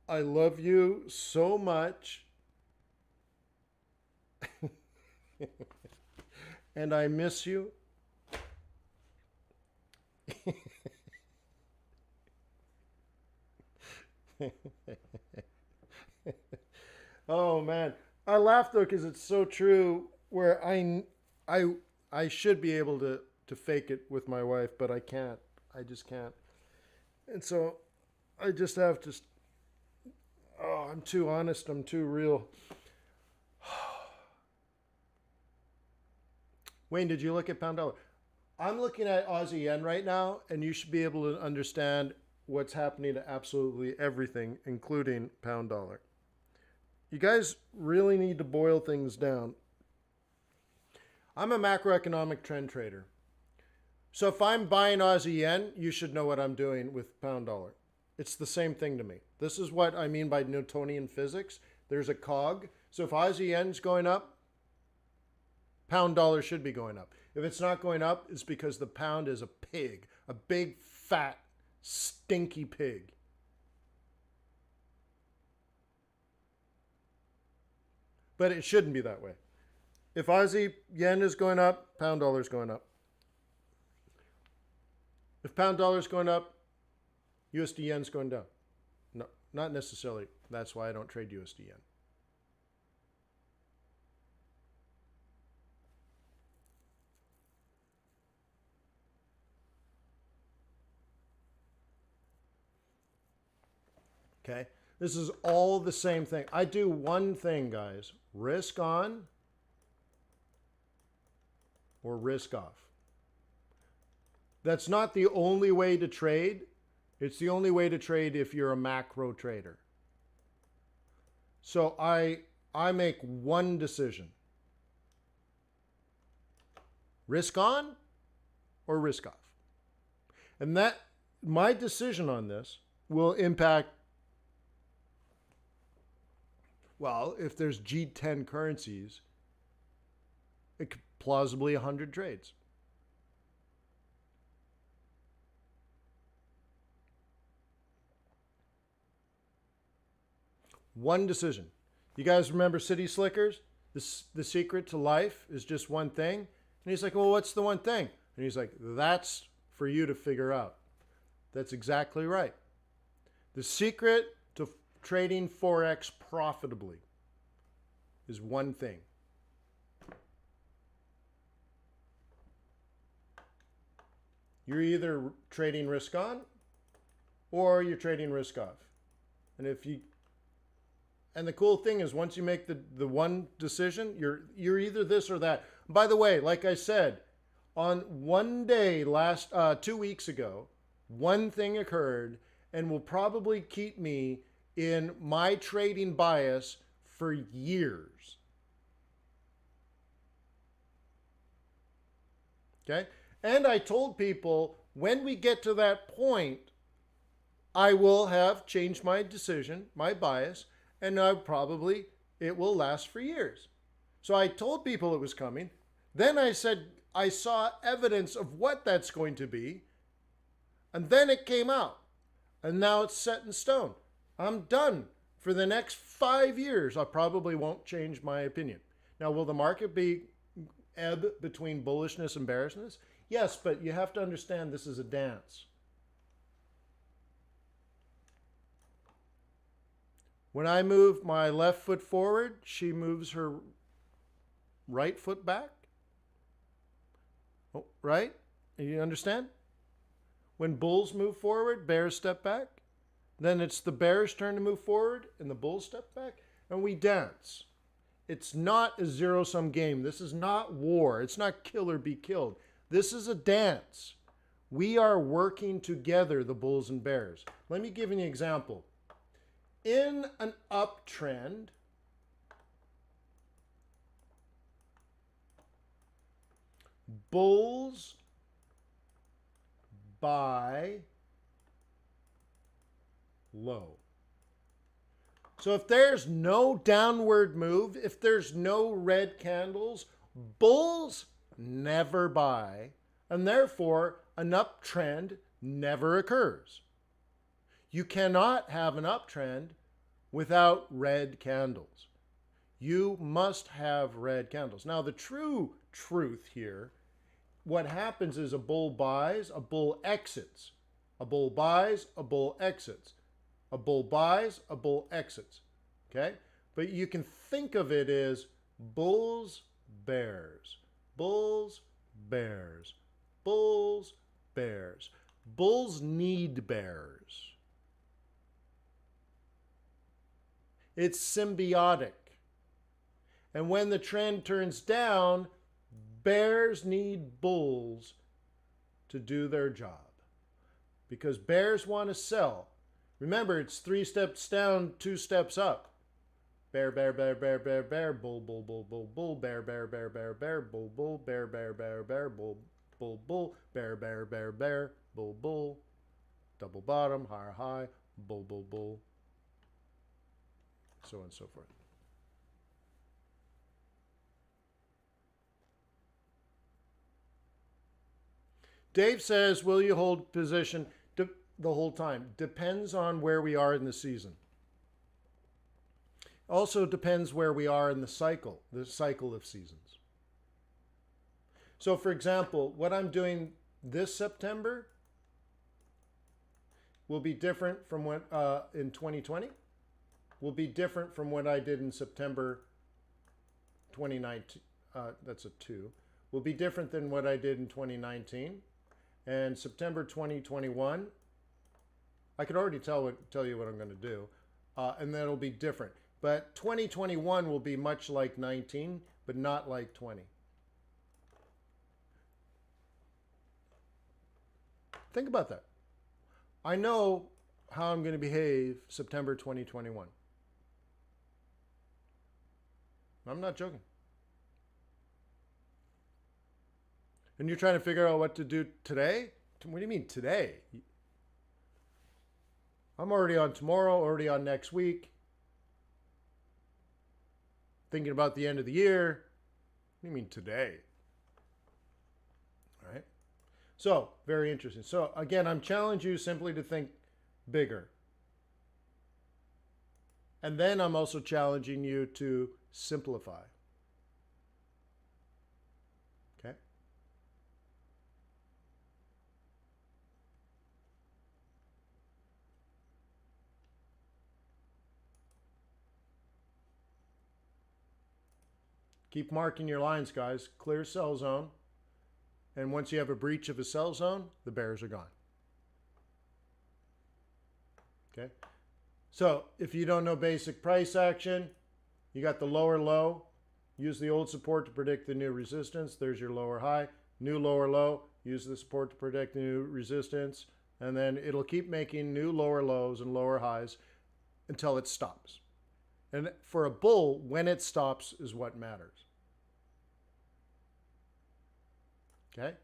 I love you so much. And I miss you. Oh man, I laugh though because it's so true. Where I should be able to fake it with my wife, but I can't. I just can't. And so I just have to. Oh, I'm too honest. I'm too real. Wayne, did you look at pound dollar? I'm looking at Aussie yen right now, and you should be able to understand what's happening to absolutely everything, including pound dollar. You guys really need to boil things down. I'm a macroeconomic trend trader. So if I'm buying Aussie yen, you should know what I'm doing with pound dollar. It's the same thing to me. This is what I mean by Newtonian physics. There's a cog. So if Aussie yen's going up, pound dollar should be going up. If it's not going up, it's because the pound is a pig, a big, fat, stinky pig. But it shouldn't be that way. If Aussie yen is going up, pound dollar is going up. If pound dollar is going up, USD yen's going down. No, not necessarily. That's why I don't trade USD yen. Okay, this is all the same thing. I do one thing, guys. Risk on or risk off. That's not the only way to trade. It's the only way to trade if you're a macro trader. So I make one decision. Risk on or risk off. And that my decision on this will impact, well, if there's G10 currencies, it could plausibly 100 trades. One decision. You guys remember City Slickers? The secret to life is just one thing. And he's like, well, what's the one thing? And he's like, that's for you to figure out. That's exactly right. The secret to trading Forex profitably is one thing. You're either trading risk on or you're trading risk off. And the cool thing is once you make the one decision, you're either this or that. By the way, like I said, on one day 2 weeks ago, one thing occurred and will probably keep me in my trading bias for years. Okay? And I told people when we get to that point, I will have changed my decision, my bias, and it will last for years. So I told people it was coming. Then I said, I saw evidence of what that's going to be. And then it came out. And now it's set in stone. I'm done. For the next 5 years, I probably won't change my opinion. Now, will the market ebb between bullishness and bearishness? Yes, but you have to understand this is a dance. When I move my left foot forward, she moves her right foot back. Oh, right? You understand? When bulls move forward, bears step back. Then it's the bears' turn to move forward and the bulls step back. And we dance. It's not a zero-sum game. This is not war. It's not kill or be killed. This is a dance. We are working together, the bulls and bears. Let me give you an example. In an uptrend, bulls buy low. So if there's no downward move, if there's no red candles, bulls never buy, and therefore an uptrend never occurs. You cannot have an uptrend without red candles. You must have red candles. Now, the true truth here, what happens is a bull buys, a bull exits. A bull buys, a bull exits. A bull buys, a bull exits. Okay? But you can think of it as bulls, bears. Bulls, bears. Bulls, bears. Bulls need bears. It's symbiotic. And when the trend turns down, bears need bulls to do their job. Because bears want to sell. Remember, it's 3 steps down, 2 steps up. Bear, bear, bear, bear, bear, bear, bull, bull, bull, bull, bull, bear, bear, bear, bear, bear, bull, bull, bear, bear, bear, bear, bull, bull, bull, bear, bear, bear, bear, bull, bull, double bottom, higher high, bull, bull, bull, so on and so forth. Dave says, will you hold position the whole time? Depends on where we are in the season. Also depends where we are in the cycle of seasons. So for example, what I'm doing this September will be different from what in 2020. Will be different from what I did in September 2019. That's a 2. Will be different than what I did in 2019. And September 2021, I could already tell you what I'm going to do. And that'll be different. But 2021 will be much like 19, but not like 20. Think about that. I know how I'm going to behave September 2021. I'm not joking. And you're trying to figure out what to do today? What do you mean today? I'm already on tomorrow, already on next week. Thinking about the end of the year. What do you mean today? All right. So, very interesting. So, again, I'm challenging you simply to think bigger. And then I'm also challenging you to simplify. Okay? Keep marking your lines, guys. Clear sell zone. And once you have a breach of a sell zone, the bears are gone. Okay? So, if you don't know basic price action, you got the lower low. Use the old support to predict the new resistance. There's your lower high. New lower low. Use the support to predict the new resistance. And then it'll keep making new lower lows and lower highs until it stops. And for a bull, when it stops is what matters. Okay?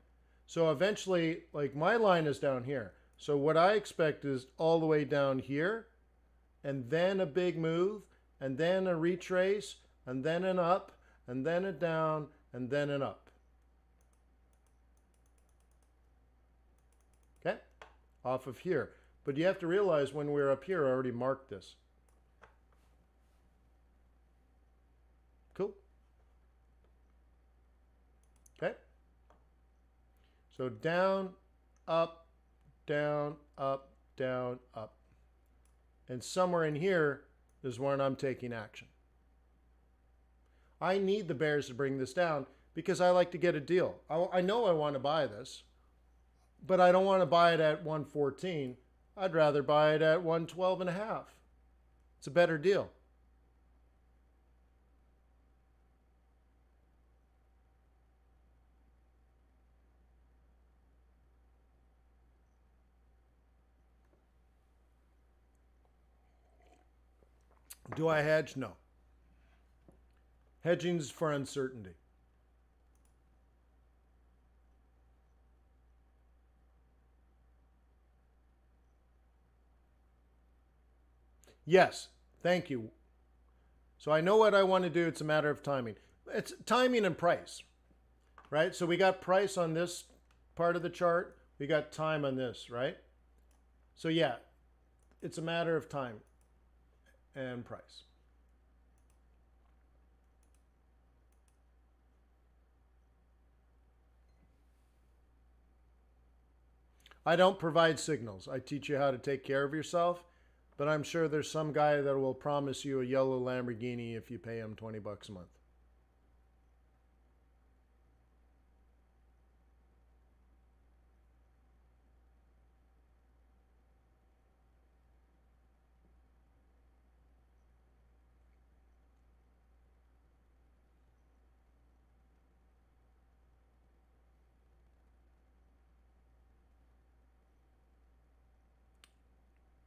So eventually, like my line is down here. So what I expect is all the way down here, and then a big move, and then a retrace, and then an up, and then a down, and then an up. Okay? Off of here. But you have to realize when we're up here, I already marked this. Cool? Okay? So down, up, down, up, down, up. And somewhere in here is when I'm taking action. I need the bears to bring this down because I like to get a deal. I know I want to buy this, but I don't want to buy it at 114. I'd rather buy it at 112 and a half. It's a better deal. Do I hedge? No. Hedging's for uncertainty. Yes, thank you. So I know what I want to do. It's a matter of timing. It's timing and price, right? So we got price on this part of the chart. We got time on this, right? So yeah, it's a matter of time and price. I don't provide signals. I teach you how to take care of yourself, but I'm sure there's some guy that will promise you a yellow Lamborghini if you pay him 20 bucks a month.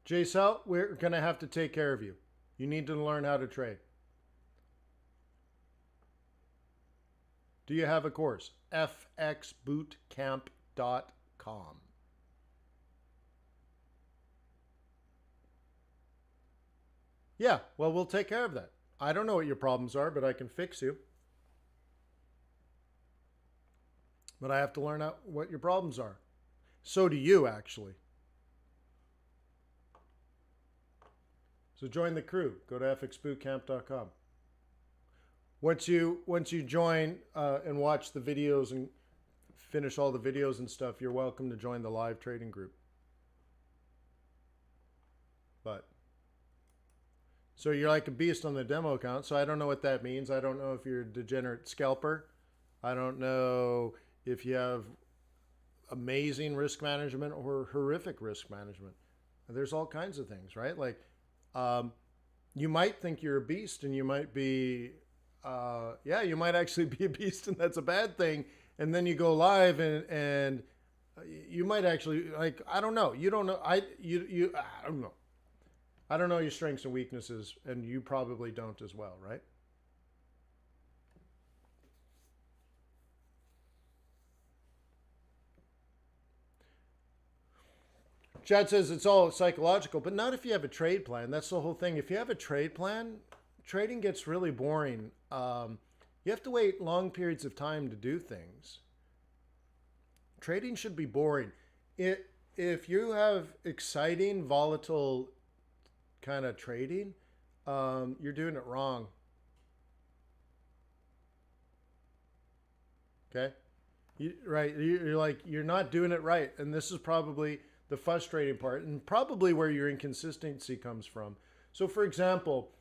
JSL, we're going to have to take care of you. You need to learn how to trade. Do you have a course? FXBootcamp.com. Yeah, well, we'll take care of that. I don't know what your problems are, but I can fix you. But I have to learn out what your problems are. So do you, actually. So join the crew. Go to fxbootcamp.com. Once you join and watch the videos and finish all the videos and stuff, you're welcome to join the live trading group. But so you're like a beast on the demo account. So I don't know what that means. I don't know if you're a degenerate scalper. I don't know if you have amazing risk management or horrific risk management. There's all kinds of things, right? Like you might think you're a beast, and you might be, you might actually be a beast, and that's a bad thing. And then you go live, and you might actually, like, I don't know. You don't know. I don't know. I don't know your strengths and weaknesses, and you probably don't as well, right? Chad says it's all psychological, but not if you have a trade plan. That's the whole thing. If you have a trade plan, trading gets really boring. You have to wait long periods of time to do things. Trading should be boring. If you have exciting, volatile kind of trading, you're doing it wrong. Okay? You're not doing it right. And this is probably the frustrating part, and probably where your inconsistency comes from. So for example,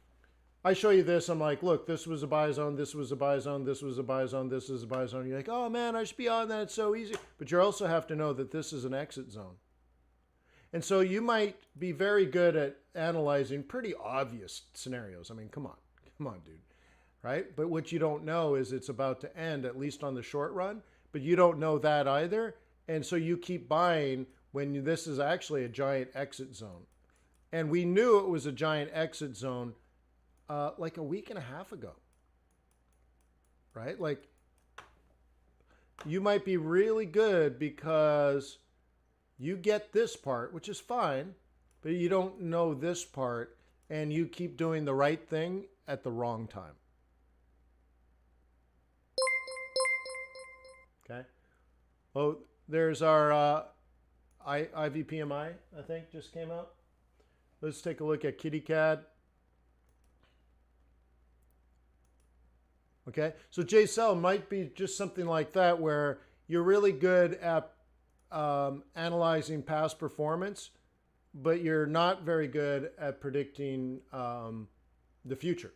I show you this, I'm like, look, this was a buy zone, this was a buy zone, this was a buy zone, this is a buy zone. You're like, oh man, I should be on that, it's so easy. But you also have to know that this is an exit zone. And so you might be very good at analyzing pretty obvious scenarios. I mean, come on, dude, right? But what you don't know is it's about to end, at least on the short run, but you don't know that either. And so you keep buying when this is actually a giant exit zone. And we knew it was a giant exit zone like a week and a half ago, right? Like, you might be really good because you get this part, which is fine, but you don't know this part, and you keep doing the right thing at the wrong time. Okay? Oh, there's our IVPMI, I think, just came out. Let's take a look at KittyCAD. Okay, so JSL might be just something like that, where you're really good at analyzing past performance, but you're not very good at predicting the future.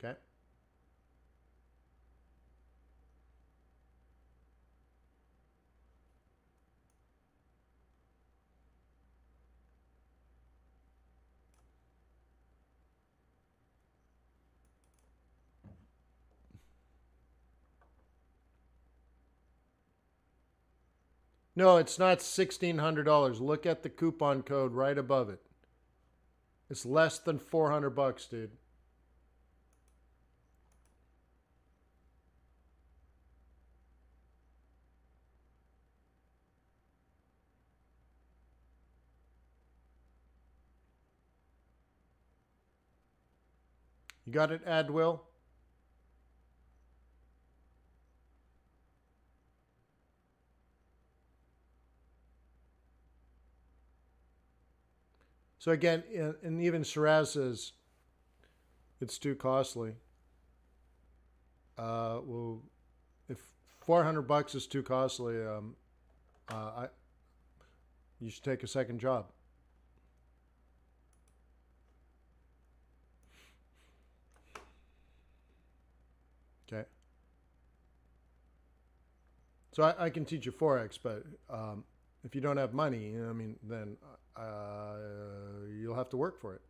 Okay. No, it's not $1,600. Look at the coupon code right above it. It's less than $400, dude. You got it, Adwill? So again, and even Shiraz says it's too costly. Well, if $400 is too costly, you should take a second job. Okay. So I can teach you Forex, but if you don't have money, I mean, then you'll have to work for it.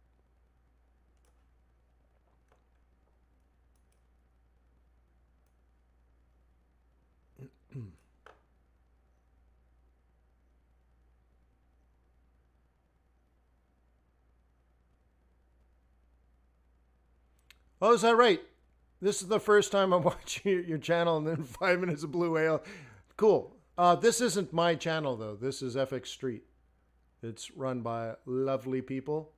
Oh, is that right? This is the first time I'm watching your channel, and then 5 minutes of blue whale. Cool. This isn't my channel, though. This is FX Street. It's run by lovely people.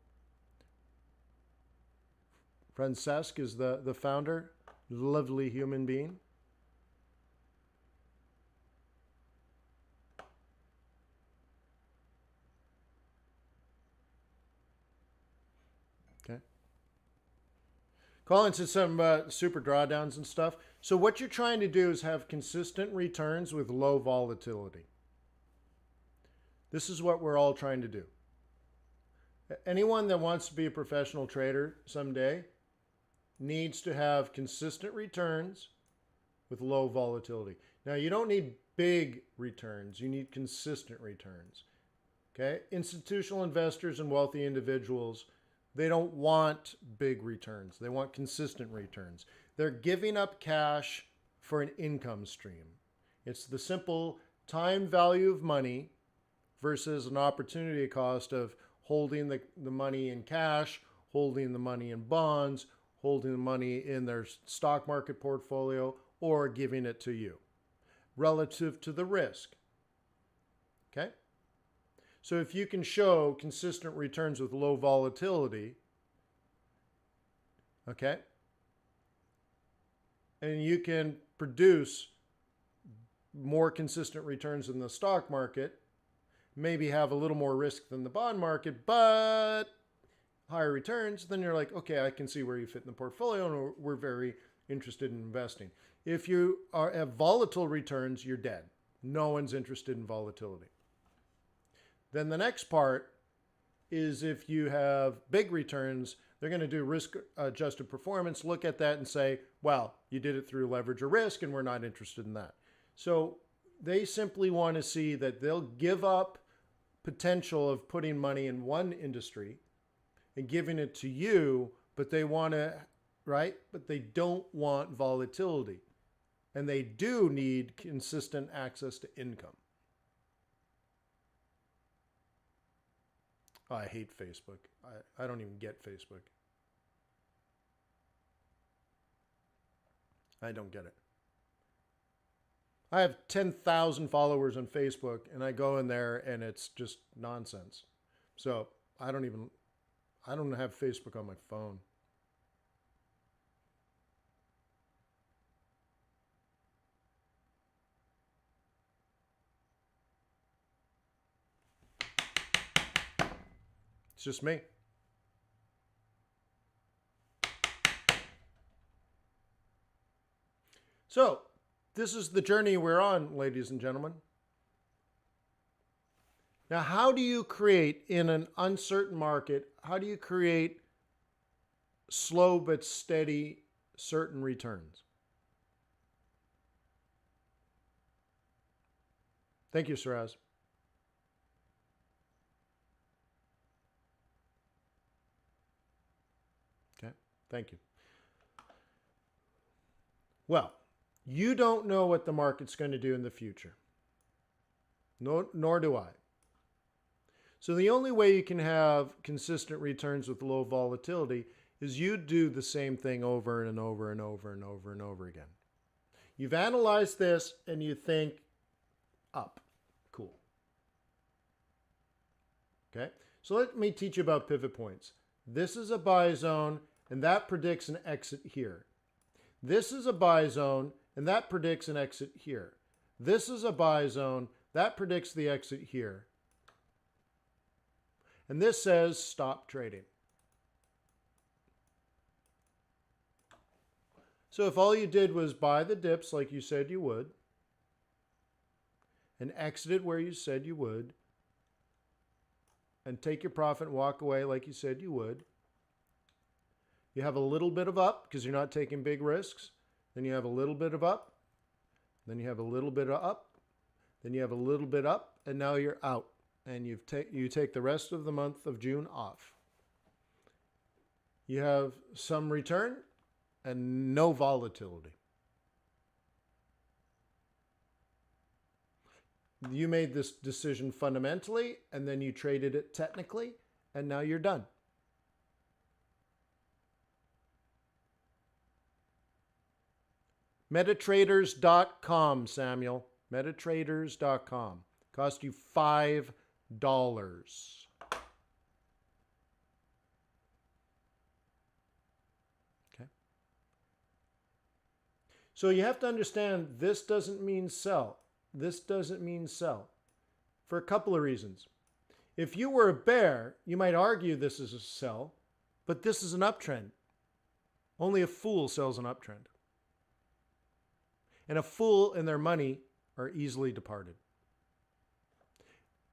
Francesc is the founder. Lovely human being. Okay. Call into some super drawdowns and stuff. So what you're trying to do is have consistent returns with low volatility. This is what we're all trying to do. Anyone that wants to be a professional trader someday needs to have consistent returns with low volatility. Now, you don't need big returns. You need consistent returns. Okay? Institutional investors and wealthy individuals, they don't want big returns. They want consistent returns. They're giving up cash for an income stream. It's the simple time value of money versus an opportunity cost of holding the money in cash, holding the money in bonds, holding the money in their stock market portfolio, or giving it to you relative to the risk. Okay? So if you can show consistent returns with low volatility, okay, and you can produce more consistent returns in the stock market, maybe have a little more risk than the bond market, but higher returns, then you're like, okay, I can see where you fit in the portfolio, and we're very interested in investing. If you have volatile returns, you're dead. No one's interested in volatility. Then the next part is if you have big returns, they're going to do risk-adjusted performance, look at that and say, well, you did it through leverage or risk, and we're not interested in that. So they simply want to see that they'll give up potential of putting money in one industry and giving it to you, but they want to, right? But they don't want volatility. And they do need consistent access to income. Oh, I hate Facebook. I don't even get Facebook. I don't get it. I have 10,000 followers on Facebook, and I go in there and it's just nonsense. So I don't have Facebook on my phone. It's just me. So this is the journey we're on, ladies and gentlemen. Now, how do you create in an uncertain market, how do you create slow but steady certain returns? Thank you, Saraz. Okay, thank you. Well, you don't know what the market's going to do in the future. Nor do I. So the only way you can have consistent returns with low volatility is you do the same thing over and over and over and over and over again. You've analyzed this and you think up. Cool. Okay, so let me teach you about pivot points. This is a buy zone and that predicts an exit here. This is a buy zone and that predicts an exit here. This is a buy zone, that predicts the exit here. And this says stop trading. So if all you did was buy the dips like you said you would, and exited where you said you would, and take your profit and walk away like you said you would, you have a little bit of up because you're not taking big risks. Then you have a little bit of up. Then you have a little bit of up. Then you have a little bit up, and now you're out. And you take the rest of the month of June off. You have some return and no volatility. You made this decision fundamentally, and then you traded it technically, and now you're done. Metatraders.com, Samuel. Metatraders.com. Cost you $5. Okay. So you have to understand this doesn't mean sell. This doesn't mean sell for a couple of reasons. If you were a bear, you might argue this is a sell, but this is an uptrend. Only a fool sells an uptrend. And a fool and their money are easily departed.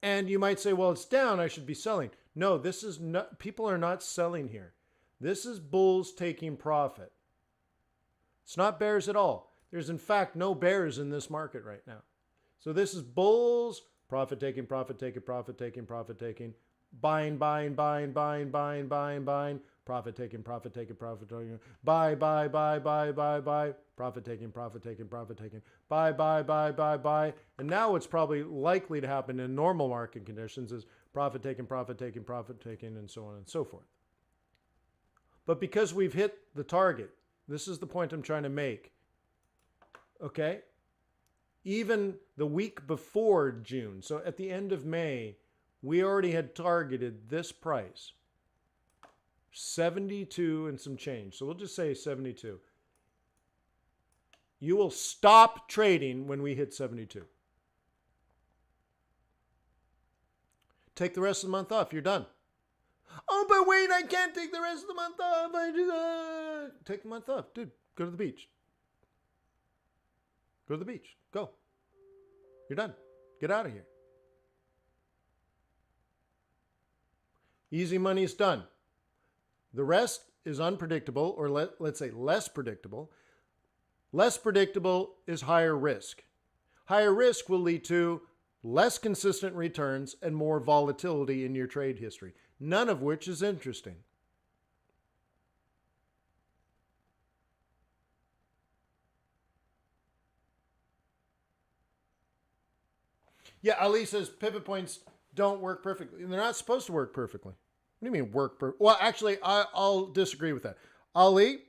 And you might say, well, it's down, I should be selling. No, this is not, people are not selling here. This is bulls taking profit. It's not bears at all. There's in fact no bears in this market right now. So this is bulls, profit taking, profit taking, profit taking, profit taking, buying, buying, buying, buying, buying, buying, buying, profit taking, profit taking, profit taking, buy, buy, buy, buy, buy, buy, profit taking, profit taking, profit taking, buy, buy, buy, buy, buy. And now what's probably likely to happen in normal market conditions is profit taking, profit taking, profit taking, and so on and so forth. But because we've hit the target, this is the point I'm trying to make. Okay? Even the week before June, so at the end of May, we already had targeted this price, 72 and some change. So we'll just say 72. You will stop trading when we hit 72. Take the rest of the month off. You're done. Oh, but wait, I can't take the rest of the month off. Take the month off. Dude, go to the beach. Go to the beach. Go. You're done. Get out of here. Easy money is done. The rest is unpredictable, or let's say less predictable. Less predictable is higher risk. Higher risk will lead to less consistent returns and more volatility in your trade history, none of which is interesting. Yeah, Ali says pivot points don't work perfectly. They're not supposed to work perfectly. What do you mean work perfectly? Well, actually, I'll disagree with that. Ali,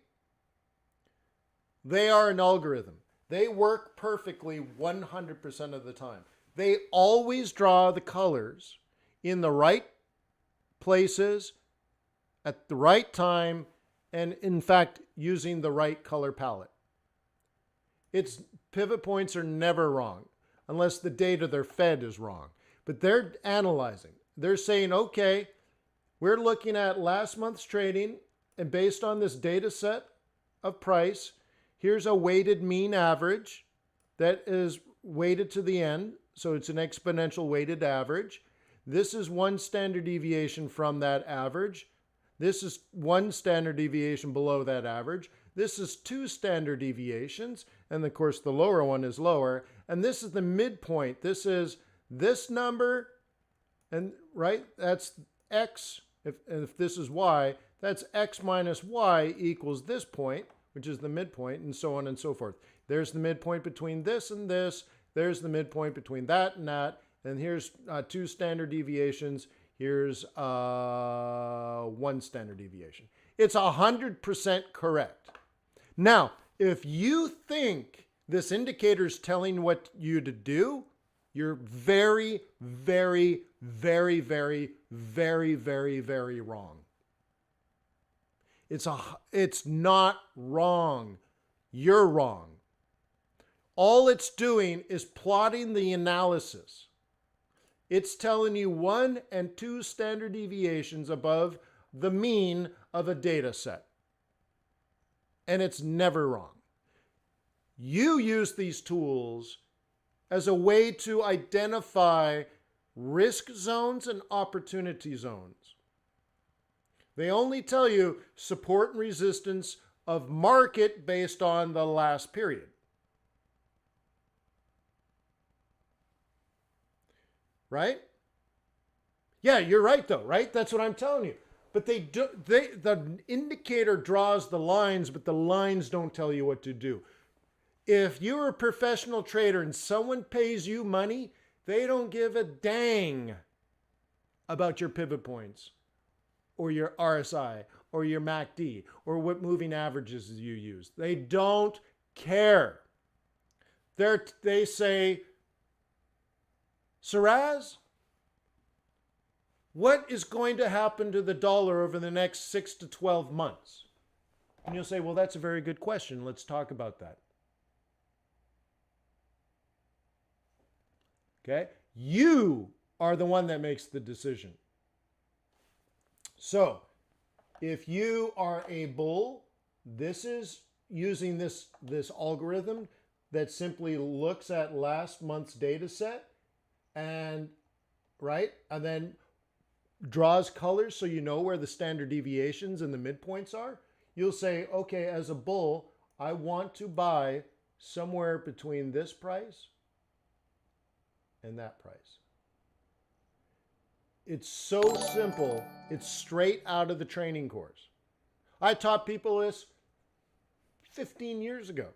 they are an algorithm. They work perfectly 100% of the time. They always draw the colors in the right places at the right time and, in fact, using the right color palette. Its pivot points are never wrong unless the data they're fed is wrong. But they're analyzing. They're saying, okay, we're looking at last month's trading, and based on this data set of price, here's a weighted mean average that is weighted to the end. So it's an exponential weighted average. This is one standard deviation from that average. This is one standard deviation below that average. This is two standard deviations. And of course, the lower one is lower. And this is the midpoint. This is this number. And right, that's X. If this is Y, that's X minus Y equals this point, which is the midpoint, and so on and so forth. There's the midpoint between this and this. There's the midpoint between that and that. And here's two standard deviations. Here's one standard deviation. It's 100% correct. Now, if you think this indicator is telling what you to do, you're very, very, very, very, very, very, very wrong. It's not wrong. You're wrong. All it's doing is plotting the analysis. It's telling you 1 and 2 standard deviations above the mean of a data set. And it's never wrong. You use these tools as a way to identify risk zones and opportunity zones. They only tell you support and resistance of market based on the last period. Right? Yeah, you're right though, right? That's what I'm telling you. But the indicator draws the lines, but the lines don't tell you what to do. If you're a professional trader and someone pays you money, they don't give a dang about your pivot points or your RSI or your MACD or what moving averages you use. They don't care. They say, Saraz, what is going to happen to the dollar over the next 6 to 12 months? And you'll say, well, that's a very good question. Let's talk about that. Okay? You are the one that makes the decision. So, if you are a bull, this is using this algorithm that simply looks at last month's data set and then draws colors so you know where the standard deviations and the midpoints are. You'll say, okay, as a bull, I want to buy somewhere between this price and that price. It's so simple. It's straight out of the training course. I taught people this 15 years ago.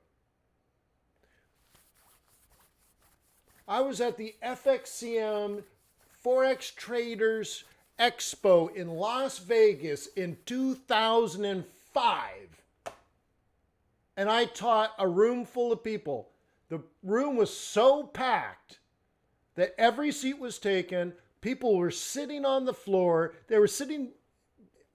I was at the FXCM Forex Traders Expo in Las Vegas in 2005. And I taught a room full of people. The room was so packed that every seat was taken. People were sitting on the floor. They were sitting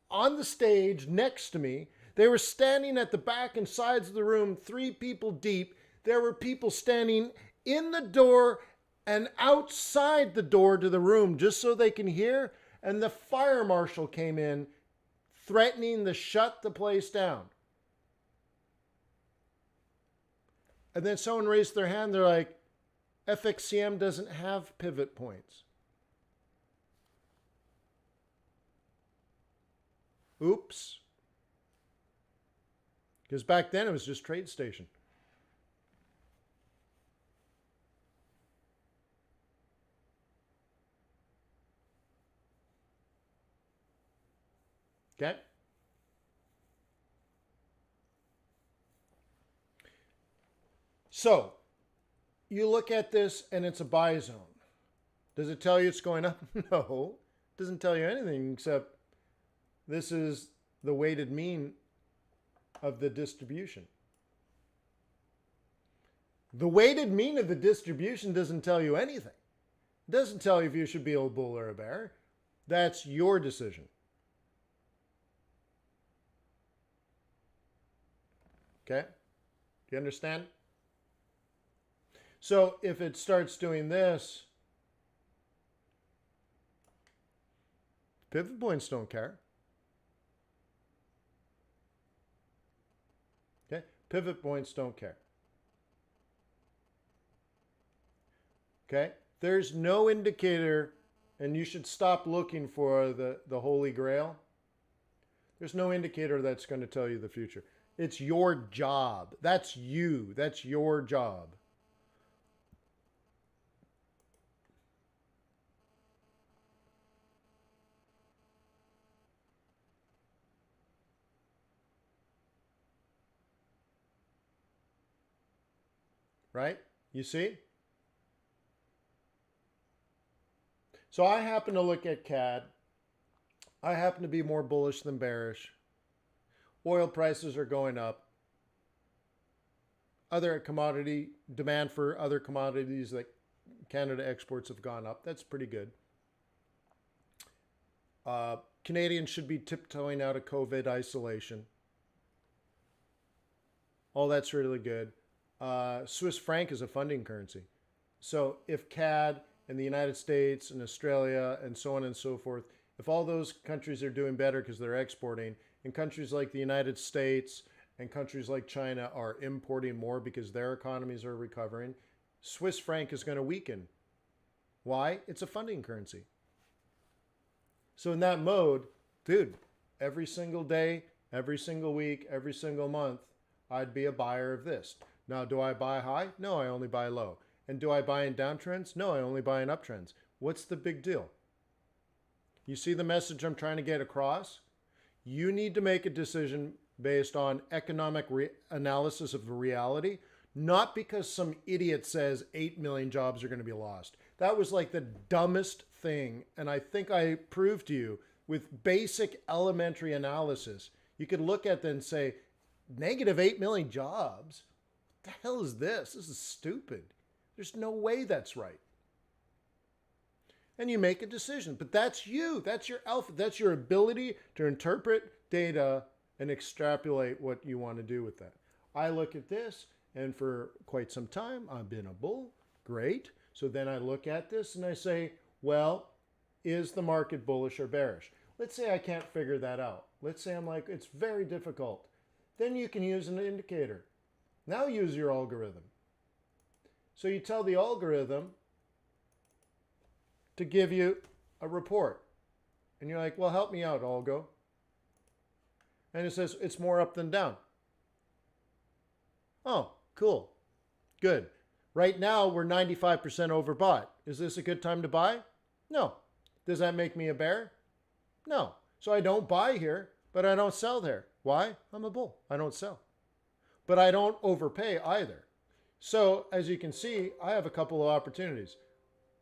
on the stage next to me. They were standing at the back and sides of the room, 3 people deep. There were people standing in the door and outside the door to the room just so they can hear. And the fire marshal came in threatening to shut the place down. And then someone raised their hand. They're like, FXCM doesn't have pivot points. Oops. Because back then it was just TradeStation. Okay? So, you look at this and it's a buy zone. Does it tell you it's going up? No. It doesn't tell you anything except this is the weighted mean of the distribution. The weighted mean of the distribution doesn't tell you anything. It doesn't tell you if you should be a bull or a bear. That's your decision. Okay? Do you understand? So if it starts doing this, pivot points don't care. Okay? Pivot points don't care. Okay? There's no indicator and you should stop looking for the Holy Grail. There's no indicator that's going to tell you the future. It's your job. That's you. That's your job. Right? You see? So I happen to look at CAD. I happen to be more bullish than bearish. Oil prices are going up. Other commodity demand for other commodities like Canada exports have gone up. That's pretty good. Canadians should be tiptoeing out of COVID isolation. All that's really good. Swiss franc is a funding currency. So if CAD and the United States and Australia and so on and so forth, if all those countries are doing better because they're exporting, and countries like the United States and countries like China are importing more because their economies are recovering, Swiss franc is going to weaken. Why? It's a funding currency. So in that mode, dude, every single day, every single week, every single month, I'd be a buyer of this. Now, do I buy high? No, I only buy low. And do I buy in downtrends? No, I only buy in uptrends. What's the big deal? You see the message I'm trying to get across? You need to make a decision based on economic analysis of the reality, not because some idiot says 8 million jobs are going to be lost. That was like the dumbest thing. And I think I proved to you with basic elementary analysis, you could look at that and say, negative 8 million jobs? What the hell is this? This is stupid. There's no way that's right. And you make a decision. But that's you. That's your alpha. That's your ability to interpret data and extrapolate what you want to do with that. I look at this, and for quite some time, I've been a bull. Great. So then I look at this and I say, well, is the market bullish or bearish? Let's say I can't figure that out. Let's say I'm like, it's very difficult. Then you can use an indicator. Now use your algorithm. So you tell the algorithm to give you a report. And you're like, well, help me out, Algo. And it says it's more up than down. Oh, cool. Good. Right now, we're 95% overbought. Is this a good time to buy? No. Does that make me a bear? No. So I don't buy here, but I don't sell there. Why? I'm a bull. I don't sell. But I don't overpay either. So as you can see, I have a couple of opportunities.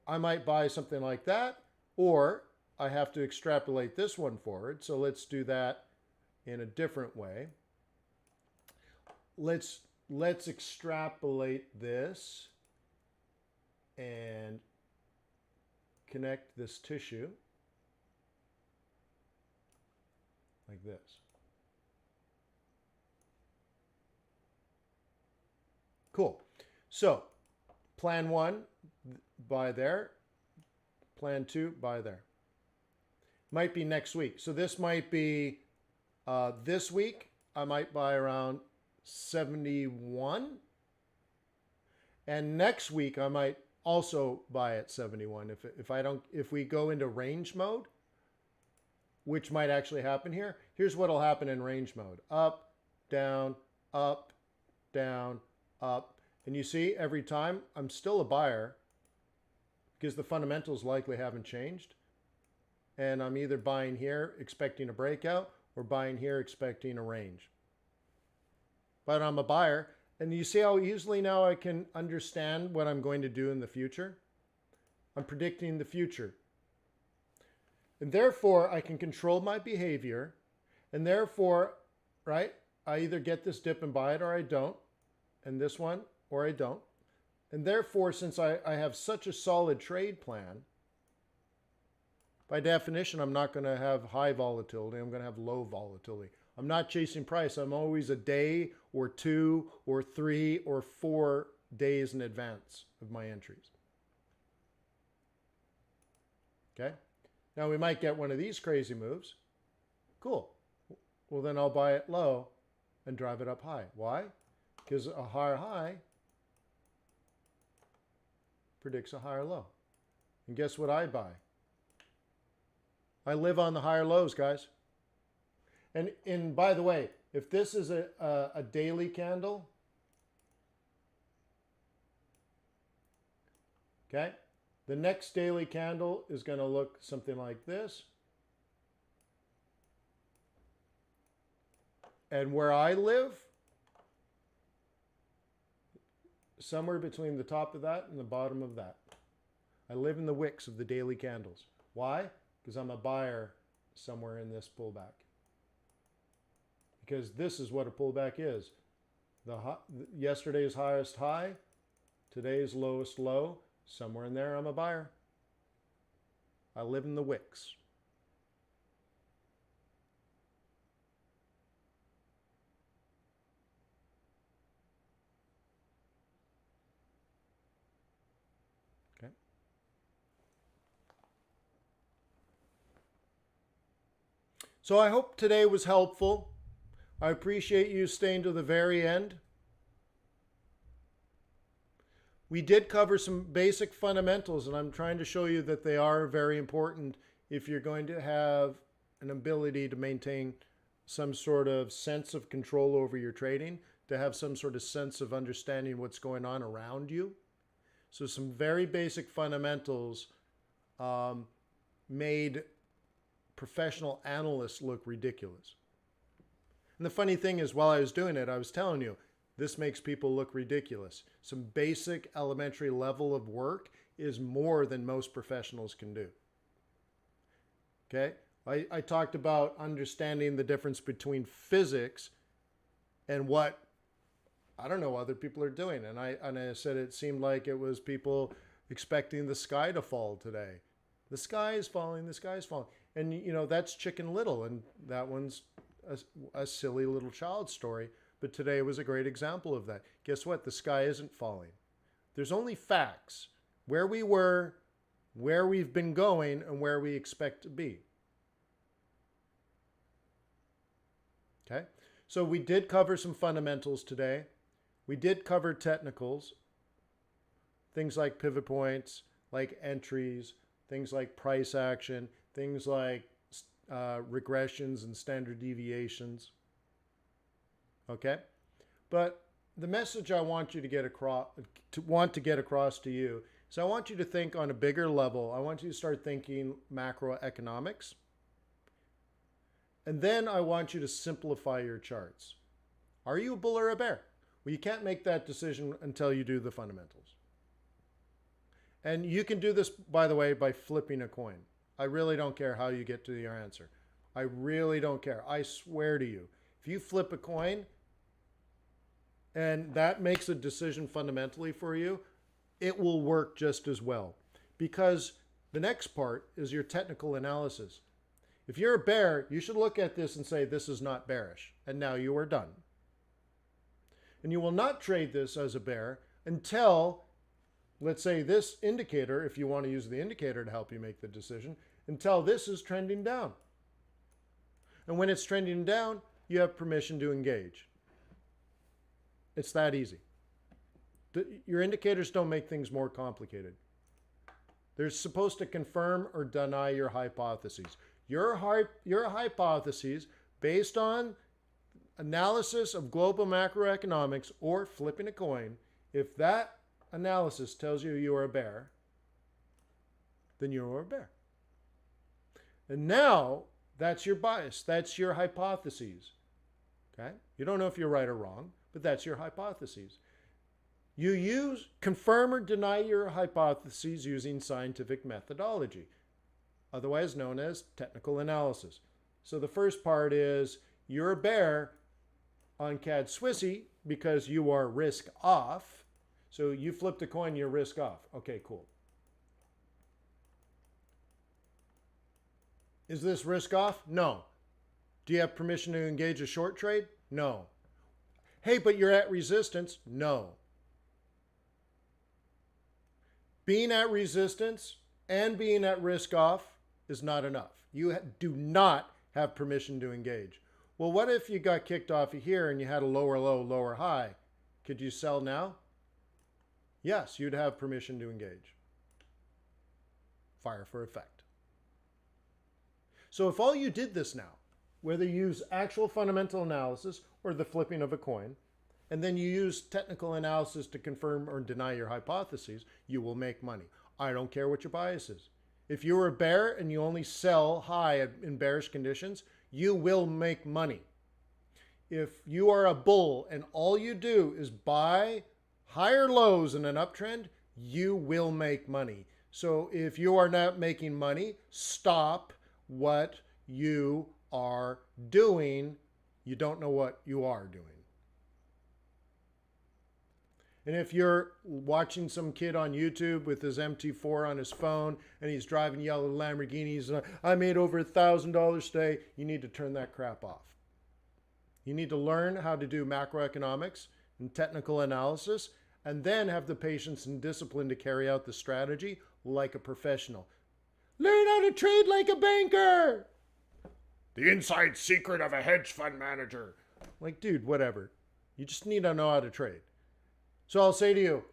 I might buy something like that, or I have to extrapolate this one forward. So let's do that in a different way. Let's extrapolate this and connect this tissue like this. Cool. So plan 1, buy there. Plan 2, buy there. Might be next week. So this might be this week. I might buy around 71. And next week I might also buy at 71. If we go into range mode, which might actually happen here. Here's what'll happen in range mode. Up, down, up, down, up. And you see every time I'm still a buyer because the fundamentals likely haven't changed. And I'm either buying here expecting a breakout or buying here expecting a range. But I'm a buyer. And you see how easily now I can understand what I'm going to do in the future? I'm predicting the future. And therefore, I can control my behavior. And therefore, right, I either get this dip and buy it or I don't. And this one, or I don't. And therefore, since I have such a solid trade plan, by definition, I'm not going to have high volatility. I'm going to have low volatility. I'm not chasing price. I'm always a day or 2 or 3 or 4 days in advance of my entries. Okay? Now we might get one of these crazy moves. Cool. Well, then I'll buy it low and drive it up high. Why? Because a higher high predicts a higher low. And guess what I buy? I live on the higher lows, guys. And by the way, if this is a daily candle, okay, the next daily candle is going to look something like this. And where I live, somewhere between the top of that and the bottom of that. I live in the wicks of the daily candles. Why? Because I'm a buyer somewhere in this pullback. Because this is what a pullback is. Yesterday's highest high, today's lowest low, somewhere in there I'm a buyer. I live in the wicks. Okay. So I hope today was helpful. I appreciate you staying to the very end. We did cover some basic fundamentals, and I'm trying to show you that they are very important if you're going to have an ability to maintain some sort of sense of control over your trading, to have some sort of sense of understanding what's going on around you. So some very basic fundamentals made professional analysts look ridiculous. And the funny thing is, while I was doing it, I was telling you, this makes people look ridiculous. Some basic elementary level of work is more than most professionals can do. Okay? I talked about understanding the difference between physics and what, I don't know, other people are doing. And I said it seemed like it was people expecting the sky to fall today. The sky is falling, the sky is falling. And, you know, that's Chicken Little, and that one's a silly little child story, but today was a great example of that. Guess what? The sky isn't falling. There's only facts. Where we were, where we've been going, and where we expect to be. Okay? So we did cover some fundamentals today. We did cover technicals. Things like pivot points, like entries, things like price action, things like regressions and standard deviations. Okay? But the message I want you to get across to you is I want you to think on a bigger level. I want you to start thinking macroeconomics. And then I want you to simplify your charts. Are you a bull or a bear? Well, you can't make that decision until you do the fundamentals. And you can do this, by the way, by flipping a coin. I really don't care how you get to your answer. I really don't care. I swear to you, if you flip a coin and that makes a decision fundamentally for you, it will work just as well. Because the next part is your technical analysis. If you're a bear, you should look at this and say, this is not bearish. And now you are done. And you will not trade this as a bear until, let's say, this indicator, if you want to use the indicator to help you make the decision, until this is trending down. And when it's trending down, you have permission to engage. It's that easy. Your indicators don't make things more complicated. They're supposed to confirm or deny your hypotheses. Your hypotheses, based on analysis of global macroeconomics or flipping a coin, if that analysis tells you you are a bear, then you are a bear. And now, that's your bias. That's your hypotheses. Okay? You don't know if you're right or wrong, but that's your hypotheses. You confirm or deny your hypotheses using scientific methodology, otherwise known as technical analysis. So the first part is you're a bear on CAD Swissy because you are risk off. So you flipped a coin, you're risk off. Okay, cool. Is this risk off? No. Do you have permission to engage a short trade? No. Hey, but you're at resistance? No. Being at resistance and being at risk off is not enough. You do not have permission to engage. Well, what if you got kicked off of here and you had a lower low, lower high? Could you sell now? Yes, you'd have permission to engage. Fire for effect. So if all you did this now, whether you use actual fundamental analysis or the flipping of a coin, and then you use technical analysis to confirm or deny your hypotheses, you will make money. I don't care what your bias is. If you're a bear and you only sell high in bearish conditions, you will make money. If you are a bull and all you do is buy higher lows in an uptrend, you will make money. So if you are not making money, stop what you are doing. You don't know what you are doing. And if you're watching some kid on YouTube with his MT4 on his phone and he's driving yellow Lamborghinis and I made over $1,000 today, you need to turn that crap off. You need to learn how to do macroeconomics and technical analysis and then have the patience and discipline to carry out the strategy like a professional. Learn how to trade like a banker. The inside secret of a hedge fund manager. Like, dude, whatever. You just need to know how to trade. So I'll say to you,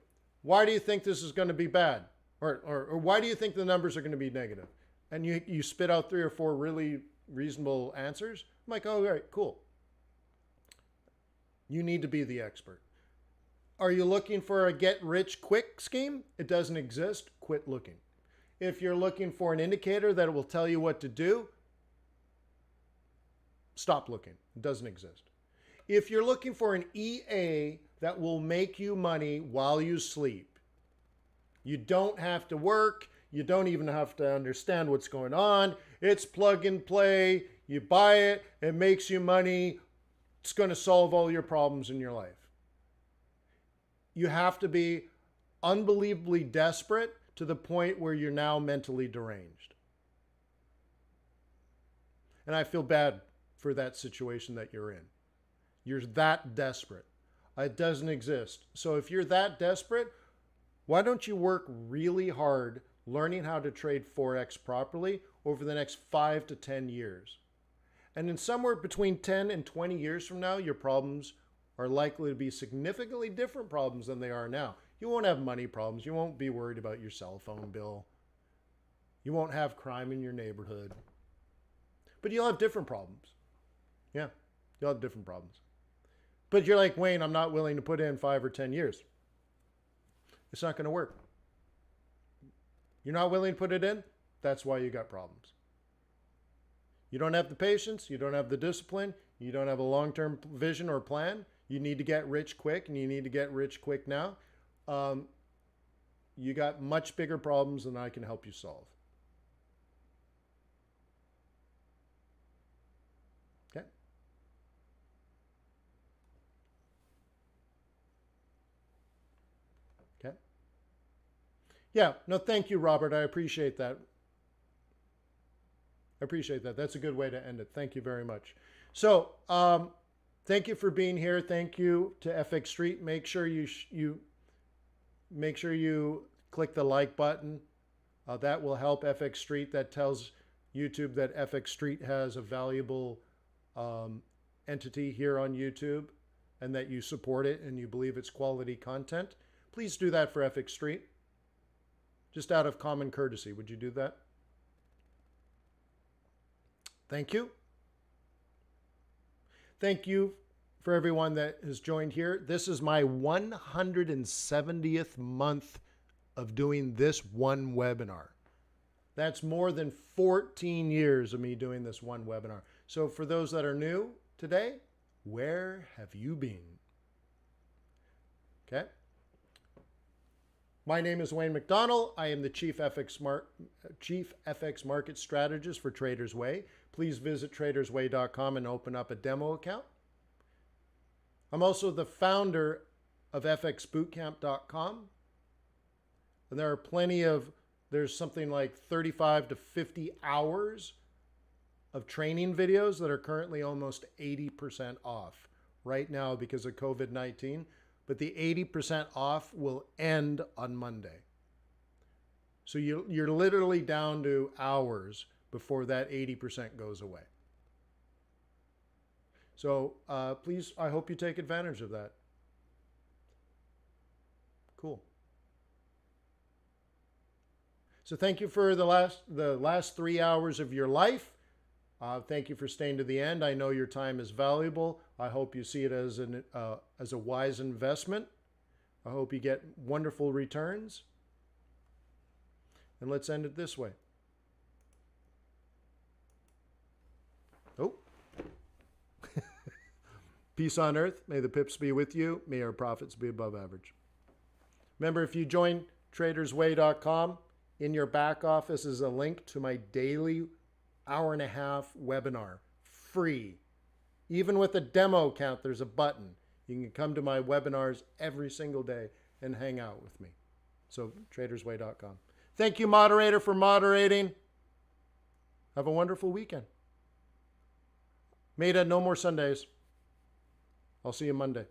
why do you think this is going to be bad? Or why do you think the numbers are going to be negative? And you spit out 3 or 4 really reasonable answers. I'm like, oh, all right, cool. You need to be the expert. Are you looking for a get-rich-quick scheme? It doesn't exist. Quit looking. If you're looking for an indicator that will tell you what to do, stop looking. It doesn't exist. If you're looking for an EA that will make you money while you sleep, you don't have to work. You don't even have to understand what's going on. It's plug and play. You buy it. It makes you money. It's going to solve all your problems in your life. You have to be unbelievably desperate to the point where you're now mentally deranged. And I feel bad for that situation that you're in. You're that desperate. It doesn't exist. So if you're that desperate, why don't you work really hard learning how to trade Forex properly over the next 5 to 10 years? And in somewhere between 10 and 20 years from now, your problems are likely to be significantly different problems than they are now. You won't have money problems. You won't be worried about your cell phone bill. You won't have crime in your neighborhood. But you'll have different problems. Yeah, you'll have different problems. But you're like, Wayne, I'm not willing to put in 5 or 10 years. It's not going to work. You're not willing to put it in? That's why you got problems. You don't have the patience. You don't have the discipline. You don't have a long-term vision or plan. You need to get rich quick, and you need to get rich quick now. You got much bigger problems than I can help you solve. Okay? Okay? Yeah, no, thank you, Robert. I appreciate that. I appreciate that. That's a good way to end it. Thank you very much. So, thank you for being here. Thank you to FX Street. Make sure you click the like button. That will help FX Street. That tells YouTube that FX Street has a valuable entity here on YouTube and that you support it and you believe it's quality content. Please do that for FX Street. Just out of common courtesy, would you do that? Thank you. Thank you for everyone that has joined here. This is my 170th month of doing this one webinar. That's more than 14 years of me doing this one webinar. So for those that are new today, where have you been? Okay. My name is Wayne McDonell. I am the Chief FX Market Strategist for Traders Way. Please visit tradersway.com and open up a demo account. I'm also the founder of fxbootcamp.com. And there are there's something like 35 to 50 hours of training videos that are currently almost 80% off right now because of COVID-19. But the 80% off will end on Monday. So you're literally down to hours before that 80% goes away. So please, I hope you take advantage of that. Cool. So thank you for the last 3 hours of your life. Thank you for staying to the end. I know your time is valuable. I hope you see it as a wise investment. I hope you get wonderful returns. And let's end it this way. Oh. Peace on earth. May the pips be with you. May our profits be above average. Remember, if you join tradersway.com, in your back office is a link to my daily hour-and-a-half webinar. Free. Even with a demo account, there's a button. You can come to my webinars every single day and hang out with me. So, tradersway.com. Thank you, moderator, for moderating. Have a wonderful weekend. Maida, no more Sundays. I'll see you Monday.